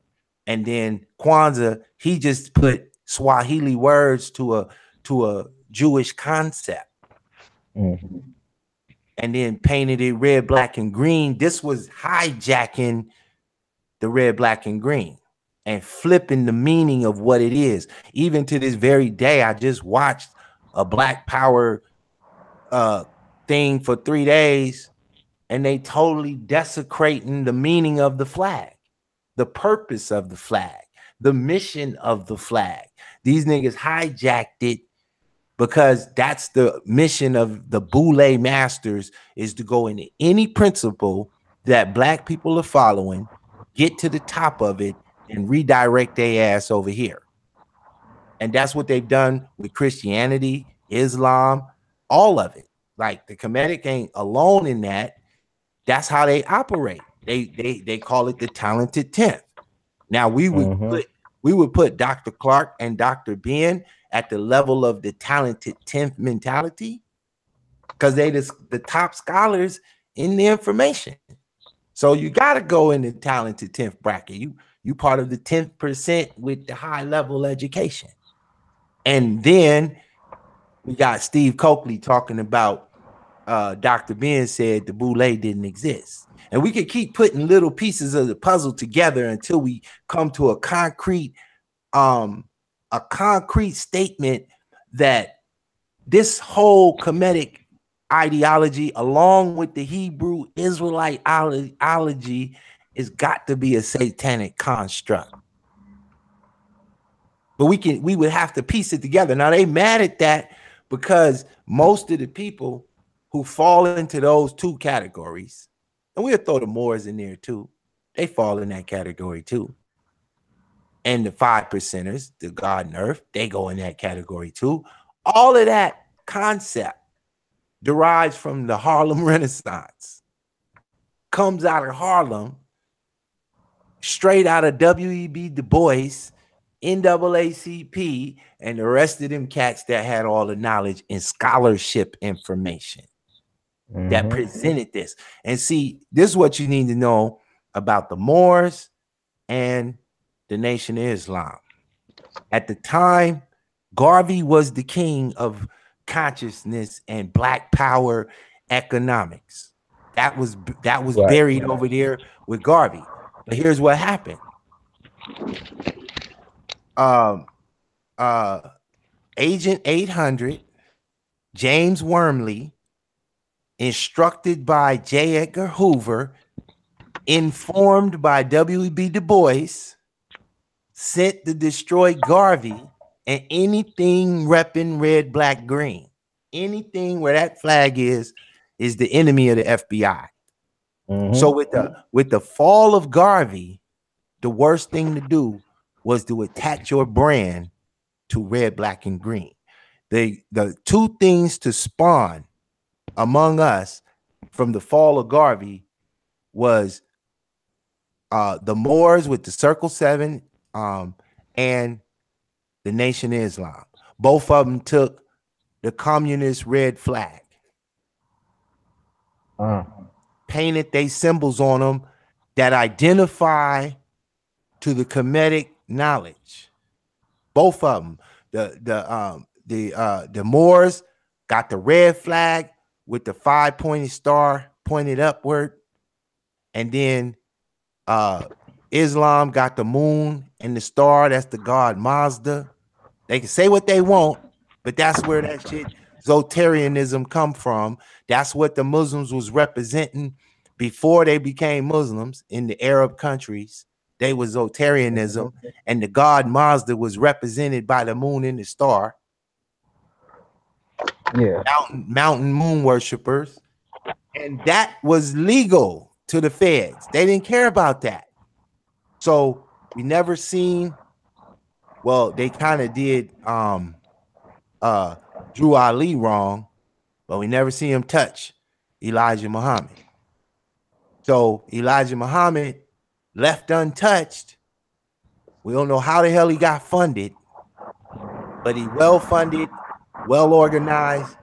And then Kwanzaa, he just put Swahili words to a Jewish concept. And then painted it red, black, and green. This was hijacking the red, black, and green and flipping the meaning of what it is. Even to this very day, I just watched a Black Power thing for 3 days, and they totally desecrating the meaning of the flag, the purpose of the flag, the mission of the flag. These niggas hijacked it because that's the mission of the Boule masters, is to go into any principle that black people are following, get to the top of it, and redirect their ass over here. And that's what they've done with Christianity, Islam, all of it. Like the Kemetic ain't alone in that. That's how they operate. They call it the talented 10th. Now we would put Dr. Clark and Dr. Ben at the level of the talented 10th mentality, because they the top scholars in the information. So you got to go in the talented 10th bracket. You part of the 10% with the high level education. And then we got Steve Coakley talking about Dr. Ben said the Boule didn't exist. And we could keep putting little pieces of the puzzle together until we come to a concrete statement that this whole Kemetic ideology, along with the Hebrew Israelite ideology, has got to be a satanic construct. But we would have to piece it together. Now they mad at that because most of the people who fall into those 2 categories, and we'll throw the Moors in there too, they fall in that category too. And the 5%ers, the God and Earth, they go in that category too. All of that concept derives from the Harlem Renaissance, comes out of Harlem, straight out of W.E.B. Du Bois NAACP, and the rest of them cats that had all the knowledge and scholarship information that presented this. And see, this is what you need to know about the Moors and the Nation of Islam. At the time, Garvey was the king of consciousness and black power economics. That was buried over there with Garvey. But here's what happened. Agent 800, James Wormley, instructed by J. Edgar Hoover, informed by W.B. Du Bois, sent to destroy Garvey and anything repping red, black, green. Anything where that flag is the enemy of the FBI. So with the fall of Garvey, the worst thing to do was to attach your brand to red, black, and green. The two things to spawn among us from the fall of Garvey was the Moors with the Circle 7 and the Nation of Islam. Both of them took the communist red flag, painted their symbols on them that identify to the Kemetic knowledge. Both of them. The Moors got the red flag with the 5-pointed star pointed upward, and then Islam got the moon and the star. That's the god Mazda. They can say what they want, but that's where that shit Zotarianism come from. That's what the Muslims was representing before they became Muslims in the Arab countries. They was Zotarianism, and the god Mazda was represented by the moon and the star. Yeah, mountain moon worshippers, and that was legal to the feds. They didn't care about that. So we never seen. Well, they kind of did Drew Ali wrong, but we never see him touch Elijah Muhammad. So Elijah Muhammad left untouched. We don't know how the hell he got funded, but he well funded, well organized,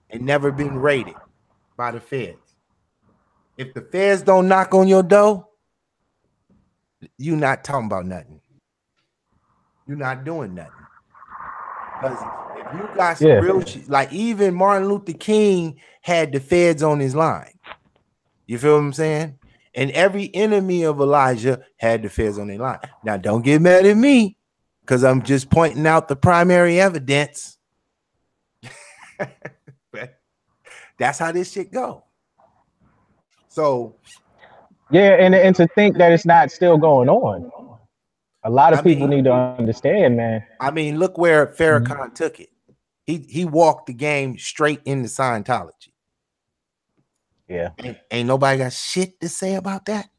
and never been raided by the feds. If the feds don't knock on your door, you're not talking about nothing. You're not doing nothing. Because if you got some real shit, like even Martin Luther King had the feds on his line. You feel what I'm saying? And every enemy of Elijah had the feds on their line. Now, don't get mad at me, because I'm just pointing out the primary evidence. That's how this shit go. So, yeah, and to think that it's not still going on. A lot of people need to understand, man. I mean, look where Farrakhan took it. He walked the game straight into Scientology. Yeah. Ain't nobody got shit to say about that.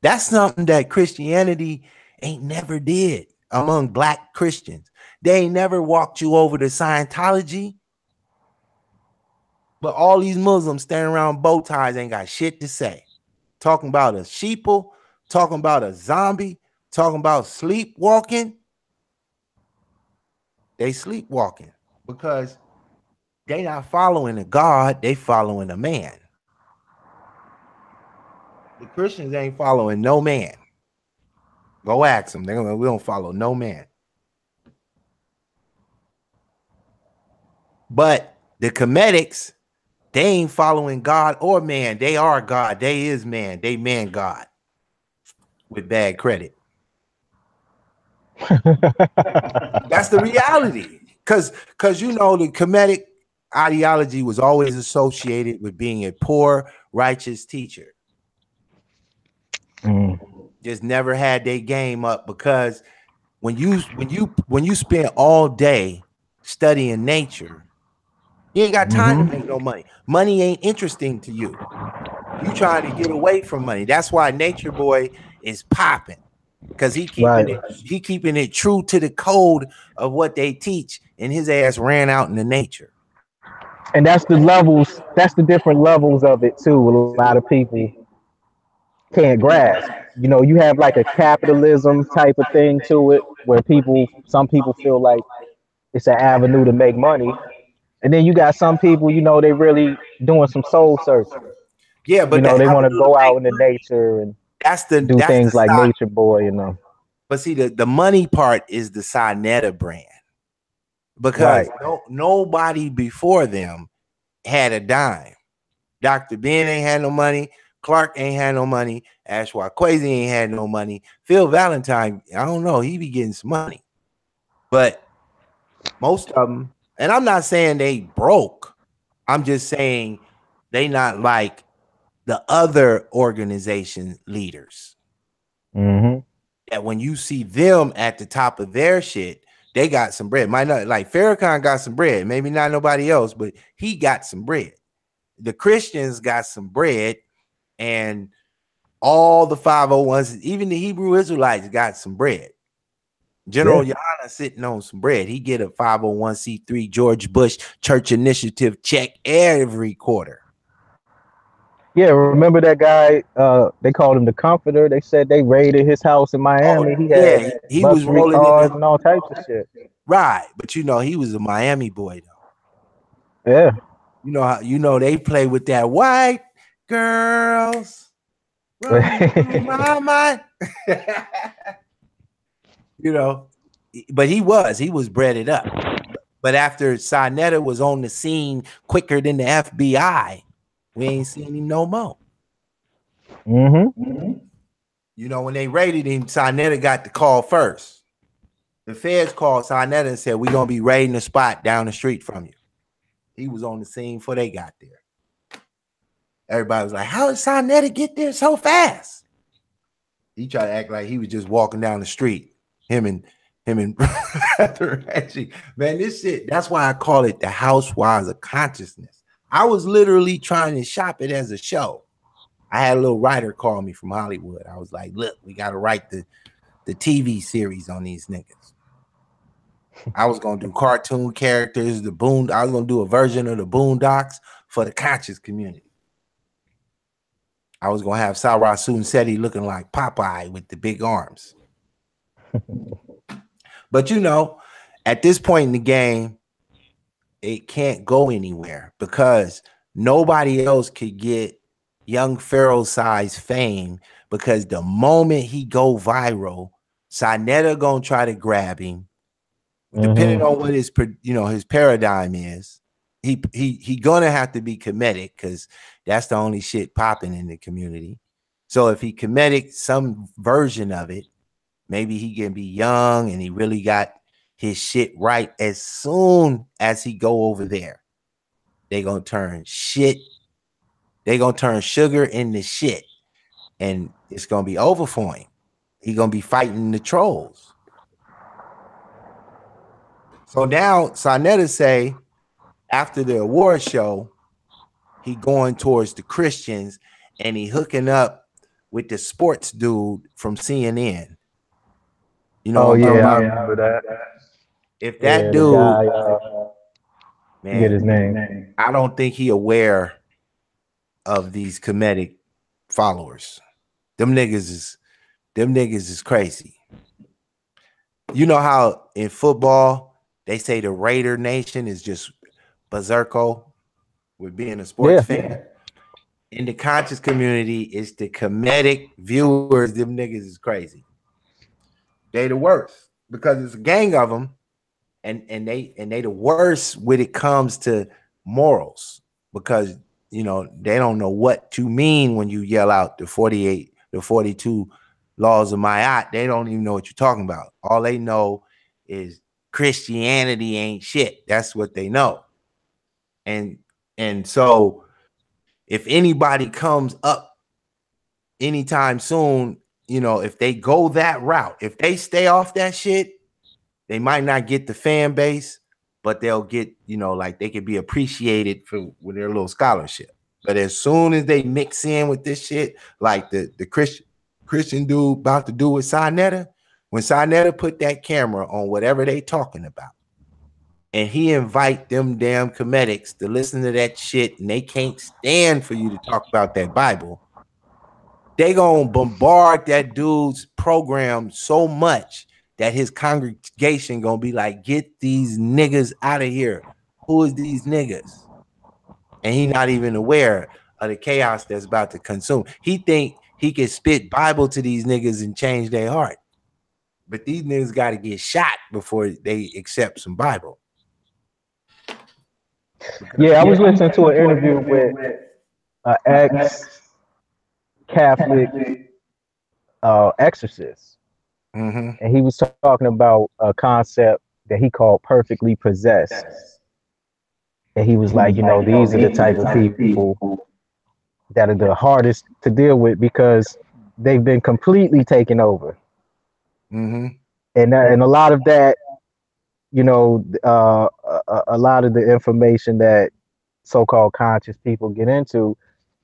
That's something that Christianity ain't never did among black Christians. They ain't never walked you over to Scientology. But all these Muslims standing around bow ties ain't got shit to say. Talking about a sheeple, talking about a zombie, talking about sleepwalking. They sleepwalking because they not following a God, they following a man. The Christians ain't following no man. Go ask them. We don't follow no man. But the Kemetics, they ain't following God or man. They are God. They is man. They man God with bad credit. That's the reality. Because you know, the Kemetic ideology was always associated with being a poor, righteous teacher. Just never had their game up, because when you spend all day studying nature, you ain't got time to make no money. Money ain't interesting to you. You trying to get away from money. That's why Nature Boy is popping, because he keeping it true to the code of what they teach, and his ass ran out into nature. And that's the levels. That's the different levels of it too. A lot of people can't grasp. You know, you have like a capitalism type of thing to it, where some people feel like it's an avenue to make money. And then you got some people, they really doing some soul searching. Yeah, but They want to avenue to go out make in the money, nature and that's do the things like side. Nature Boy, But see, the money part is the Sinetta brand, because Right. nobody before them had a dime. Dr. Ben ain't had no money. Clark ain't had no money. Ashwa Kwesi ain't had no money. Phil Valentine, I don't know, he be getting some money. But most of them, and I'm not saying they broke. I'm just saying they not like the other organization leaders. Mm-hmm. That when you see them at the top of their shit, they got some bread. Might not like Farrakhan got some bread, maybe not nobody else, but he got some bread. The Christians got some bread, and all the 501s, even the Hebrew Israelites got some bread. General Yana sitting on some bread. He get a 501c3 George Bush Church Initiative check every quarter. Yeah, remember that guy? They called him the Comforter. They said they raided his house in Miami. He had he was luxury rolling cars in and all types of shit. Right, but he was a Miami boy though. Yeah. You know they play with that white girls running through my mind. But he was breaded up. But after Sinetta was on the scene quicker than the FBI, we ain't seen him no more. Mm-hmm. When they raided him, Sinetta got the call first. The feds called Sinetta and said, "We're gonna be raiding a spot down the street from you." He was on the scene before they got there. Everybody was like, "How did Sinetta get there so fast?" He tried to act like he was just walking down the street. Him and Reggie. Man, this shit, that's why I call it the Housewives of Consciousness. I was literally trying to shop it as a show. I had a little writer call me from Hollywood. I was like, "Look, we got to write the TV series on these niggas." I was gonna do cartoon characters, I was gonna do a version of the Boondocks for the conscious community. I was gonna have Sarah Sunsetti looking like Popeye with the big arms. But at this point in the game, it can't go anywhere because nobody else could get young Pharaoh size fame, because the moment he go viral, Sinetta gonna try to grab him. Depending on what his paradigm is, he gonna have to be comedic, because that's the only shit popping in the community. So if he comedic some version of it, maybe he can be young and he really got his shit right. As soon as he go over there, they gonna turn shit. They gonna turn sugar into shit, and it's gonna be over for him. He gonna be fighting the trolls. So now Sinetta say, after the award show, he going towards the Christians and he hooking up with the sports dude from CNN. Oh yeah, I remember that. If that dude, guy, man, get his name. I don't think he aware of these comedic followers. Them niggas is crazy. You know how in football they say the Raider Nation is just berserko with being a sports fan? In the conscious community, it's the comedic viewers. Them niggas is crazy. They the worst because it's a gang of them, and they the worst when it comes to morals, because they don't know what you mean when you yell out the 42 laws of Ma'at. They don't even know what you're talking about. All they know is Christianity ain't shit. That's what they know. And so if anybody comes up anytime soon, if they go that route, if they stay off that shit, they might not get the fan base, but they'll get, like they could be appreciated with their little scholarship. But as soon as they mix in with this shit, like the Christian dude about to do with Sinetta, when Sinetta put that camera on whatever they talking about, and he invite them damn comedics to listen to that shit, and they can't stand for you to talk about that Bible, they gonna bombard that dude's program so much that his congregation gonna be like, get these niggas out of here. Who is these niggas? And he not even aware of the chaos that's about to consume. He think he can spit Bible to these niggas and change their heart. But these niggas got to get shot before they accept some Bible. Yeah, I was listening to an interview with an ex-Catholic exorcist. And he was talking about a concept that he called perfectly possessed. And he was like, you know, these are the type of people that are the hardest to deal with because they've been completely taken over. And a lot of that, you know, a lot of the information that so-called conscious people get into,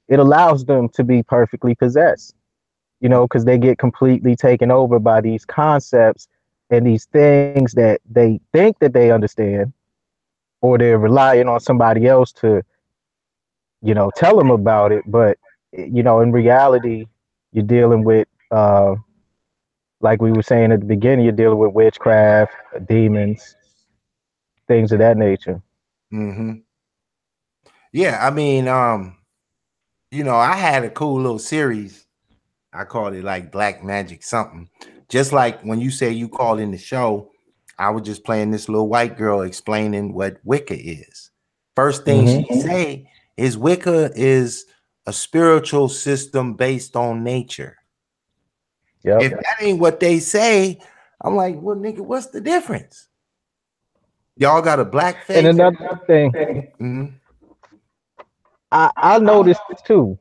it allows them to be perfectly possessed, you know, because they get completely taken over by these concepts and these things that they think that they understand, or they're relying on somebody else to, you know, tell them about it. But, you know, in reality, you're dealing with, like we were saying at the beginning, you're dealing with witchcraft, demons, things of that nature. Yeah, I mean, you know, I had a cool little series. I called it like Black Magic something. Just like when you say you called in the show, I was just playing this little white girl explaining what Wicca is. First thing she say is Wicca is a spiritual system based on nature. If that ain't what they say, I'm like, well, nigga, what's the difference? Y'all got a black face. And another thing, I noticed too,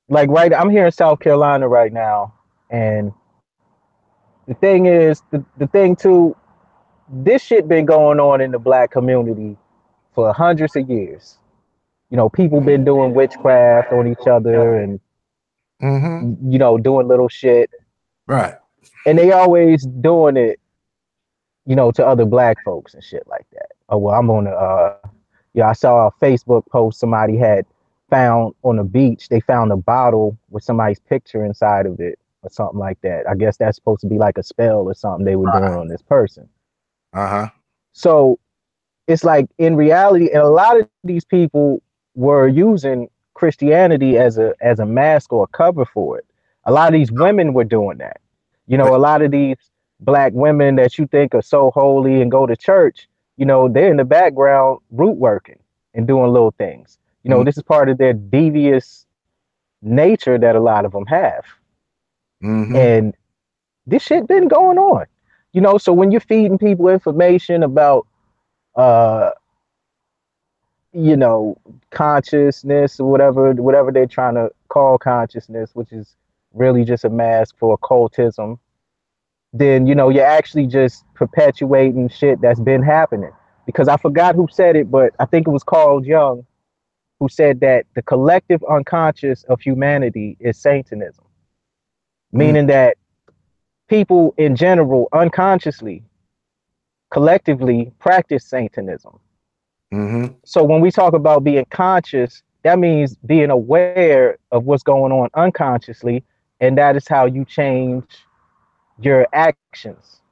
like I'm here in South Carolina right now, and the thing is, the thing too, this shit been going on in the black community for hundreds of years. You know, people been doing witchcraft on each other and, you know, doing little shit. Right. And they always doing it, you know, to other black folks and shit like that. Oh, well, I'm on I saw a Facebook post somebody had found on the beach. They found a bottle with somebody's picture inside of it or something like that. I guess that's supposed to be like a spell or something they were doing on this person. So it's like in reality, and a lot of these people were using Christianity as a mask or a cover for it. A lot of these women were doing that. You know, a lot of these black women that you think are so holy and go to church, you know, they're in the background root working and doing little things. You know, this is part of their devious nature that a lot of them have. And this shit been going on. You know, so when you're feeding people information about you know, consciousness or whatever they're trying to call consciousness, which is really just a mask for occultism, then, you know, you're actually just perpetuating shit that's been happening. Because I forgot who said it, but I think it was Carl Jung who said that the collective unconscious of humanity is Satanism, meaning that people in general unconsciously, collectively practice Satanism. So when we talk about being conscious, that means being aware of what's going on unconsciously, and that is how you change your actions.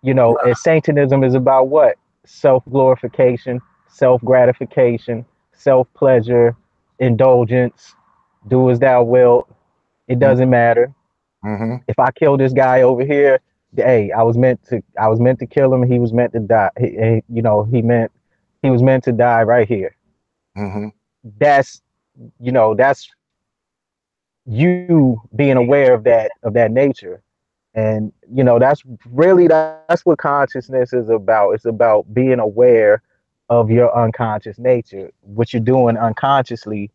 You know, and Satanism is about what? Self-glorification, self-gratification, self-pleasure, indulgence, do as thou wilt. It doesn't matter. If I kill this guy over here, hey, I was meant to kill him. He was meant to die. He was meant to die right here. That's, you know, that's you being aware of that nature. And, you know, that's what consciousness is about. It's about being aware of your unconscious nature, what you're doing unconsciously,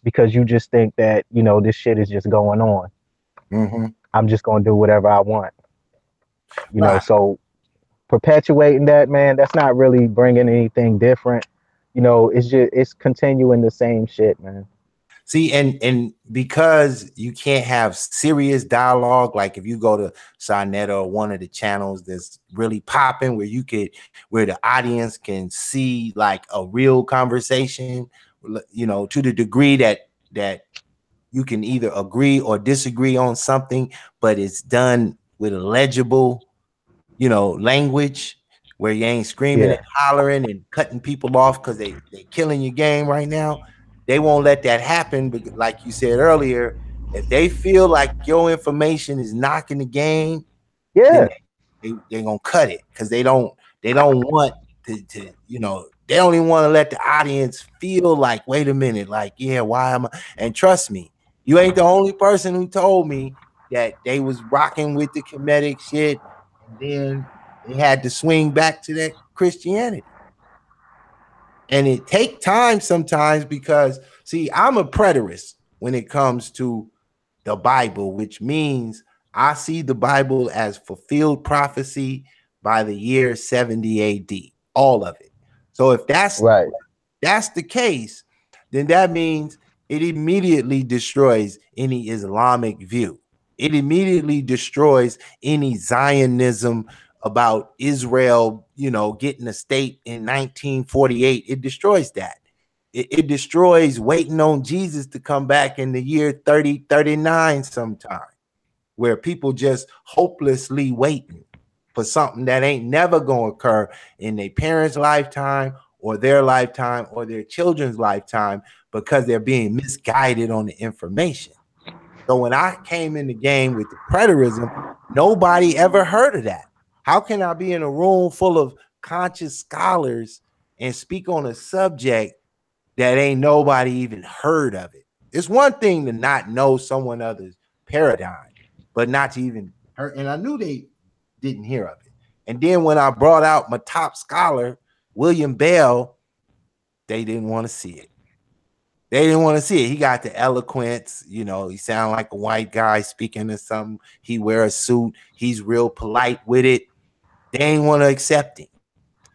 because you just think that, you know, this shit is just going on. I'm just going to do whatever I want. You know, so perpetuating that, man, that's not really bringing anything different. You know, it's continuing the same shit, man. See, and because you can't have serious dialogue, like if you go to Sonetta or one of the channels that's really popping, where the audience can see like a real conversation, you know, to the degree that you can either agree or disagree on something, but it's done with a legible language where you ain't screaming Yeah. and hollering and cutting people off because they killing your game right now. They won't let that happen. But like you said earlier, if they feel like your information is knocking the game, then Yeah. they're gonna cut it because they don't want to they don't even want to let the audience feel like, wait a minute, like, yeah, why am I? And trust me, you ain't the only person who told me that they was rocking with the Kemetic shit, and then they had to swing back to that Christianity. And it take time sometimes because, see, I'm a preterist when it comes to the Bible, which means I see the Bible as fulfilled prophecy by the year 70 AD, all of it. So if Right. that's the case, then that means it immediately destroys any Islamic view. It immediately destroys any Zionism about Israel, getting a state in 1948. It destroys that. It destroys waiting on Jesus to come back in the year 3039 sometime, where people just hopelessly waiting for something that ain't never going to occur in their parents' lifetime or their lifetime or their children's lifetime because they're being misguided on the information. So when I came in the game with the preterism, nobody ever heard of that. How can I be in a room full of conscious scholars and speak on a subject that ain't nobody even heard of it? It's one thing to not know someone else's paradigm, but not to even heard. And I knew they didn't hear of it. And then when I brought out my top scholar, William Bell, they didn't want to see it. They didn't want to see it. He got the eloquence, he sound like a white guy speaking to something. He wear a suit. He's real polite with it. They ain't want to accept him.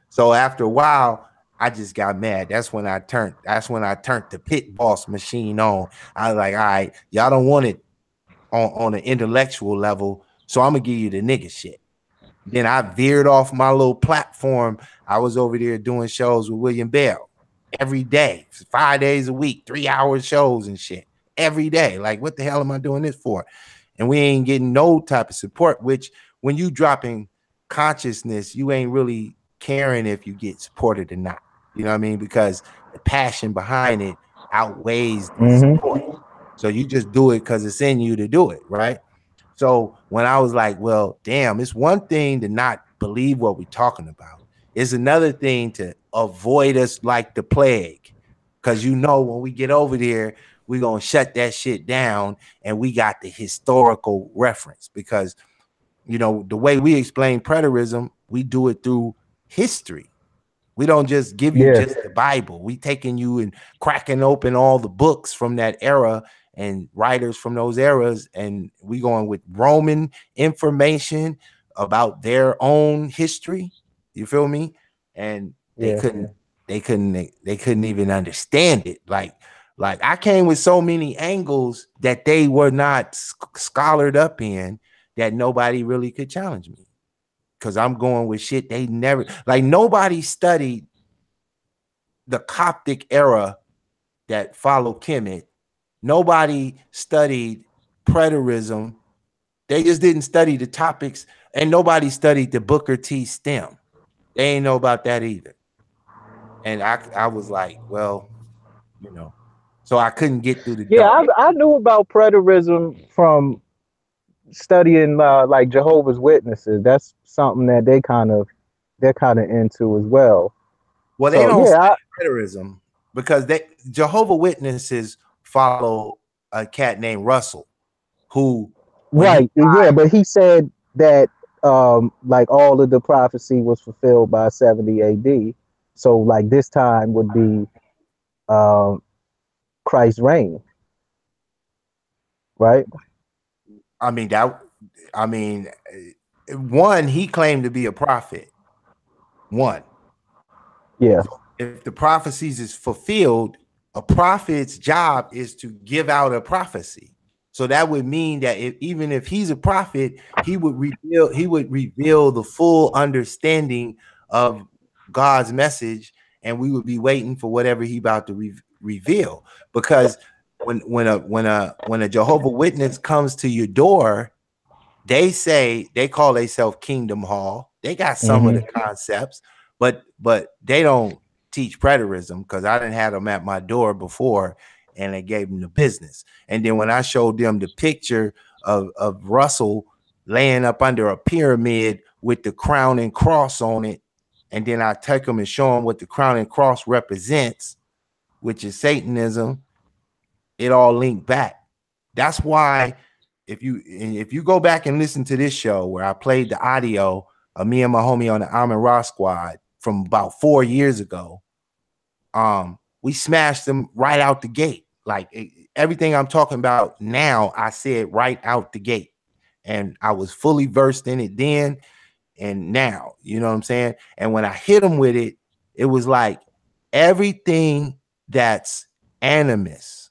So after a while, I just got mad. That's when I turned the Pitt boss machine on. I was like, all right, y'all don't want it on an intellectual level, so I'm gonna give you the nigga shit. Then I veered off my little platform. I was over there doing shows with William Bell every day, 5 days a week, 3-hour shows and shit every day. Like, what the hell am I doing this for? And we ain't getting no type of support, which when you dropping consciousness, you ain't really caring if you get supported or not. You know what I mean? Because the passion behind it outweighs the support. So you just do it because it's in you to do it, right? So when I was like, well, damn, it's one thing to not believe what we're talking about. It's another thing to avoid us like the plague. Because when we get over there, we're going to shut that shit down and we got the historical reference. Because, the way we explain preterism, we do it through history. We don't just give you just the Bible. We taking you and cracking open all the books from that era and writers from those eras, and we going with Roman information about their own history. You feel me? And they couldn't even understand it. Like I came with so many angles that they were not scholared up in that nobody really could challenge me. Because I'm going with shit they never, like, nobody studied the Coptic era that followed Kemet. Nobody studied preterism. They just didn't study the topics, and nobody studied the Booker T stem. They ain't know about that either. And I was like, well, so I couldn't get through the door. I knew about preterism from studying like Jehovah's Witnesses. That's something that they're kind of into as well. Well, they don't study preterism because Jehovah Witnesses follow a cat named Russell, who but he said that like all of the prophecy was fulfilled by 70 AD. So like this time would be Christ's reign, right? One, he claimed to be a prophet. One. Yeah. So if the prophecies is fulfilled, a prophet's job is to give out a prophecy. So that would mean that even if he's a prophet, he would reveal the full understanding of God's message, and we would be waiting for whatever he about to reveal. Because when a Jehovah Witness comes to your door, they call themselves Kingdom Hall. They got some of the concepts, but they don't teach preterism, because I didn't have them at my door before, and they gave them the business. And then when I showed them the picture of Russell laying up under a pyramid with the crown and cross on it, and then I take them and show them what the crown and cross represents, which is Satanism, it all linked back. That's why if you go back and listen to this show where I played the audio of me and my homie on the Amin Ra squad from about 4 years ago, we smashed them right out the gate. Like everything I'm talking about now, I said right out the gate, and I was fully versed in it then and now. You know what I'm saying? And when I hit them with it, it was like everything that's animus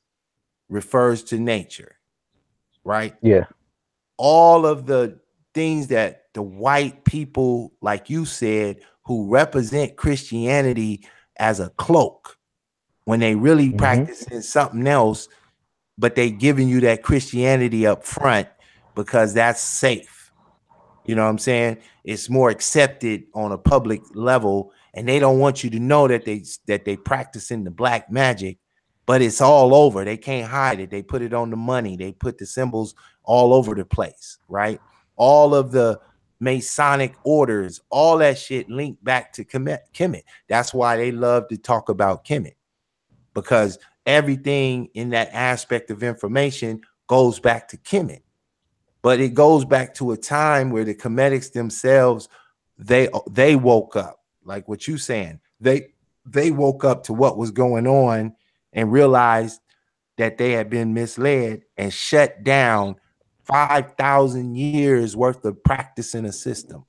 refers to nature, right? Yeah. All of the things that the white people, like you said, who represent Christianity as a cloak, when they really practicing something else, but they giving you that Christianity up front because that's safe. You know what I'm saying? It's more accepted on a public level, and they don't want you to know that they practicing the black magic, but it's all over. They can't hide it. They put it on the money. They put the symbols all over the place, right? All of the Masonic orders, all that shit linked back to Kemet. That's why they love to talk about Kemet, because everything in that aspect of information goes back to Kemet. But it goes back to a time where the Kemetics themselves, they woke up, like what you saying. They woke up to what was going on and realized that they had been misled and shut down 5,000 years worth of practice in a system,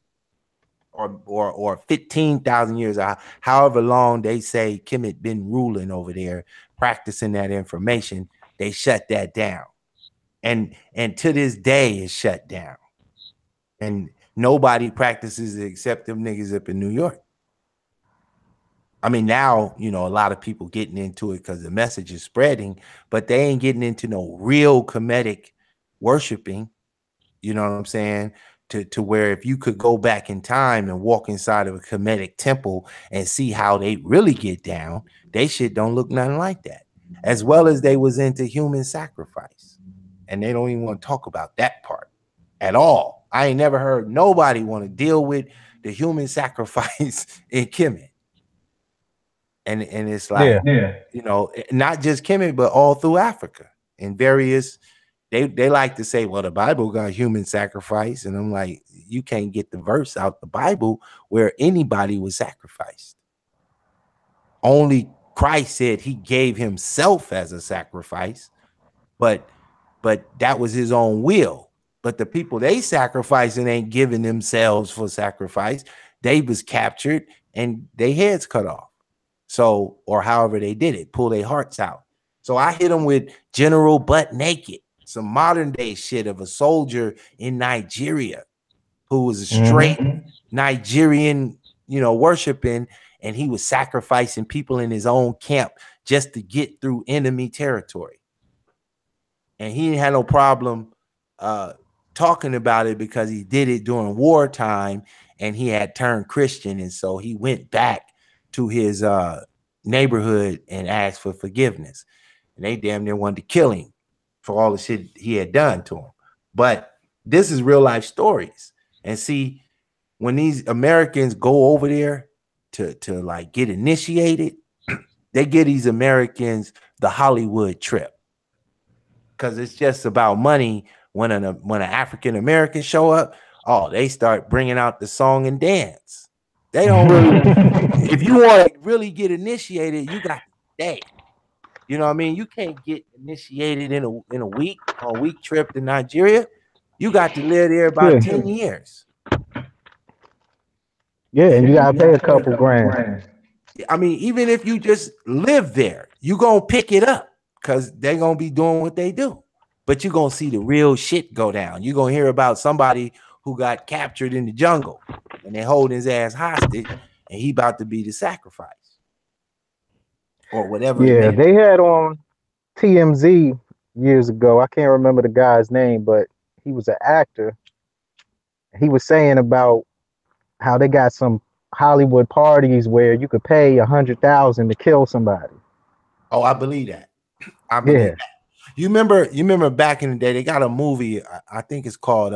or 15,000 years, however long they say Kemet been ruling over there, practicing that information. They shut that down. And to this day is shut down, and nobody practices it except them niggas up in New York. I mean, now, you know, a lot of people getting into it because the message is spreading, but they ain't getting into no real Kemetic worshiping. You know what I'm saying? To where if you could go back in time and walk inside of a Kemetic temple and see how they really get down, they shit don't look nothing like that. As well as they was into human sacrifice. And they don't even want to talk about that part at all. I ain't never heard nobody want to deal with the human sacrifice in Kemet. And it's like, you know, not just Kemet, but all through Africa in various, they like to say, well, the Bible got human sacrifice. And I'm like, you can't get the verse out the Bible where anybody was sacrificed. Only Christ said he gave himself as a sacrifice, but that was his own will. But the people they sacrificing ain't giving themselves for sacrifice. They was captured and their heads cut off. So, or however they did it, pull their hearts out. So I hit them with General Butt Naked, some modern day shit of a soldier in Nigeria who was a straight Nigerian, you know, worshiping, and he was sacrificing people in his own camp just to get through enemy territory. And he didn't have no problem talking about it because he did it during wartime and he had turned Christian. And so he went back to his neighborhood and asked for forgiveness. And they damn near wanted to kill him for all the shit he had done to him. But this is real life stories. And see, when these Americans go over there to like get initiated, they give these Americans the Hollywood trip. Because it's just about money. When an African American show up, oh, they start bringing out the song and dance. They don't really. If you want to really get initiated, you got to stay. You know what I mean? You can't get initiated in a week, on a week trip to Nigeria. You got to live there about 10 years. Yeah, and you gotta pay a couple grand. I mean, even if you just live there, you gonna pick it up because they're gonna be doing what they do. But you're gonna see the real shit go down. You're gonna hear about somebody who got captured in the jungle and they hold his ass hostage and he about to be the sacrifice. Or whatever. Yeah, they had on TMZ years ago. I can't remember the guy's name, but he was an actor. He was saying about how they got some Hollywood parties where you could pay 100,000 to kill somebody. Oh, I believe that. I believe Yeah, that. You remember back in the day, they got a movie, I think it's called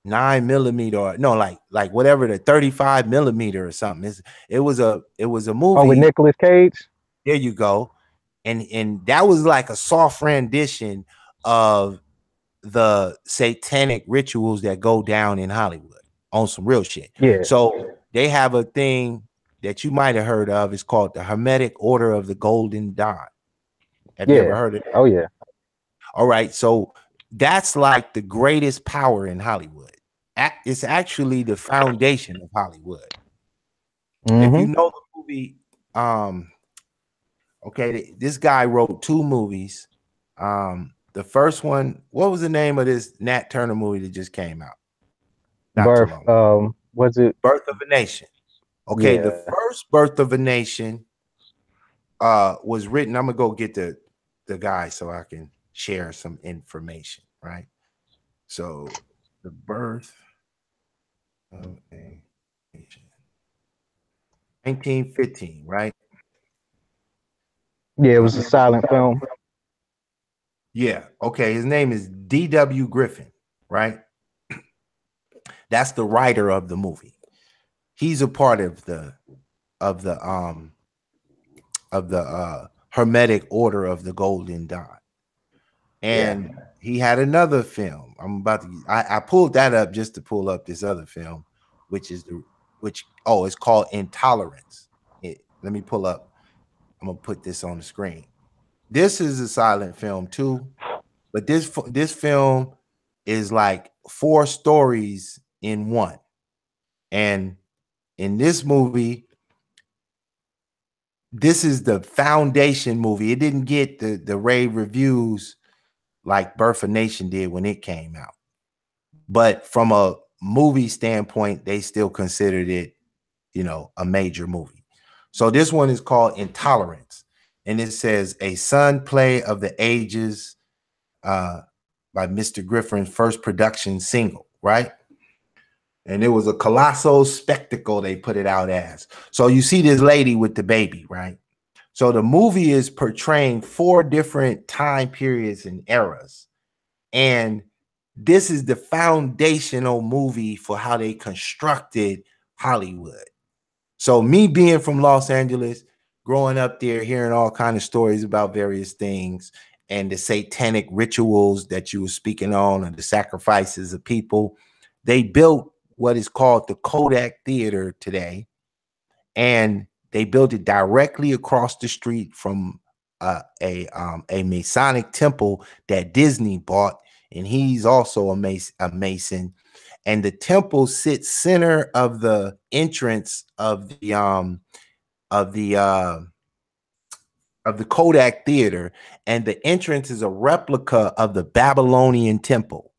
9mm, or no, like whatever, the 35mm or something. It was a oh, with movie. Nicolas Cage. There you go. And that was like a soft rendition of the satanic rituals that go down in Hollywood on some real shit. Yeah, So they have a thing that you might have heard of. It's called the Hermetic Order of the Golden Dawn. Have you ever yeah, heard of that? oh yeah, All right. So that's like the greatest power in Hollywood. It's actually the foundation of Hollywood. If mm-hmm. you know the movie, okay, this guy wrote 2 movies. The first one, what was the name of this Nat Turner movie that just came out not too Birth. long? Was it? Birth of a Nation. Okay, the Yeah, first Birth of a Nation was written. I'm gonna go get the guy so I can share some information, right? So the Birth of a Nation, 1915, right? yeah. It was a silent film. Yeah. Okay. His name is D.W. Griffin, right? That's the writer of the movie. He's a part of the of the um Hermetic Order of the Golden Dawn. And he had another film. I pulled that up just to pull up this other film, it's called Intolerance. Let me pull up. I'm gonna put this on the screen. This is a silent film too, but this film is like 4 stories in one. And in this movie, this is the foundation movie. It didn't get the rave reviews like Birth of a Nation did when it came out. But from a movie standpoint, they still considered it, a major movie. So this one is called Intolerance. And it says a Sun Play of the Ages by Mr. Griffin's first production single, right? And it was a colossal spectacle they put it out as. So you see this lady with the baby, right? So the movie is portraying 4 different time periods and eras. And this is the foundational movie for how they constructed Hollywood. So me being from Los Angeles, growing up there, hearing all kind of stories about various things and the satanic rituals that you were speaking on and the sacrifices of people, they built what is called the Kodak Theater today. And they built it directly across the street from a Masonic temple that Disney bought, and he's also a Mason. And the temple sits center of the entrance of the Kodak Theater, and the entrance is a replica of the Babylonian temple.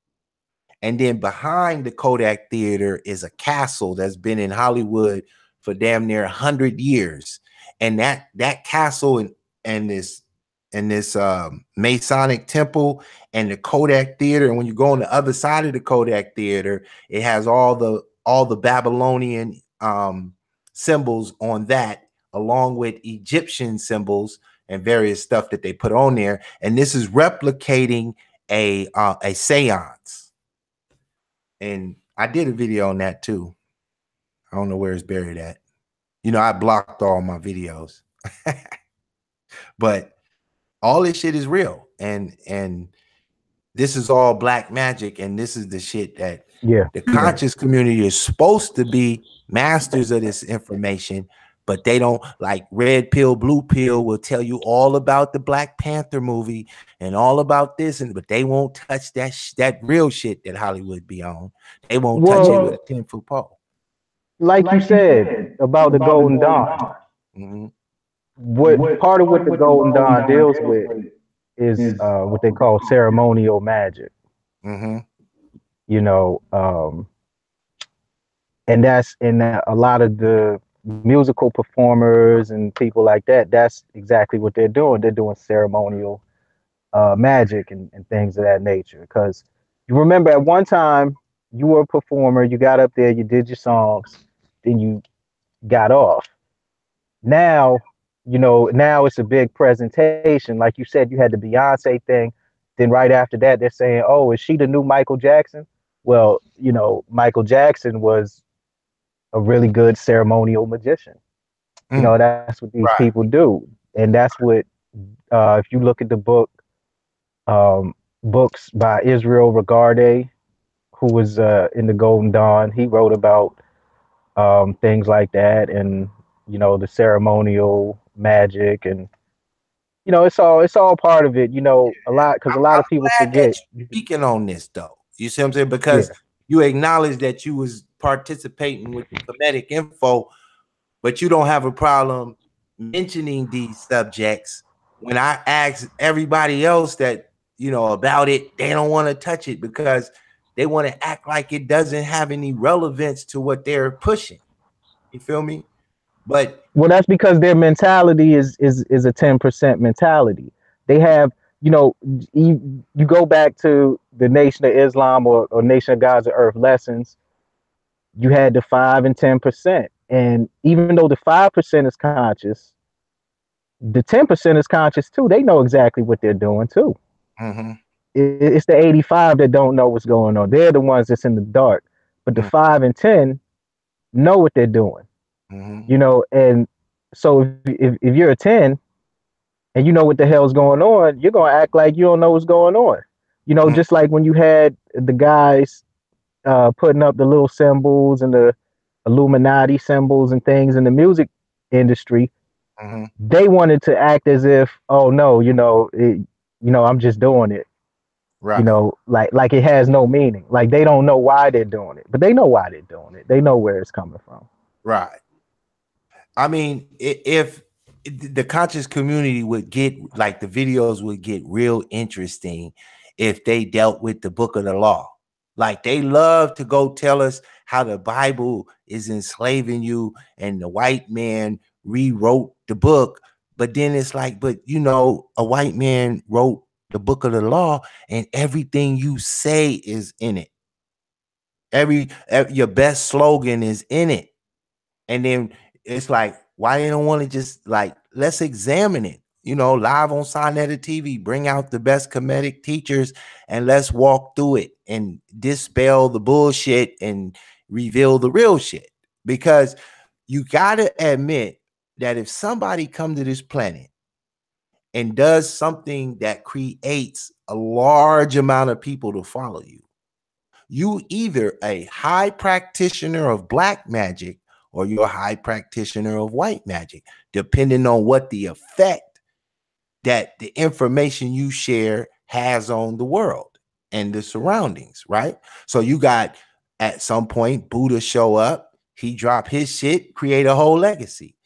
And then behind the Kodak Theater is a castle that's been in Hollywood for damn near 100 years. And that castle and this Masonic temple and the Kodak Theater, and when you go on the other side of the Kodak Theater, it has all the Babylonian symbols on that, along with Egyptian symbols and various stuff that they put on there. And this is replicating a seance. And I did a video on that too. I don't know where it's buried at. I blocked all my videos. But all this shit is real. And this is all black magic. And this is the shit that the conscious community is supposed to be masters of this information. But they don't, like Red Pill, Blue Pill will tell you all about the Black Panther movie and all about this, but they won't touch that real shit that Hollywood be on. They won't touch it with a 10-foot pole. Like you said about the Golden Dawn. Mm-hmm. What part of what the Golden Dawn deals with is what they call ceremonial magic. Mm-hmm. And that's in a lot of the musical performers and people like that. That's exactly what they're doing. They're doing ceremonial magic and things of that nature. Because you remember at one time you were a performer, you got up there, you did your songs, then you got off. Now, now it's a big presentation. Like you said, you had the Beyonce thing. Then right after that, they're saying, "Oh, is she the new Michael Jackson?" Well, Michael Jackson was a really good ceremonial magician. That's what these Right. people do, and that's what if you look at the books by Israel Regardie, who was in the Golden Dawn, he wrote about things like that, and the ceremonial magic, and it's all part of it. A lot, because a lot I'm of people glad that forget. you're speaking on this though. You see what I'm saying? Because Yeah. you acknowledge that you was participating with the Kemetic info, but you don't have a problem mentioning these subjects. When I ask everybody else that about it, they don't want to touch it because they want to act like it doesn't have any relevance to what they're pushing. You feel me? But Well, that's because their mentality is a 10% mentality. They have, you go back to the Nation of Islam, or Nation of Gods of Earth lessons. You had the 5 and 10%, and even though the 5% is conscious, the 10% is conscious too. They know exactly what they're doing too. mm-hmm. It's the 85 that don't know what's going on. They're the ones that's in the dark. But the 5 and 10 know what they're doing. Mm-hmm. And so if you're a 10 and you know what the hell's going on, you're gonna act like you don't know what's going on. Just like when you had the guys putting up the little symbols and the Illuminati symbols and things in the music industry, Mm-hmm. they wanted to act as if, oh no, I'm just doing it. Right. Like it has no meaning. Like they don't know why they're doing it, but they know why they're doing it. They know where it's coming from. Right. I mean, if the conscious community would get, like, the videos would get real interesting if they dealt with the book of the law. Like, they love to go tell us how the Bible is enslaving you and the white man rewrote the book. But then it's like, but a white man wrote the book of the law and everything you say is in it. Your best slogan is in it. And then it's like, why they don't want to just, like, let's examine it, live on Sonetta TV, bring out the best Kemetic teachers and let's walk through it and dispel the bullshit and reveal the real shit. Because you got to admit that if somebody come to this planet and does something that creates a large amount of people to follow you, you either a high practitioner of black magic or you're a high practitioner of white magic, depending on what the effect that the information you share has on the world and the surroundings, right? So you got, at some point, Buddha show up, he drop his shit, create a whole legacy.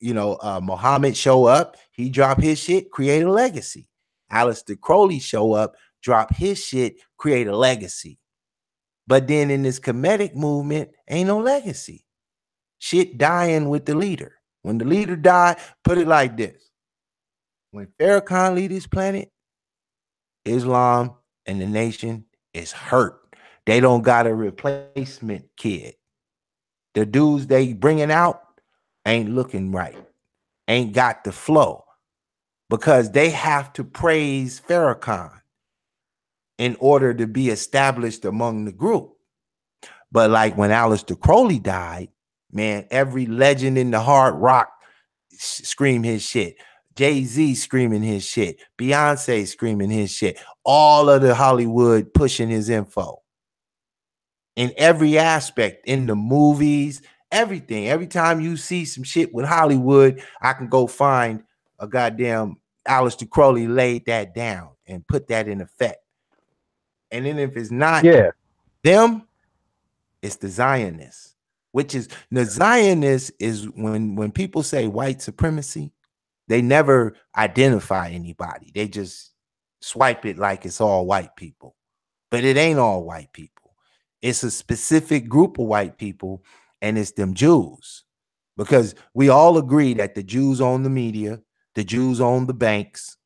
Muhammad show up, he drop his shit, create a legacy. Aleister Crowley show up, drop his shit, create a legacy. But then in this Kemetic movement, ain't no legacy. Shit dying with the leader. When the leader died, put it like this. When Farrakhan lead this planet, Islam and the nation is hurt. They don't got a replacement kid. The dudes they bringing out ain't looking right. Ain't got the flow. Because they have to praise Farrakhan in order to be established among the group. But like when Aleister Crowley died, man, every legend in the hard rock scream his shit. Jay-Z screaming his shit. Beyonce screaming his shit. All of the Hollywood pushing his info. In every aspect, in the movies, everything. Every time you see some shit with Hollywood, I can go find a goddamn Aleister Crowley laid that down and put that in effect. And then if it's not them, it's the Zionists, which is, the Zionists is when people say white supremacy, they never identify anybody. They just swipe it like it's all white people. But it ain't all white people. It's a specific group of white people, and it's them Jews. Because we all agree that the Jews own the media, the Jews own the banks,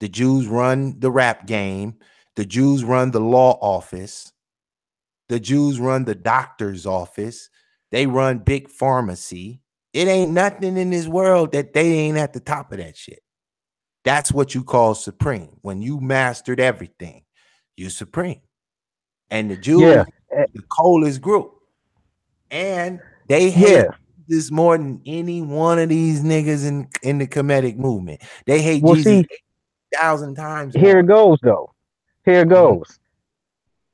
the Jews run the rap game, the Jews run the law office, The Jews run the doctor's office. They run big pharmacy. It ain't nothing in this world that they ain't at the top of that shit. That's what you call supreme. When you mastered everything, you're supreme. And the Jews, the coldest group. And they hate this more than any one of these niggas in the Kemetic movement. They hate Jesus 1,000 times more. Here it goes, though. Here it goes.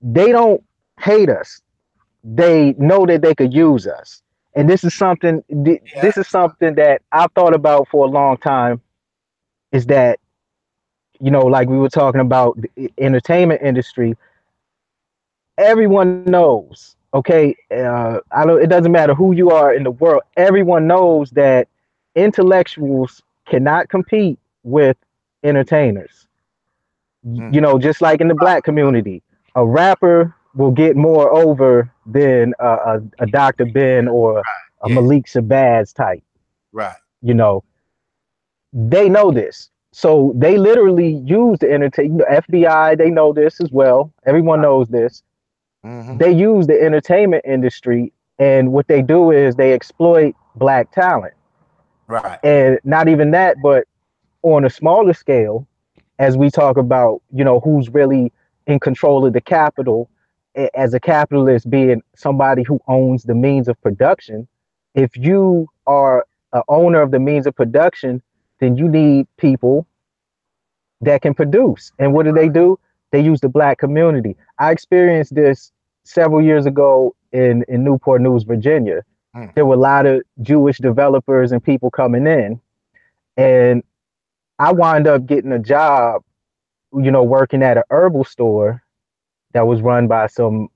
They don't hate us. They know that they could use us. And this is something that I've thought about for a long time, is that, you know, like we were talking about the entertainment industry, everyone knows, okay, it doesn't matter who you are in the world, everyone knows that intellectuals cannot compete with entertainers. You know, just like in the black community, a rapper will get more over than a Dr. Ben or a Malik Shabazz type. Right. You know, they know this. So they literally use the entertainment. FBI, they know this as well. Everyone knows this. They use the entertainment industry, and what they do is they exploit black talent. Right. And not even that, but on a smaller scale, as we talk about, you know, who's really in control of the capital, as a capitalist being somebody who owns the means of production. If you are an owner of the means of production, then you need people that can produce. And what do? They use the black community. I experienced this several years ago in Newport News, Virginia. There were a lot of Jewish developers and people coming in. And I wind up getting a job, you know, working at an herbal store that was run by some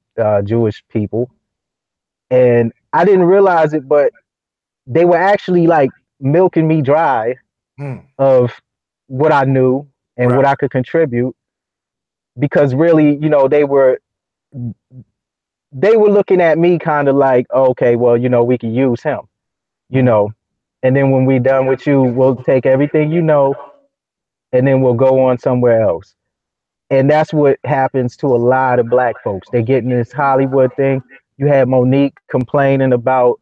Jewish people. And I didn't realize it, but they were actually like milking me dry of what I knew and what I could contribute, because really, you know, they were looking at me kind of like, okay, well, you know, we can use him, you know, and then when we're done with you, we'll take everything, you know, and then we'll go on somewhere else. And that's what happens to a lot of black folks. They get in this Hollywood thing. You had Monique complaining about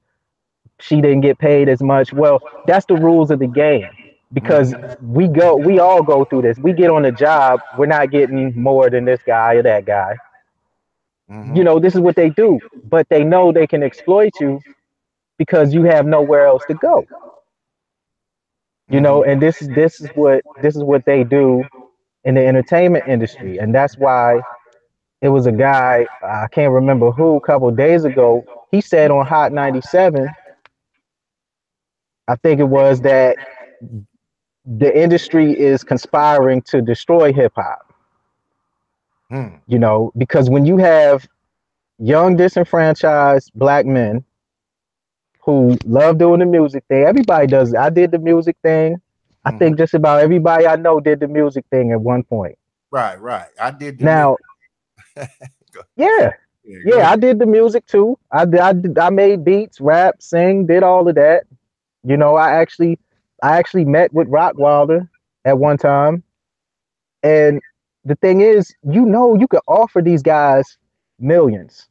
she didn't get paid as much. Well, that's the rules of the game, because we all go through this. We get on a job, we're not getting more than this guy or that guy. You know, this is what they do, but they know they can exploit you because you have nowhere else to go. You know, and this is what they do in the entertainment industry. And that's why it was a guy, I can't remember who, a couple of days ago, he said on Hot 97, I think it was, that the industry is conspiring to destroy hip hop. You know, because when you have young disenfranchised black men who love doing the music thing, everybody does it. I did the music thing. I think just about everybody I know did the music thing at one point. Right. I did the now. Yeah, I did the music too. I made beats, rap, sing, did all of that. You know, I actually met with Rockwilder at one time. And the thing is, you know, you could offer these guys millions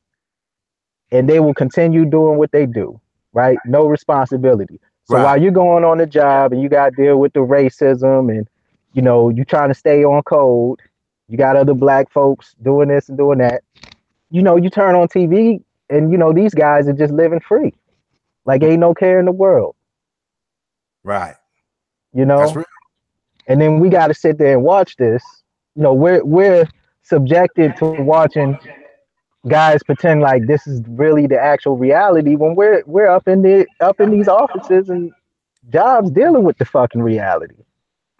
and they will continue doing what they do, right? No responsibility. So while you're going on the job and you got to deal with the racism and, you know, you trying to stay on code, you got other black folks doing this and doing that, you know, you turn on TV and, you know, these guys are just living free. Like ain't no care in the world. Right. You know, and then we got to sit there and watch this. You know, we're subjected to watching guys pretend like this is really the actual reality when we're up in these offices and jobs dealing with the fucking reality.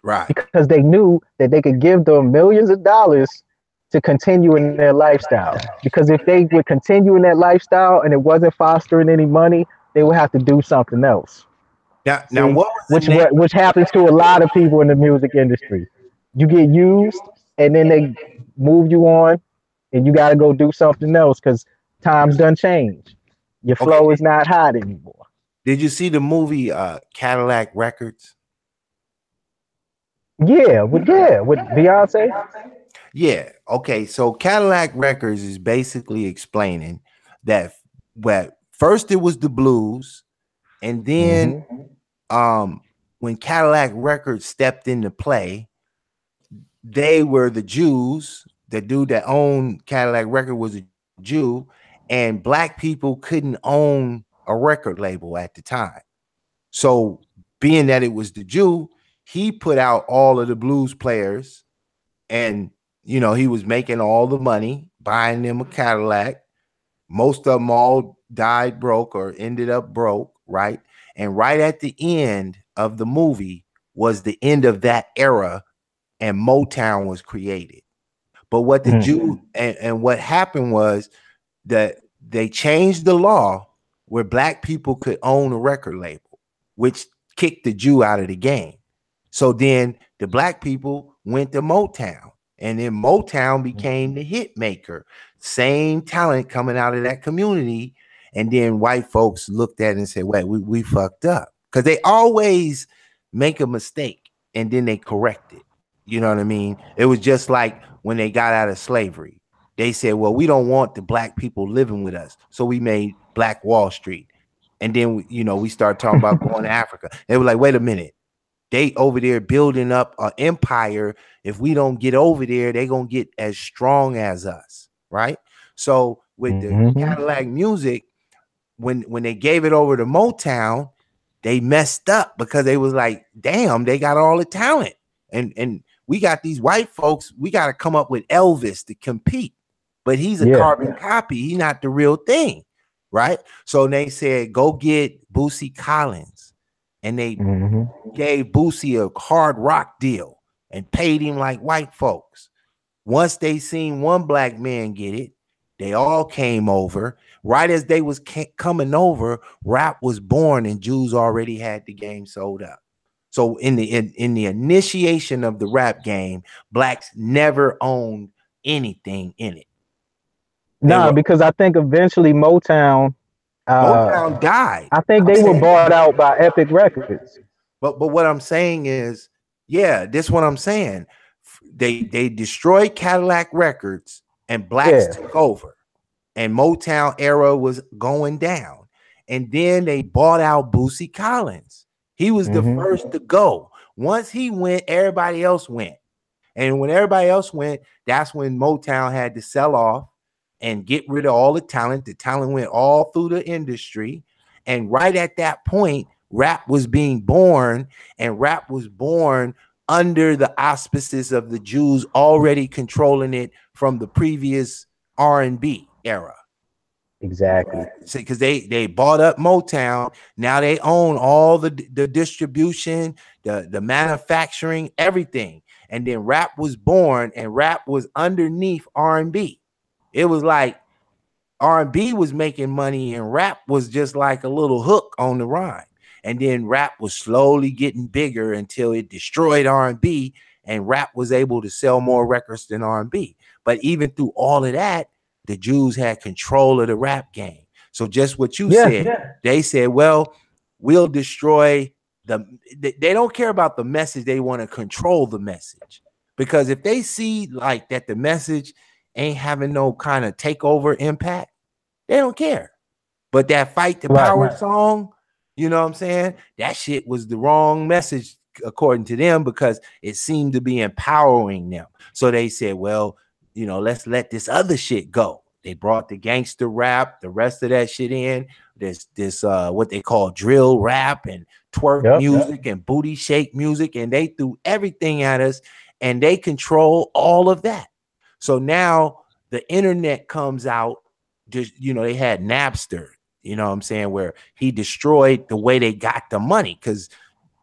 Right. Because they knew that they could give them millions of dollars to continue in their lifestyle. Because if they would continue in that lifestyle and it wasn't fostering any money, they would have to do something else. Now what was which happens to a lot of people in the music industry. You get used and then they move you on and you got to go do something else because times done change. Your flow is not hot anymore. Did you see the movie Cadillac Records? Yeah, with Beyonce. Yeah. Okay. So Cadillac Records is basically explaining that first it was the blues, and then when Cadillac Records stepped into play, they were the Jews. The dude that owned Cadillac Record was a Jew, and black people couldn't own a record label at the time. So, being that it was the Jew, he put out all of the blues players, and he was making all the money, buying them a Cadillac. Most of them all died broke or ended up broke, right? And right at the end of the movie was the end of that era, and Motown was created. But what the Jew and what happened was that they changed the law where black people could own a record label, which kicked the Jew out of the game. So then the black people went to Motown, and then Motown became the hit maker. Same talent coming out of that community. And then white folks looked at it and said, wait, we fucked up. Because they always make a mistake and then they correct it. You know what I mean? It was just like when they got out of slavery. They said, well, we don't want the black people living with us. So we made Black Wall Street. And then, we started talking about going to Africa. They were like, wait a minute. They over there building up an empire. If we don't get over there, they're going to get as strong as us, right? So with the Cadillac music, when they gave it over to Motown, they messed up because they was like, damn, they got all the talent. And we got these white folks, we got to come up with Elvis to compete. But he's a carbon copy. He's not the real thing, right? So they said, go get Boosie Collins. And they gave Boosie a hard rock deal and paid him like white folks. Once they seen one black man get it, they all came over. Right as they was coming over, rap was born and Jews already had the game sold up. So in the initiation of the rap game, blacks never owned anything in it. Because I think eventually Motown died. I think they were bought out by Epic Records. But what I'm saying is, yeah, this is what I'm saying. They destroyed Cadillac Records and blacks took over, and Motown era was going down. And then they bought out Boosie Collins. He was the first to go. Once he went, everybody else went. And when everybody else went, that's when Motown had to sell off and get rid of all the talent. The talent went all through the industry. And right at that point, rap was being born, and rap was born under the auspices of the Jews already controlling it from the previous R&B era. Exactly. Because they bought up Motown. Now they own all the distribution, the manufacturing, everything. And then rap was born, and rap was underneath R&B. It was like R&B was making money and rap was just like a little hook on the rhyme. And then rap was slowly getting bigger until it destroyed R&B, and rap was able to sell more records than R&B. But even through all of that, the Jews had control of the rap game. So just what you said, they said, well, we'll destroy they don't care about the message. They want to control the message. Because if they see like that the message ain't having no kind of takeover impact, they don't care. But that Fight the Power song, you know what I'm saying? That shit was the wrong message according to them, because it seemed to be empowering them. So they said, well, let's let this other shit go. They brought the gangster rap, the rest of that shit in. This what they call drill rap and twerk music and booty shake music, and they threw everything at us, and they control all of that. So now the internet comes out. Just they had Napster, what I'm saying, where he destroyed the way they got the money, because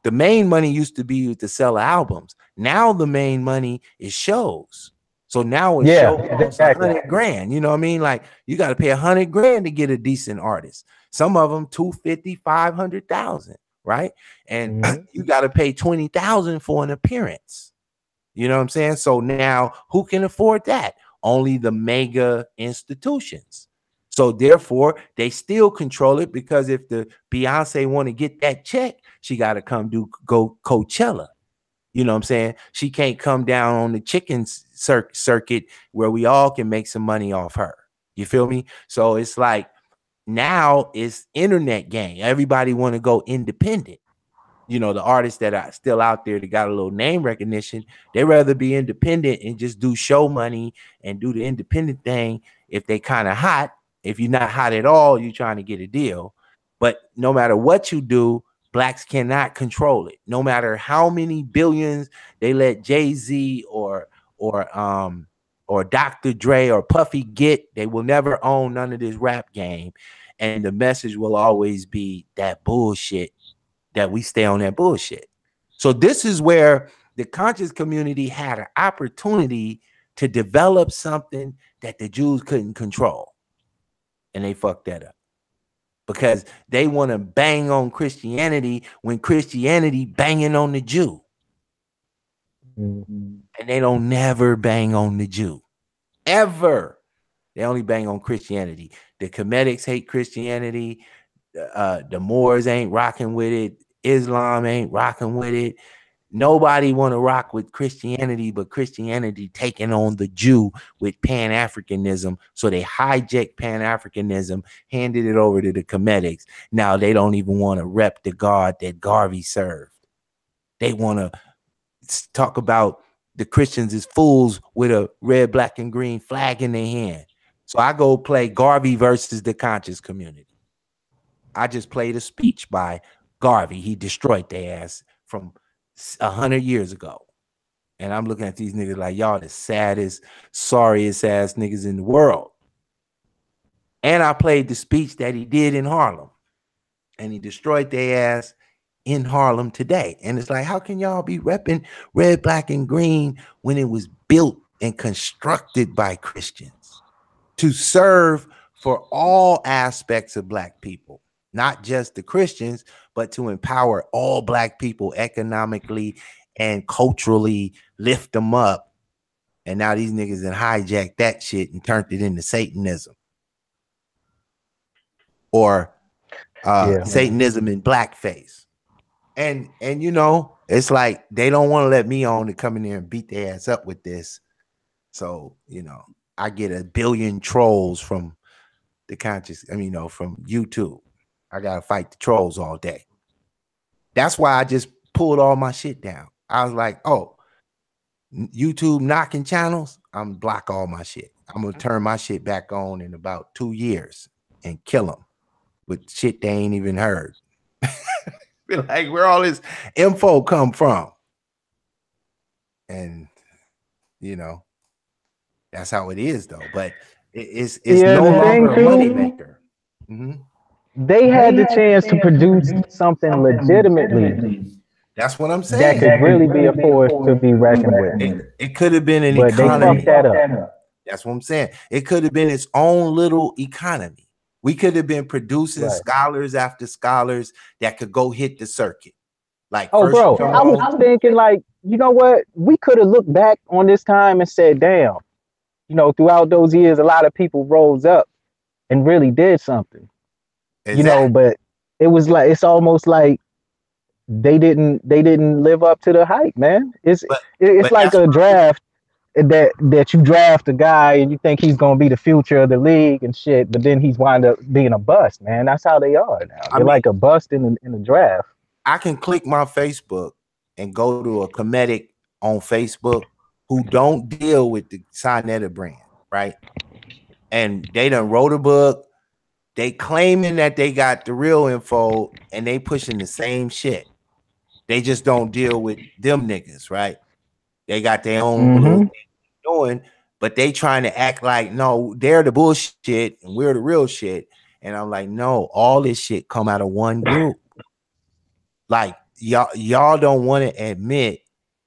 the main money used to be to sell albums. Now the main money is shows. So now a show costs $100,000. You know what I mean? Like you got to pay $100,000 to get a decent artist. Some of them $250,000, $500,000, right? And you got to pay $20,000 for an appearance. You know what I'm saying? So now who can afford that? Only the mega institutions. So therefore, they still control it, because if the Beyonce want to get that check, she got to go Coachella. You know what I'm saying? She can't come down on the chicken circuit where we all can make some money off her. You feel me? So it's like now it's internet game. Everybody want to go independent. You know, the artists that are still out there that got a little name recognition, they rather be independent and just do show money and do the independent thing. If they kind of hot, if you're not hot at all, you're trying to get a deal. But no matter what you do, blacks cannot control it. No matter how many billions they let Jay-Z or Dr. Dre or Puffy get, they will never own none of this rap game. And the message will always be that bullshit, that we stay on that bullshit. So this is where the conscious community had an opportunity to develop something that the Jews couldn't control. And they fucked that up. Because they want to bang on Christianity when Christianity banging on the Jew. And they don't never bang on the Jew. Ever. They only bang on Christianity. The Comedics hate Christianity. The Moors ain't rocking with it. Islam ain't rocking with it. Nobody want to rock with Christianity, but Christianity taking on the Jew with Pan-Africanism. So they hijacked Pan-Africanism, handed it over to the Comedics. Now they don't even want to rep the God that Garvey served. They want to talk about the Christians as fools with a red, black, and green flag in their hand. So I go play Garvey versus the conscious community. I just played a speech by Garvey. He destroyed their ass from 100 years ago. And I'm looking at these niggas like, y'all the saddest, sorriest ass niggas in the world. And I played the speech that he did in Harlem. And he destroyed their ass in Harlem today. And it's like, how can y'all be repping red, black, and green when it was built and constructed by Christians to serve for all aspects of black people, not just the Christians, but to empower all black people economically and culturally, lift them up. And now these niggas that hijacked that shit and turned it into Satanism or Satanism in blackface. And you know, it's like they don't want to let me on to come in there and beat their ass up with this. So, you know, I get 1 billion trolls from the conscious, I mean, you know, from YouTube. I gotta fight the trolls all day. That's why I just pulled all my shit down. I was like, oh, YouTube knocking channels, I'm gonna block all my shit. I'm gonna turn my shit back on in about 2 years and kill them with shit they ain't even heard. Be like, where all this info come from? And you know, that's how it is though. But it's no longer a moneymaker. They had the chance to produce something legitimately. That's what I'm saying. That could really be a force to be reckoned with. It could have been an economy. They fucked that up. That's what I'm saying. It could have been its own little economy. We could have been producing scholars after scholars that could go hit the circuit. Like, oh, bro, I was thinking, like, you know what? We could have looked back on this time and said, damn, you know, throughout those years, a lot of people rose up and really did something. Exactly. You know, but it was like, it's almost like they didn't live up to the hype, man. It's like a draft that you draft a guy and you think he's gonna be the future of the league and shit, but then he's wind up being a bust, man. That's how they are now. They're like a bust in the draft. I can click my Facebook and go to a comedic on Facebook who don't deal with the Sinetta brand, right? And they done wrote a book. They claiming that they got the real info and they pushing the same shit. They just don't deal with them niggas, right? They got their own little thing doing, but they trying to act like, no, they're the bullshit and we're the real shit. And I'm like, no, all this shit come out of one group. Like, y'all don't want to admit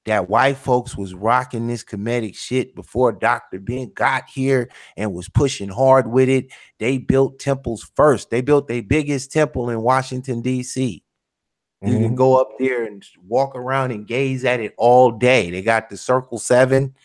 that white folks was rocking this comedic shit before Dr. Ben got here and was pushing hard with it. They built temples first. They built their biggest temple in Washington, D.C. You can go up there and walk around and gaze at it all day. They got the Circle 7.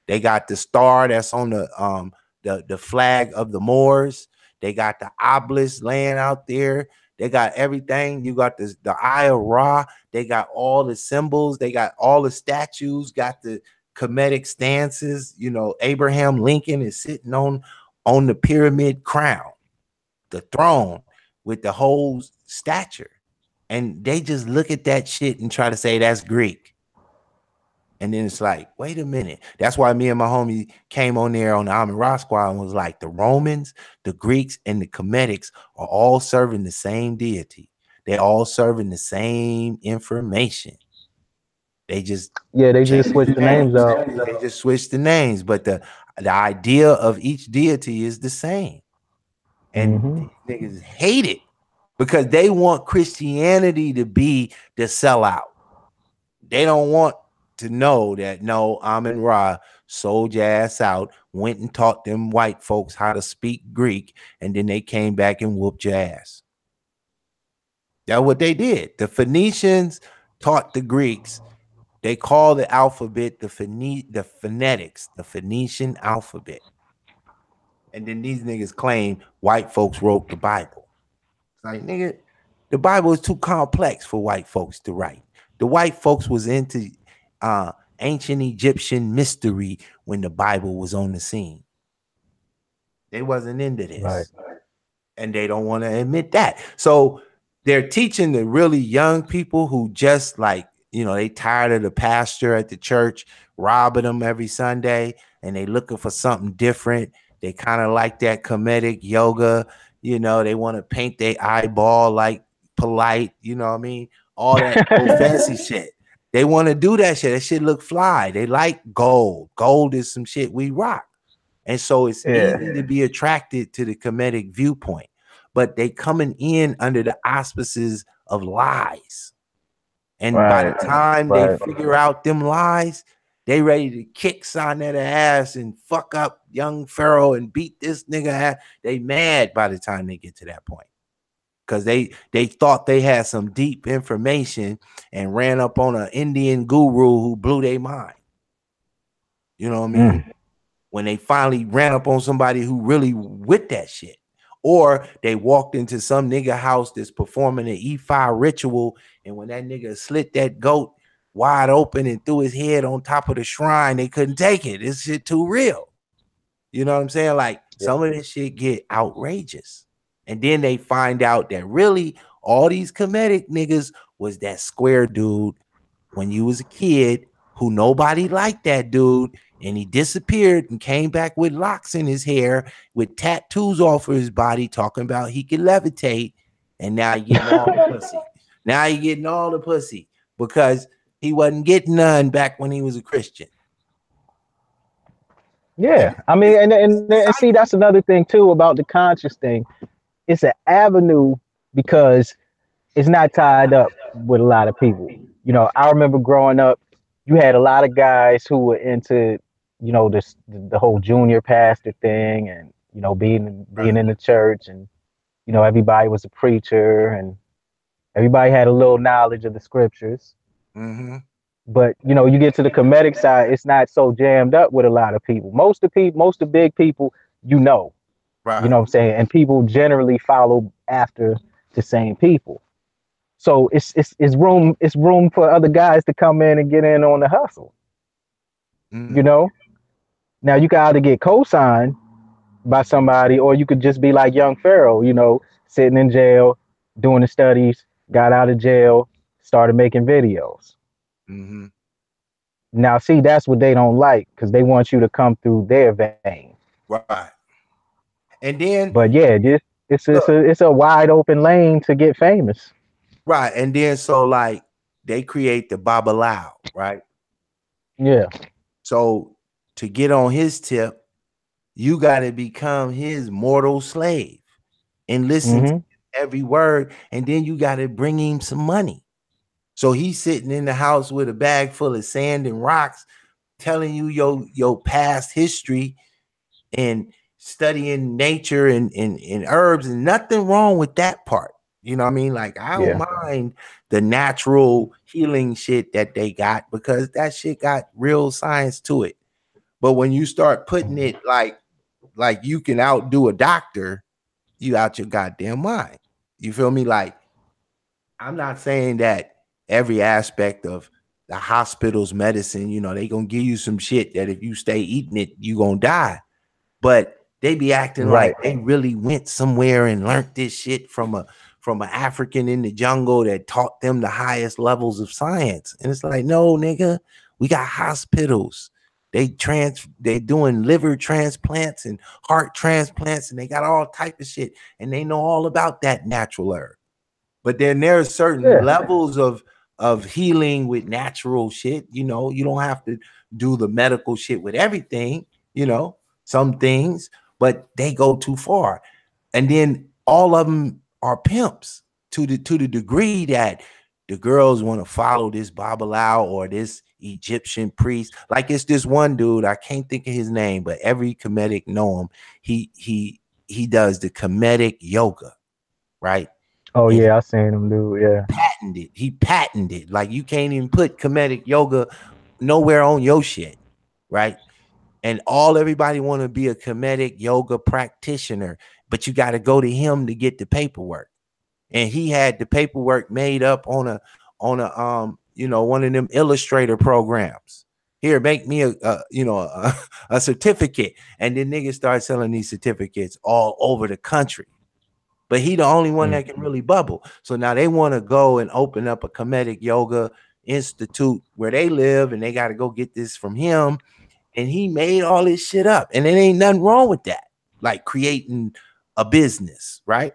They got the star that's on the flag of the Moors. They got the obelisk laying out there. They got everything. You got the Eye of Ra. They got all the symbols. They got all the statues. Got the Kemetic stances. You know, Abraham Lincoln is sitting on the pyramid crown, the throne, with the whole stature. And they just look at that shit and try to say that's Greek. And then it's like, wait a minute. That's why me and my homie came on there on the Amin Ra Squad and was like, the Romans, the Greeks, and the Kemetics are all serving the same deity. They're all serving the same information. They just they just switched the names up. They just switched the names, but the idea of each deity is the same. And these niggas hate it because they want Christianity to be the sellout. They don't want to know that no, Amin Ra sold your ass out, went and taught them white folks how to speak Greek, and then they came back and whooped your ass. That's what they did. The Phoenicians taught the Greeks. They call the alphabet the phonetics, the Phoenician alphabet. And then these niggas claim white folks wrote the Bible. It's like, nigga, the Bible is too complex for white folks to write. The white folks was into ancient Egyptian mystery when the Bible was on the scene. They wasn't into this. Right. And they don't want to admit that. So they're teaching the really young people who just like, you know, they tired of the pastor at the church robbing them every Sunday and they looking for something different. They kind of like that Kemetic yoga, you know, they want to paint their eyeball like polite, you know what I mean? All that old fancy shit. They want to do that shit. That shit look fly. They like gold. Gold is some shit we rock. And so it's easy to be attracted to the Kemetic viewpoint. But they coming in under the auspices of lies. And by the time they figure out them lies, they ready to kick Sonetta ass and fuck up young Pharaoh and beat this nigga ass. They mad by the time they get to that point. Because they thought they had some deep information and ran up on an Indian guru who blew their mind. You know what I mean? When they finally ran up on somebody who really with that shit. Or they walked into some nigga house that's performing an E5 ritual, and when that nigga slit that goat wide open and threw his head on top of the shrine, they couldn't take it. This shit too real. You know what I'm saying? Like some of this shit get outrageous. And then they find out that really all these Kemetic niggas was that square dude when you was a kid who nobody liked that dude. And he disappeared and came back with locks in his hair, with tattoos off of his body, talking about he could levitate. And now he getting all the pussy. Now he getting all the pussy because he wasn't getting none back when he was a Christian. Yeah, I mean, and see, that's another thing too about the conscious thing. It's an avenue because it's not tied up with a lot of people. You know, I remember growing up, you had a lot of guys who were into, you know, the whole junior pastor thing, and you know, being in the church, and you know, everybody was a preacher, and everybody had a little knowledge of the scriptures. But you know, you get to the Kemetic side, it's not so jammed up with a lot of people. Most of the big people, you know, you know what I'm saying, and people generally follow after the same people. So it's room for other guys to come in and get in on the hustle. You know. Now you can either get co-signed by somebody, or you could just be like young Pharaoh, you know, sitting in jail, doing the studies, got out of jail, started making videos. Now, see, that's what they don't like, because they want you to come through their vein. Right. And then, but yeah, it's a wide open lane to get famous. Right. And then so like they create the Babalao, right? Yeah. So to get on his tip, you got to become his mortal slave and listen to every word. And then you got to bring him some money. So he's sitting in the house with a bag full of sand and rocks, telling you your past history and studying nature and herbs, and nothing wrong with that part. You know what I mean? Like, I don't mind the natural healing shit that they got, because that shit got real science to it. But when you start putting it like you can outdo a doctor, you out your goddamn mind. You feel me? Like, I'm not saying that every aspect of the hospital's medicine, you know, they gonna give you some shit that if you stay eating it, you gonna die. But they be acting like they really went somewhere and learned this shit from an African in the jungle that taught them the highest levels of science. And it's like, no, nigga, we got hospitals. They doing liver transplants and heart transplants, and they got all type of shit, and they know all about that natural herb. But then there are certain levels of healing with natural shit. You know, you don't have to do the medical shit with everything, you know, some things, but they go too far. And then all of them are pimps to the degree that the girls want to follow this Babalao or this Egyptian priest. Like, it's this one dude, I can't think of his name, but every Kemetic know him. He does the Kemetic yoga, right? Oh And yeah, I seen him do. Yeah, patented. He patented. Like, you can't even put Kemetic yoga nowhere on your shit, right? And everybody want to be a Kemetic yoga practitioner, but you got to go to him to get the paperwork. And he had the paperwork made up on a you know, one of them illustrator programs. Here, make me a certificate. And then niggas start selling these certificates all over the country. But he the only one that can really bubble. So now they want to go and open up a Kemetic yoga institute where they live, and they got to go get this from him. And he made all this shit up. And there ain't nothing wrong with that. Like creating a business, right?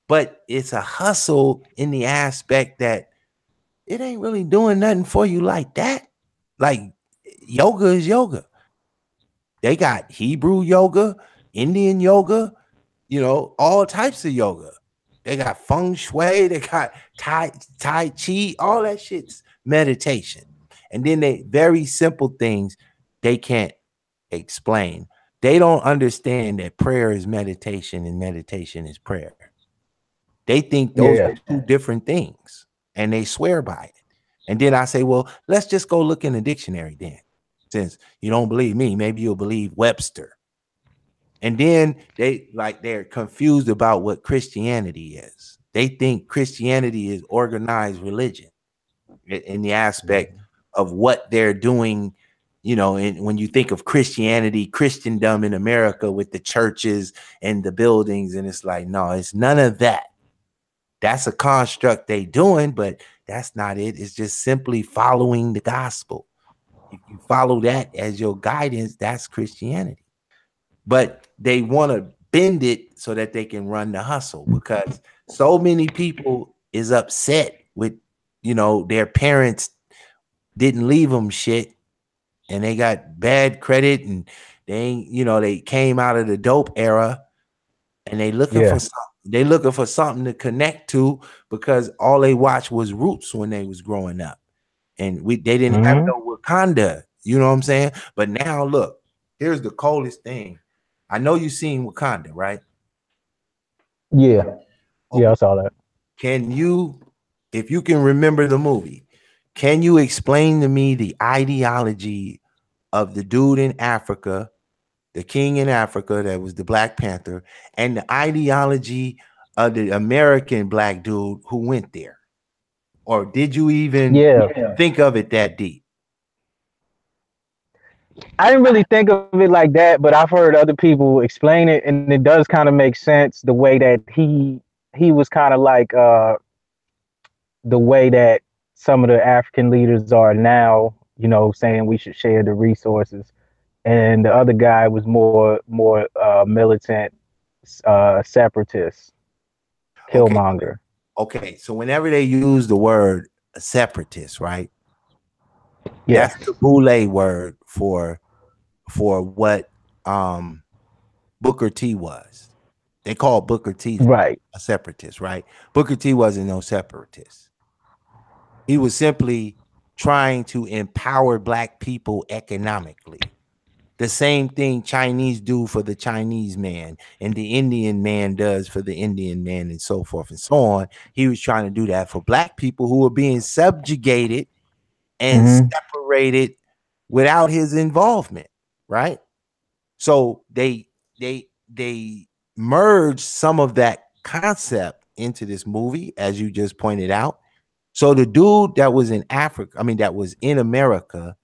But it's a hustle in the aspect that it ain't really doing nothing for you like that. Like, yoga is yoga. They got Hebrew yoga, Indian yoga, you know, all types of yoga. They got feng shui, they got tai chi, all that shit's meditation. And then they very simple things they can't explain. They don't understand that prayer is meditation and meditation is prayer. They think those are two different things, and they swear by it. And then I say, well, let's just go look in the dictionary then. Since you don't believe me, maybe you'll believe Webster. And then they're confused about what Christianity is. They think Christianity is organized religion in the aspect of what they're doing, you know. And when you think of Christianity, Christendom in America with the churches and the buildings, and it's like, no, it's none of that. That's a construct they doing, but that's not it. It's just simply following the gospel. If you follow that as your guidance, that's Christianity. But they want to bend it so that they can run the hustle, because so many people is upset with, you know, their parents didn't leave them shit and they got bad credit, and they ain't, you know, they came out of the dope era, and they looking for something. They looking for something to connect to, because all they watched was Roots when they was growing up, and they didn't have no Wakanda. You know what I'm saying? But now look, here's the coldest thing. I know you seen Wakanda, right? Yeah, Okay. yeah, I saw that. Can you, if you can remember the movie, can you explain to me the ideology of the dude in Africa, the king in Africa that was the Black Panther, and the ideology of the American black dude who went there? Or did you even think of it that deep? I didn't really think of it like that, but I've heard other people explain it, and it does kind of make sense the way that he was kind of like the way that some of the African leaders are now, you know, saying we should share the resources. And the other guy was more militant, separatist, Killmonger. Okay, so whenever they use the word separatist, right? Yes. That's the Boule word for what Booker T was. They call Booker T a separatist, right? Booker T wasn't no separatist. He was simply trying to empower black people economically. The same thing Chinese do for the Chinese man, and the Indian man does for the Indian man, and so forth and so on. He was trying to do that for black people who were being subjugated and separated without his involvement, right? So they merged some of that concept into this movie, as you just pointed out. So the dude that was in Africa, I mean, that was in America,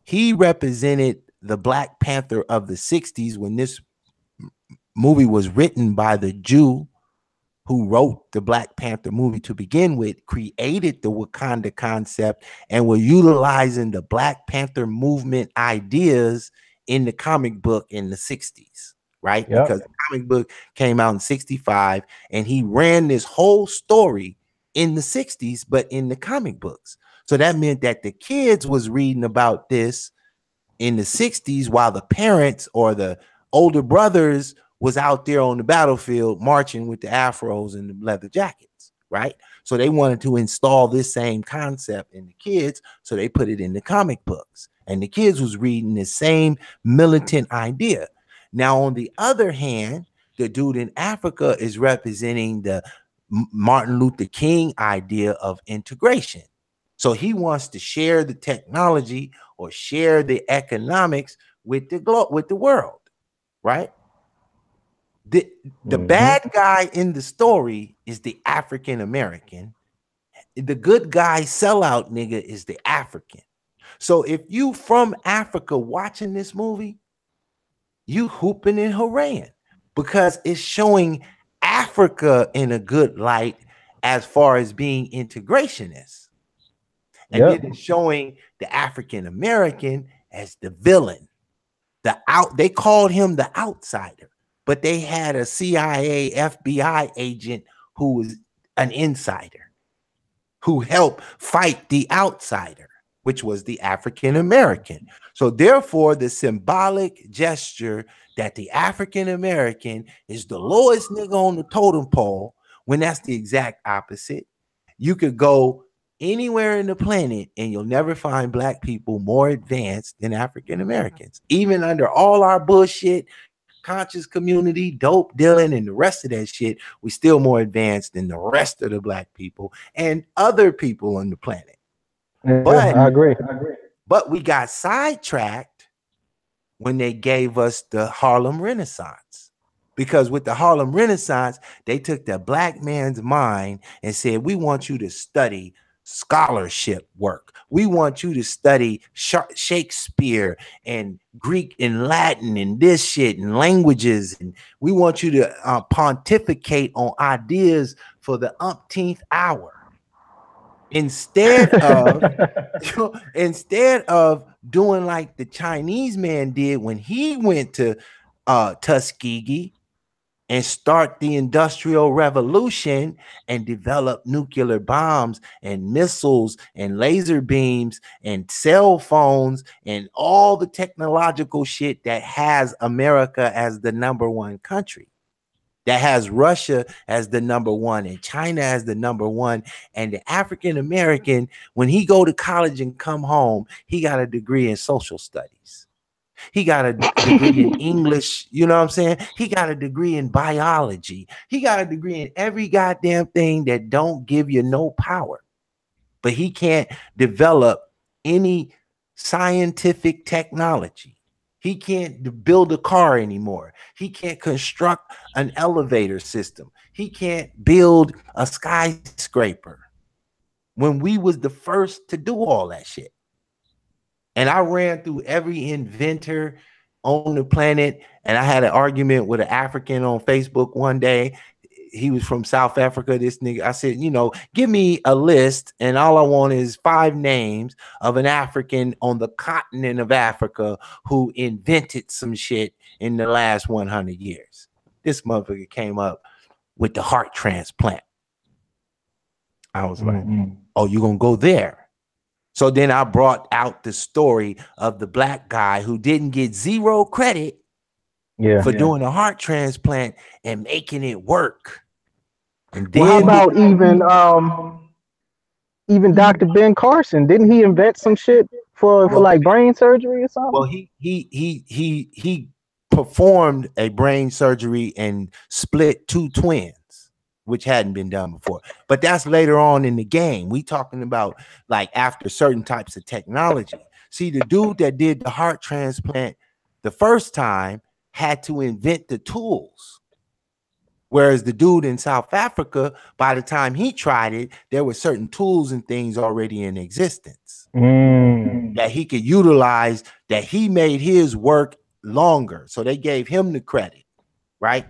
he represented the Black Panther of the 60s when this movie was written by the Jew who wrote the Black Panther movie to begin with, created the Wakanda concept, and were utilizing the Black Panther movement ideas in the comic book in the 60s, right? Yep. Because the comic book came out in 65, and he ran this whole story in the 60s, but in the comic books. So that meant that the kids was reading about this in the 60s while the parents or the older brothers was out there on the battlefield marching with the afros and the leather jackets, right? So they wanted to install this same concept in the kids, so they put it in the comic books. And the kids was reading the same militant idea. Now, on the other hand, the dude in Africa is representing the Martin Luther King idea of integration. So he wants to share the technology or share the economics with the world, right? The bad guy in the story is the African American. The good guy sellout nigga is the African. So if you from Africa watching this movie, you hooping and hooraying because it's showing Africa in a good light as far as being integrationist. And then it's showing the African American as the villain. They called him the outsider, but they had a CIA, FBI agent who was an insider, who helped fight the outsider, which was the African American. So therefore, the symbolic gesture that the African American is the lowest nigga on the totem pole, when that's the exact opposite. You could go anywhere in the planet and you'll never find Black people more advanced than African Americans. Even under all our bullshit, conscious community, dope dealing, and the rest of that shit, we still more advanced than the rest of the Black people and other people on the planet. But I agree. But we got sidetracked when they gave us the Harlem Renaissance. Because with the Harlem Renaissance, they took the Black man's mind and said, we want you to study scholarship work. We want you to study Shakespeare and Greek and Latin and this shit and languages. And we want you to pontificate on ideas for the umpteenth hour. Instead of doing like the Chinese man did when he went to Tuskegee and start the Industrial Revolution and develop nuclear bombs and missiles and laser beams and cell phones and all the technological shit that has America as the #1 country, that has Russia as the #1 and China as the #1. And the African American, when he go to college and come home, he got a degree in social studies. He got a degree in English, you know what I'm saying? He got a degree in biology. He got a degree in every goddamn thing that don't give you no power. But he can't develop any scientific technology. He can't build a car anymore. He can't construct an elevator system. He can't build a skyscraper. When we was the first to do all that shit. And I ran through every inventor on the planet, and I had an argument with an African on Facebook one day. He was from South Africa, this nigga. I said, you know, give me a list, and all I want is 5 names of an African on the continent of Africa who invented some shit in the last 100 years. This motherfucker came up with the heart transplant. I was like, oh, you're going to go there? So then I brought out the story of the Black guy who didn't get 0 credit for doing a heart transplant and making it work. And then how about even Dr. Ben Carson? Didn't he invent some shit for like brain surgery or something? Well, he performed a brain surgery and split 2 twins, which hadn't been done before. But that's later on in the game. We talking about like after certain types of technology. See, the dude that did the heart transplant the first time had to invent the tools. Whereas the dude in South Africa, by the time he tried it, there were certain tools and things already in existence that he could utilize, that he made his work longer. So they gave him the credit, right?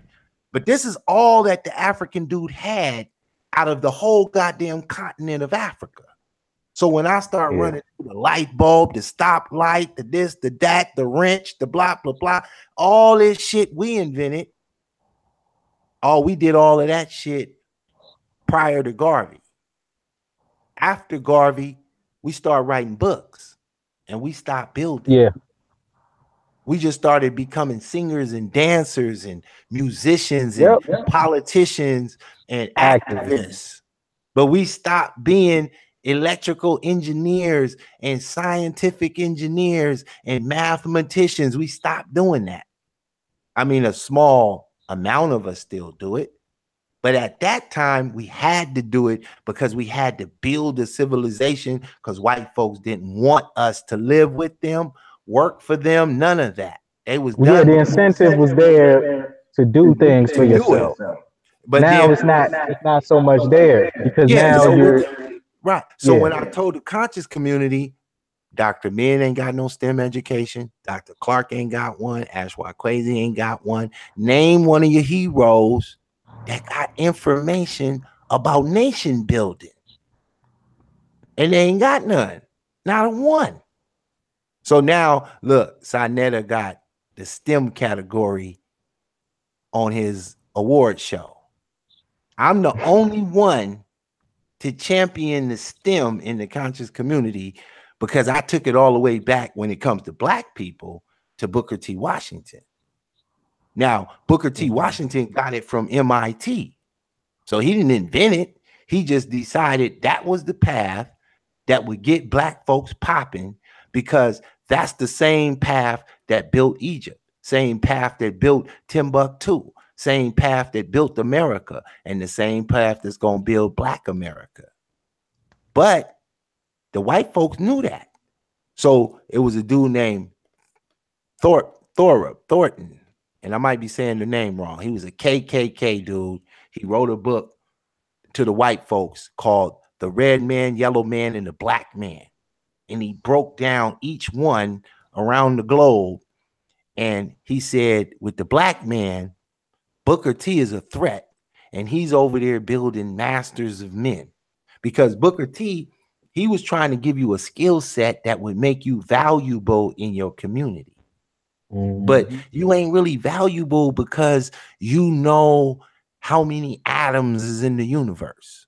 But this is all that the African dude had out of the whole goddamn continent of Africa. So when I start running through the light bulb, the stoplight, the this, the that, the wrench, the blah, blah, blah, all this shit we invented. Oh, we did all of that shit prior to Garvey. After Garvey, we started writing books and we stopped building. Yeah. We just started becoming singers and dancers and musicians and politicians and activists. But we stopped being electrical engineers and scientific engineers and mathematicians. We stopped doing that. I mean, a small amount of us still do it. But at that time, we had to do it because we had to build a civilization, because white folks didn't want us to live with them, work for them, none of that. It was done. The incentive was there to do things for yourself. But now it's not so much there, because now you're right. So when I told the conscious community, Dr. Min ain't got no STEM education, Dr. Clark ain't got one, Ashwa Kwesi ain't got one. Name one of your heroes that got information about nation building. And they ain't got none. Not a one. So now, look, Sinetta got the STEM category on his award show. I'm the only one to champion the STEM in the conscious community, because I took it all the way back when it comes to black people to Booker T. Washington. Now, Booker T. Washington got it from MIT. So he didn't invent it. He just decided that was the path that would get black folks popping, because that's the same path that built Egypt, same path that built Timbuktu, same path that built America, and the same path that's going to build Black America. But the white folks knew that. So it was a dude named Thornton, and I might be saying the name wrong. He was a KKK dude. He wrote a book to the white folks called The Red Man, Yellow Man, and the Black Man. And he broke down each one around the globe. And he said, with the black man, Booker T is a threat. And he's over there building masters of men. Because Booker T, he was trying to give you a skill set that would make you valuable in your community. But you ain't really valuable because you know how many atoms is in the universe.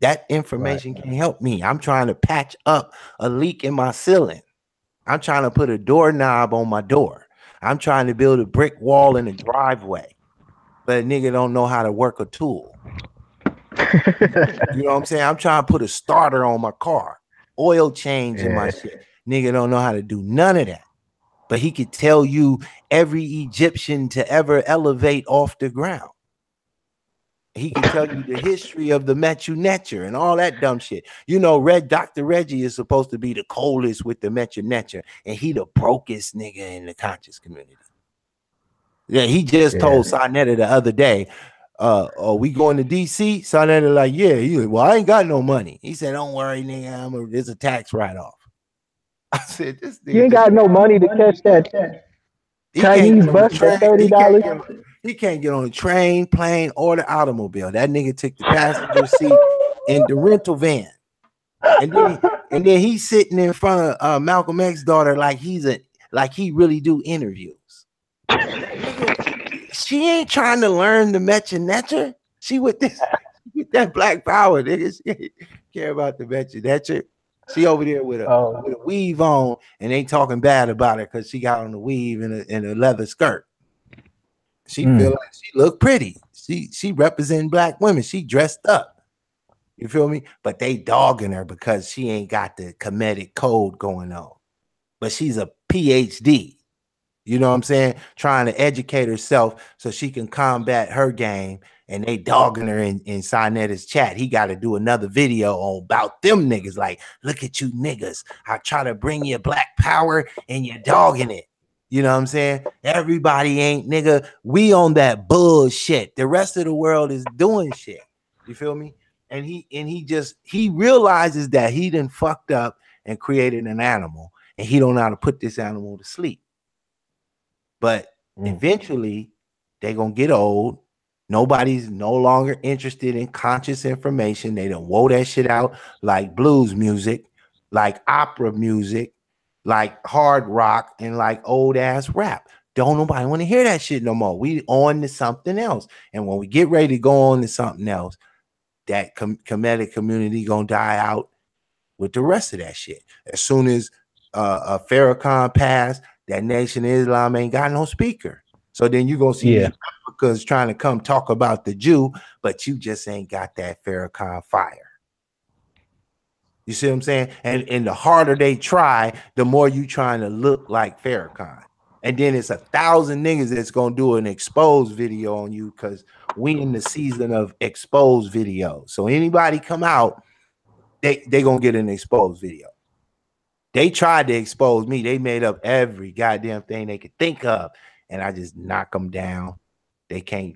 That information can help me. I'm trying to patch up a leak in my ceiling. I'm trying to put a doorknob on my door. I'm trying to build a brick wall in a driveway. But a nigga don't know how to work a tool. You know what I'm saying? I'm trying to put a starter on my car, oil change in my shit. Nigga don't know how to do none of that. But he could tell you every Egyptian to ever elevate off the ground. He can tell you the history of the Mechu Neter and all that dumb shit. You know, Dr. Reggie is supposed to be the coldest with the Mechu Neter, and he the brokest nigga in the conscious community. Yeah, he just told Sinetta the other day, are we going to DC? Sinetta like, yeah. Well, I ain't got no money. He said, don't worry, nigga, it's a tax write-off. I said, this nigga, you ain't got no money to catch that Chinese bus for $30. He can't get on a train, plane, or the automobile. That nigga took the passenger seat in the rental van. And then he's sitting in front of Malcolm X's daughter like he really do interviews. She ain't trying to learn the Mechu Neter. She with that black power, nigga. She ain't care about the Mechu Neter. She over there with a weave on, and they talking bad about her because she got on the weave in a leather skirt. She feel like she look pretty. She representing black women. She dressed up. You feel me? But they dogging her because she ain't got the Kemetic code going on. But she's a PhD. You know what I'm saying? Trying to educate herself so she can combat her game. And they dogging her in Sinetta's chat. He got to do another video about them niggas. Like, look at you niggas. I try to bring you black power and you're dogging it. You know what I'm saying? Everybody ain't, nigga. We on that bullshit. The rest of the world is doing shit. You feel me? And he realizes that he done fucked up and created an animal, and he don't know how to put this animal to sleep. But eventually, they gonna get old. Nobody's no longer interested in conscious information. They done wore that shit out like blues music, like opera music, like hard rock, and like old ass rap. Don't nobody want to hear that shit no more. We on to something else. And when we get ready to go on to something else, that comedic community gonna die out with the rest of that shit. As soon as Farrakhan passed, that Nation of Islam ain't got no speaker. So then you gonna see these Africans trying to come talk about the Jew, but you just ain't got that Farrakhan fire. You see what I'm saying? And the harder they try, the more you trying to look like Farrakhan. And then it's 1,000 niggas that's gonna do an exposed video on you, because we in the season of exposed videos. So anybody come out, they gonna get an exposed video. They tried to expose me. They made up every goddamn thing they could think of, and I just knock them down. They can't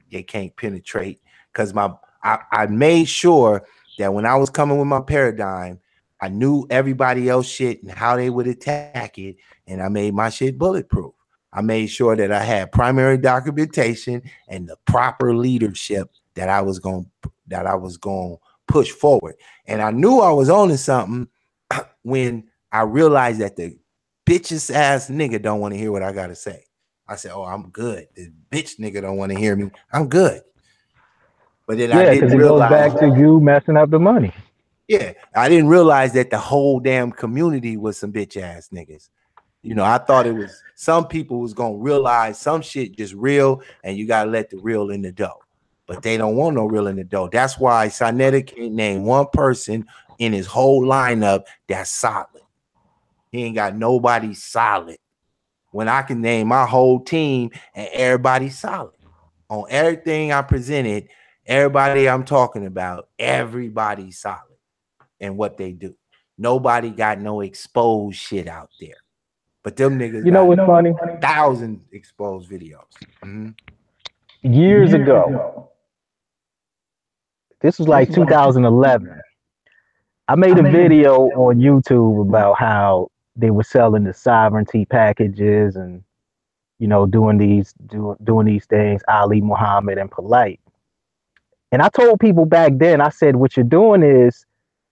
penetrate, because I made sure that when I was coming with my paradigm, I knew everybody else shit and how they would attack it, and I made my shit bulletproof. I made sure that I had primary documentation and the proper leadership that I was going to push forward. And I knew I was on to something when I realized that the bitch's ass nigga don't want to hear what I got to say. I said, oh, I'm good. The bitch nigga don't want to hear me. I'm good. But then I didn't realize. It goes back to you messing up the money. Yeah, I didn't realize that the whole damn community was some bitch ass niggas. You know, I thought it was some people was gonna realize some shit just real, and you gotta let the real in the dough. But they don't want no real in the dough. That's why Sinetta can't name one person in his whole lineup that's solid. He ain't got nobody solid. When I can name my whole team and everybody solid on everything I presented, everybody I'm talking about, everybody solid in what they do. Nobody got no exposed shit out there. But them niggas, you know what's funny? 1,000 exposed videos. Years ago, this was like 2011. I made a video on YouTube about how they were selling the sovereignty packages and, you know, doing these things, Ali Muhammad and Polite. And I told people back then, I said, what you're doing is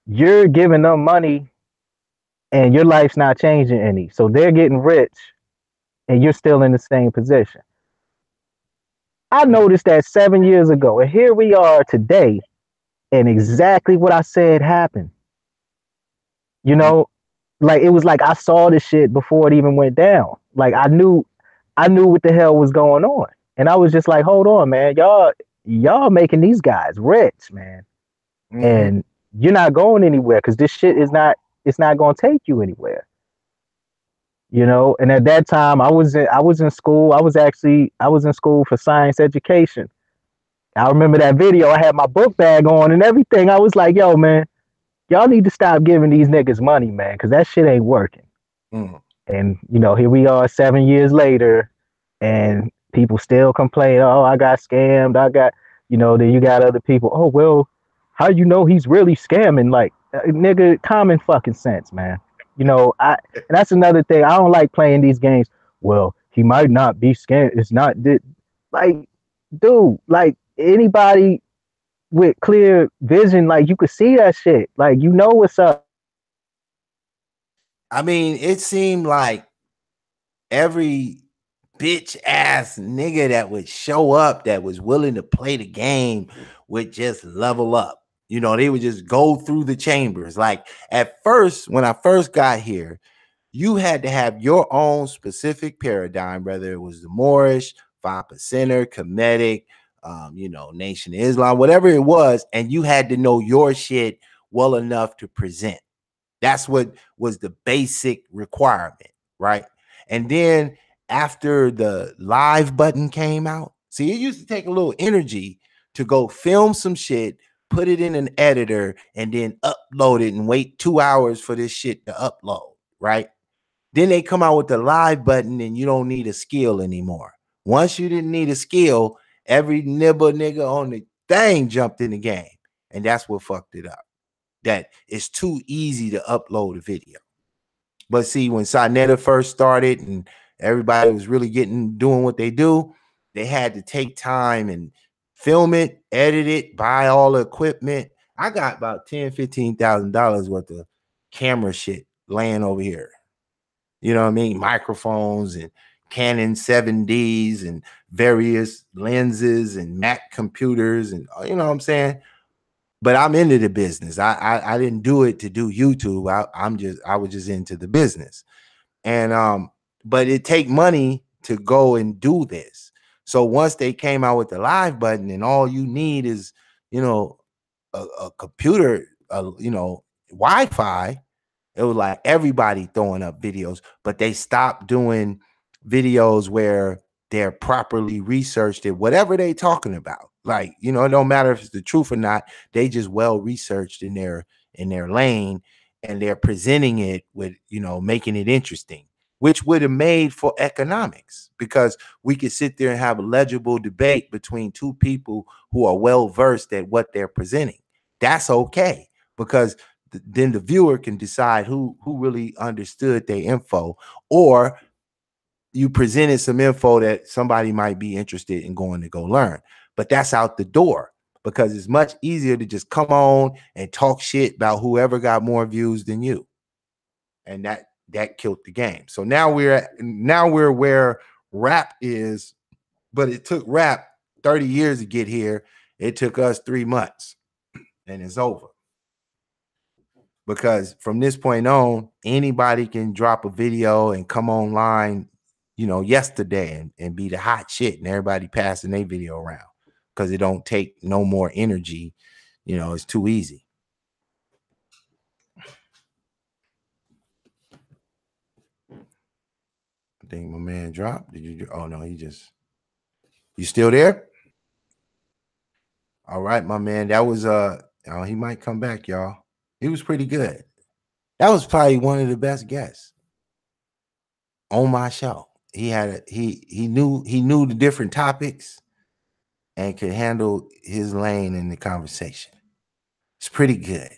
you're giving them money and your life's not changing any. So they're getting rich and you're still in the same position. I noticed that 7 years ago, and here we are today, and exactly what I said happened. You know, like it was like I saw this shit before it even went down. Like I knew what the hell was going on. And I was just like, hold on, man, y'all making these guys rich, man. And you're not going anywhere because this shit it's not gonna take you anywhere. You know, and at that time I was in school. I was in school for science education. I remember that video. I had my book bag on and everything. I was like, yo, man, y'all need to stop giving these niggas money, man, because that shit ain't working. And, you know, here we are 7 years later and people still complain, oh, I got scammed. You know, then you got other people, oh, well, how you know he's really scamming? Like, nigga, common fucking sense, man. You know, and that's another thing. I don't like playing these games. Well, he might not be scammed. It's not, like, dude, like, anybody with clear vision, like, you could see that shit. Like, you know what's up. I mean, it seemed like every bitch ass nigga that would show up that was willing to play the game would just level up. You know, they would just go through the chambers. Like at first, when I first got here, you had to have your own specific paradigm, whether it was the Moorish, 5%er, Kemetic, you know, Nation of Islam, whatever it was, and you had to know your shit well enough to present. That's what was the basic requirement, right? And then after the live button came out, see, it used to take a little energy to go film some shit, put it in an editor, and then upload it and wait 2 hours for this shit to upload, right? Then they come out with the live button and you don't need a skill anymore. Once you didn't need a skill, every nibble nigga on the thing jumped in the game. And that's what fucked it up. That it's too easy to upload a video. But see, when Sonetta first started and everybody was really doing what they do, they had to take time and film it, edit it, buy all the equipment. I got about $10,000-$15,000 worth of camera shit laying over here. You know what I mean? Microphones and Canon 7Ds and various lenses and Mac computers and you know what I'm saying? But I'm into the business. I didn't do it to do YouTube. I was just into the business. And but it take money to go and do this. So once they came out with the live button and all you need is, you know, a computer, you know, Wi-Fi, it was like everybody throwing up videos, but they stopped doing videos where they're properly researched at whatever they talking about. Like, you know, it don't matter if it's the truth or not. They just well researched in their lane, and they're presenting it with, you know, making it interesting, which would have made for economics, because we could sit there and have a legible debate between two people who are well versed at what they're presenting. That's okay, because then the viewer can decide who really understood their info, or you presented some info that somebody might be interested in going to go learn. But that's out the door, because it's much easier to just come on and talk shit about whoever got more views than you. And that killed the game. So now we're where rap is, but it took rap 30 years to get here. It took us 3 months, and it's over. Because from this point on, anybody can drop a video and come online, you know, yesterday and be the hot shit, and everybody passing their video around, because it don't take no more energy. You know, it's too easy. I think my man dropped. Did you? Oh no, you still there? All right, my man. That was oh, he might come back, y'all. He was pretty good. That was probably one of the best guests on my show. He knew the different topics and could handle his lane in the conversation. It's pretty good.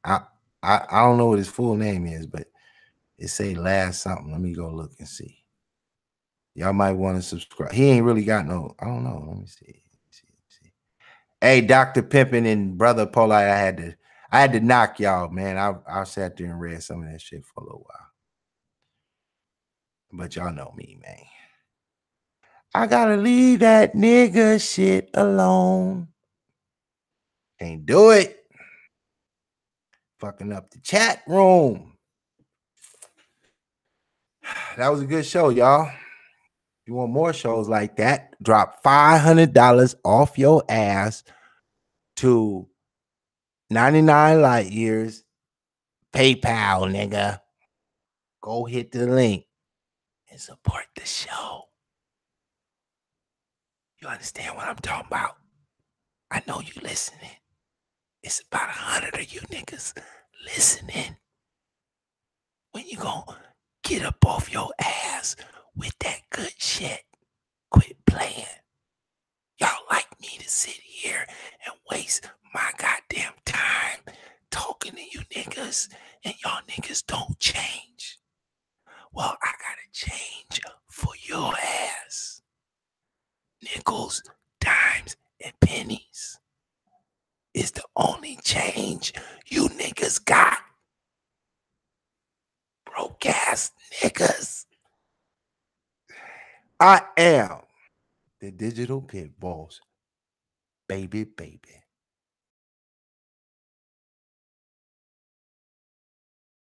I don't know what his full name is, but it say last something. Let me go look and see. Y'all might want to subscribe. He ain't really got no, I don't know. Let me see. Hey, Dr. Pimpin' and Brother Polite, I had to knock y'all, man. I sat there and read some of that shit for a little while. But y'all know me, man. I gotta leave that nigga shit alone. Can't do it. Fucking up the chat room. That was a good show, y'all. If you want more shows like that, drop $500 off your ass to 99 light years PayPal, nigga. Go hit the link and support the show. You understand what I'm talking about? I know you listening. It's about 100 of you niggas listening. When you gonna get up off your ass with that good shit? Quit playing. Y'all like me to sit here and waste my goddamn time talking to you niggas, and y'all niggas don't change. Well, I gotta change for your ass. Nickels, dimes, and pennies is the only change you niggas got. Broke ass niggas. I am the digital pit boss. Baby.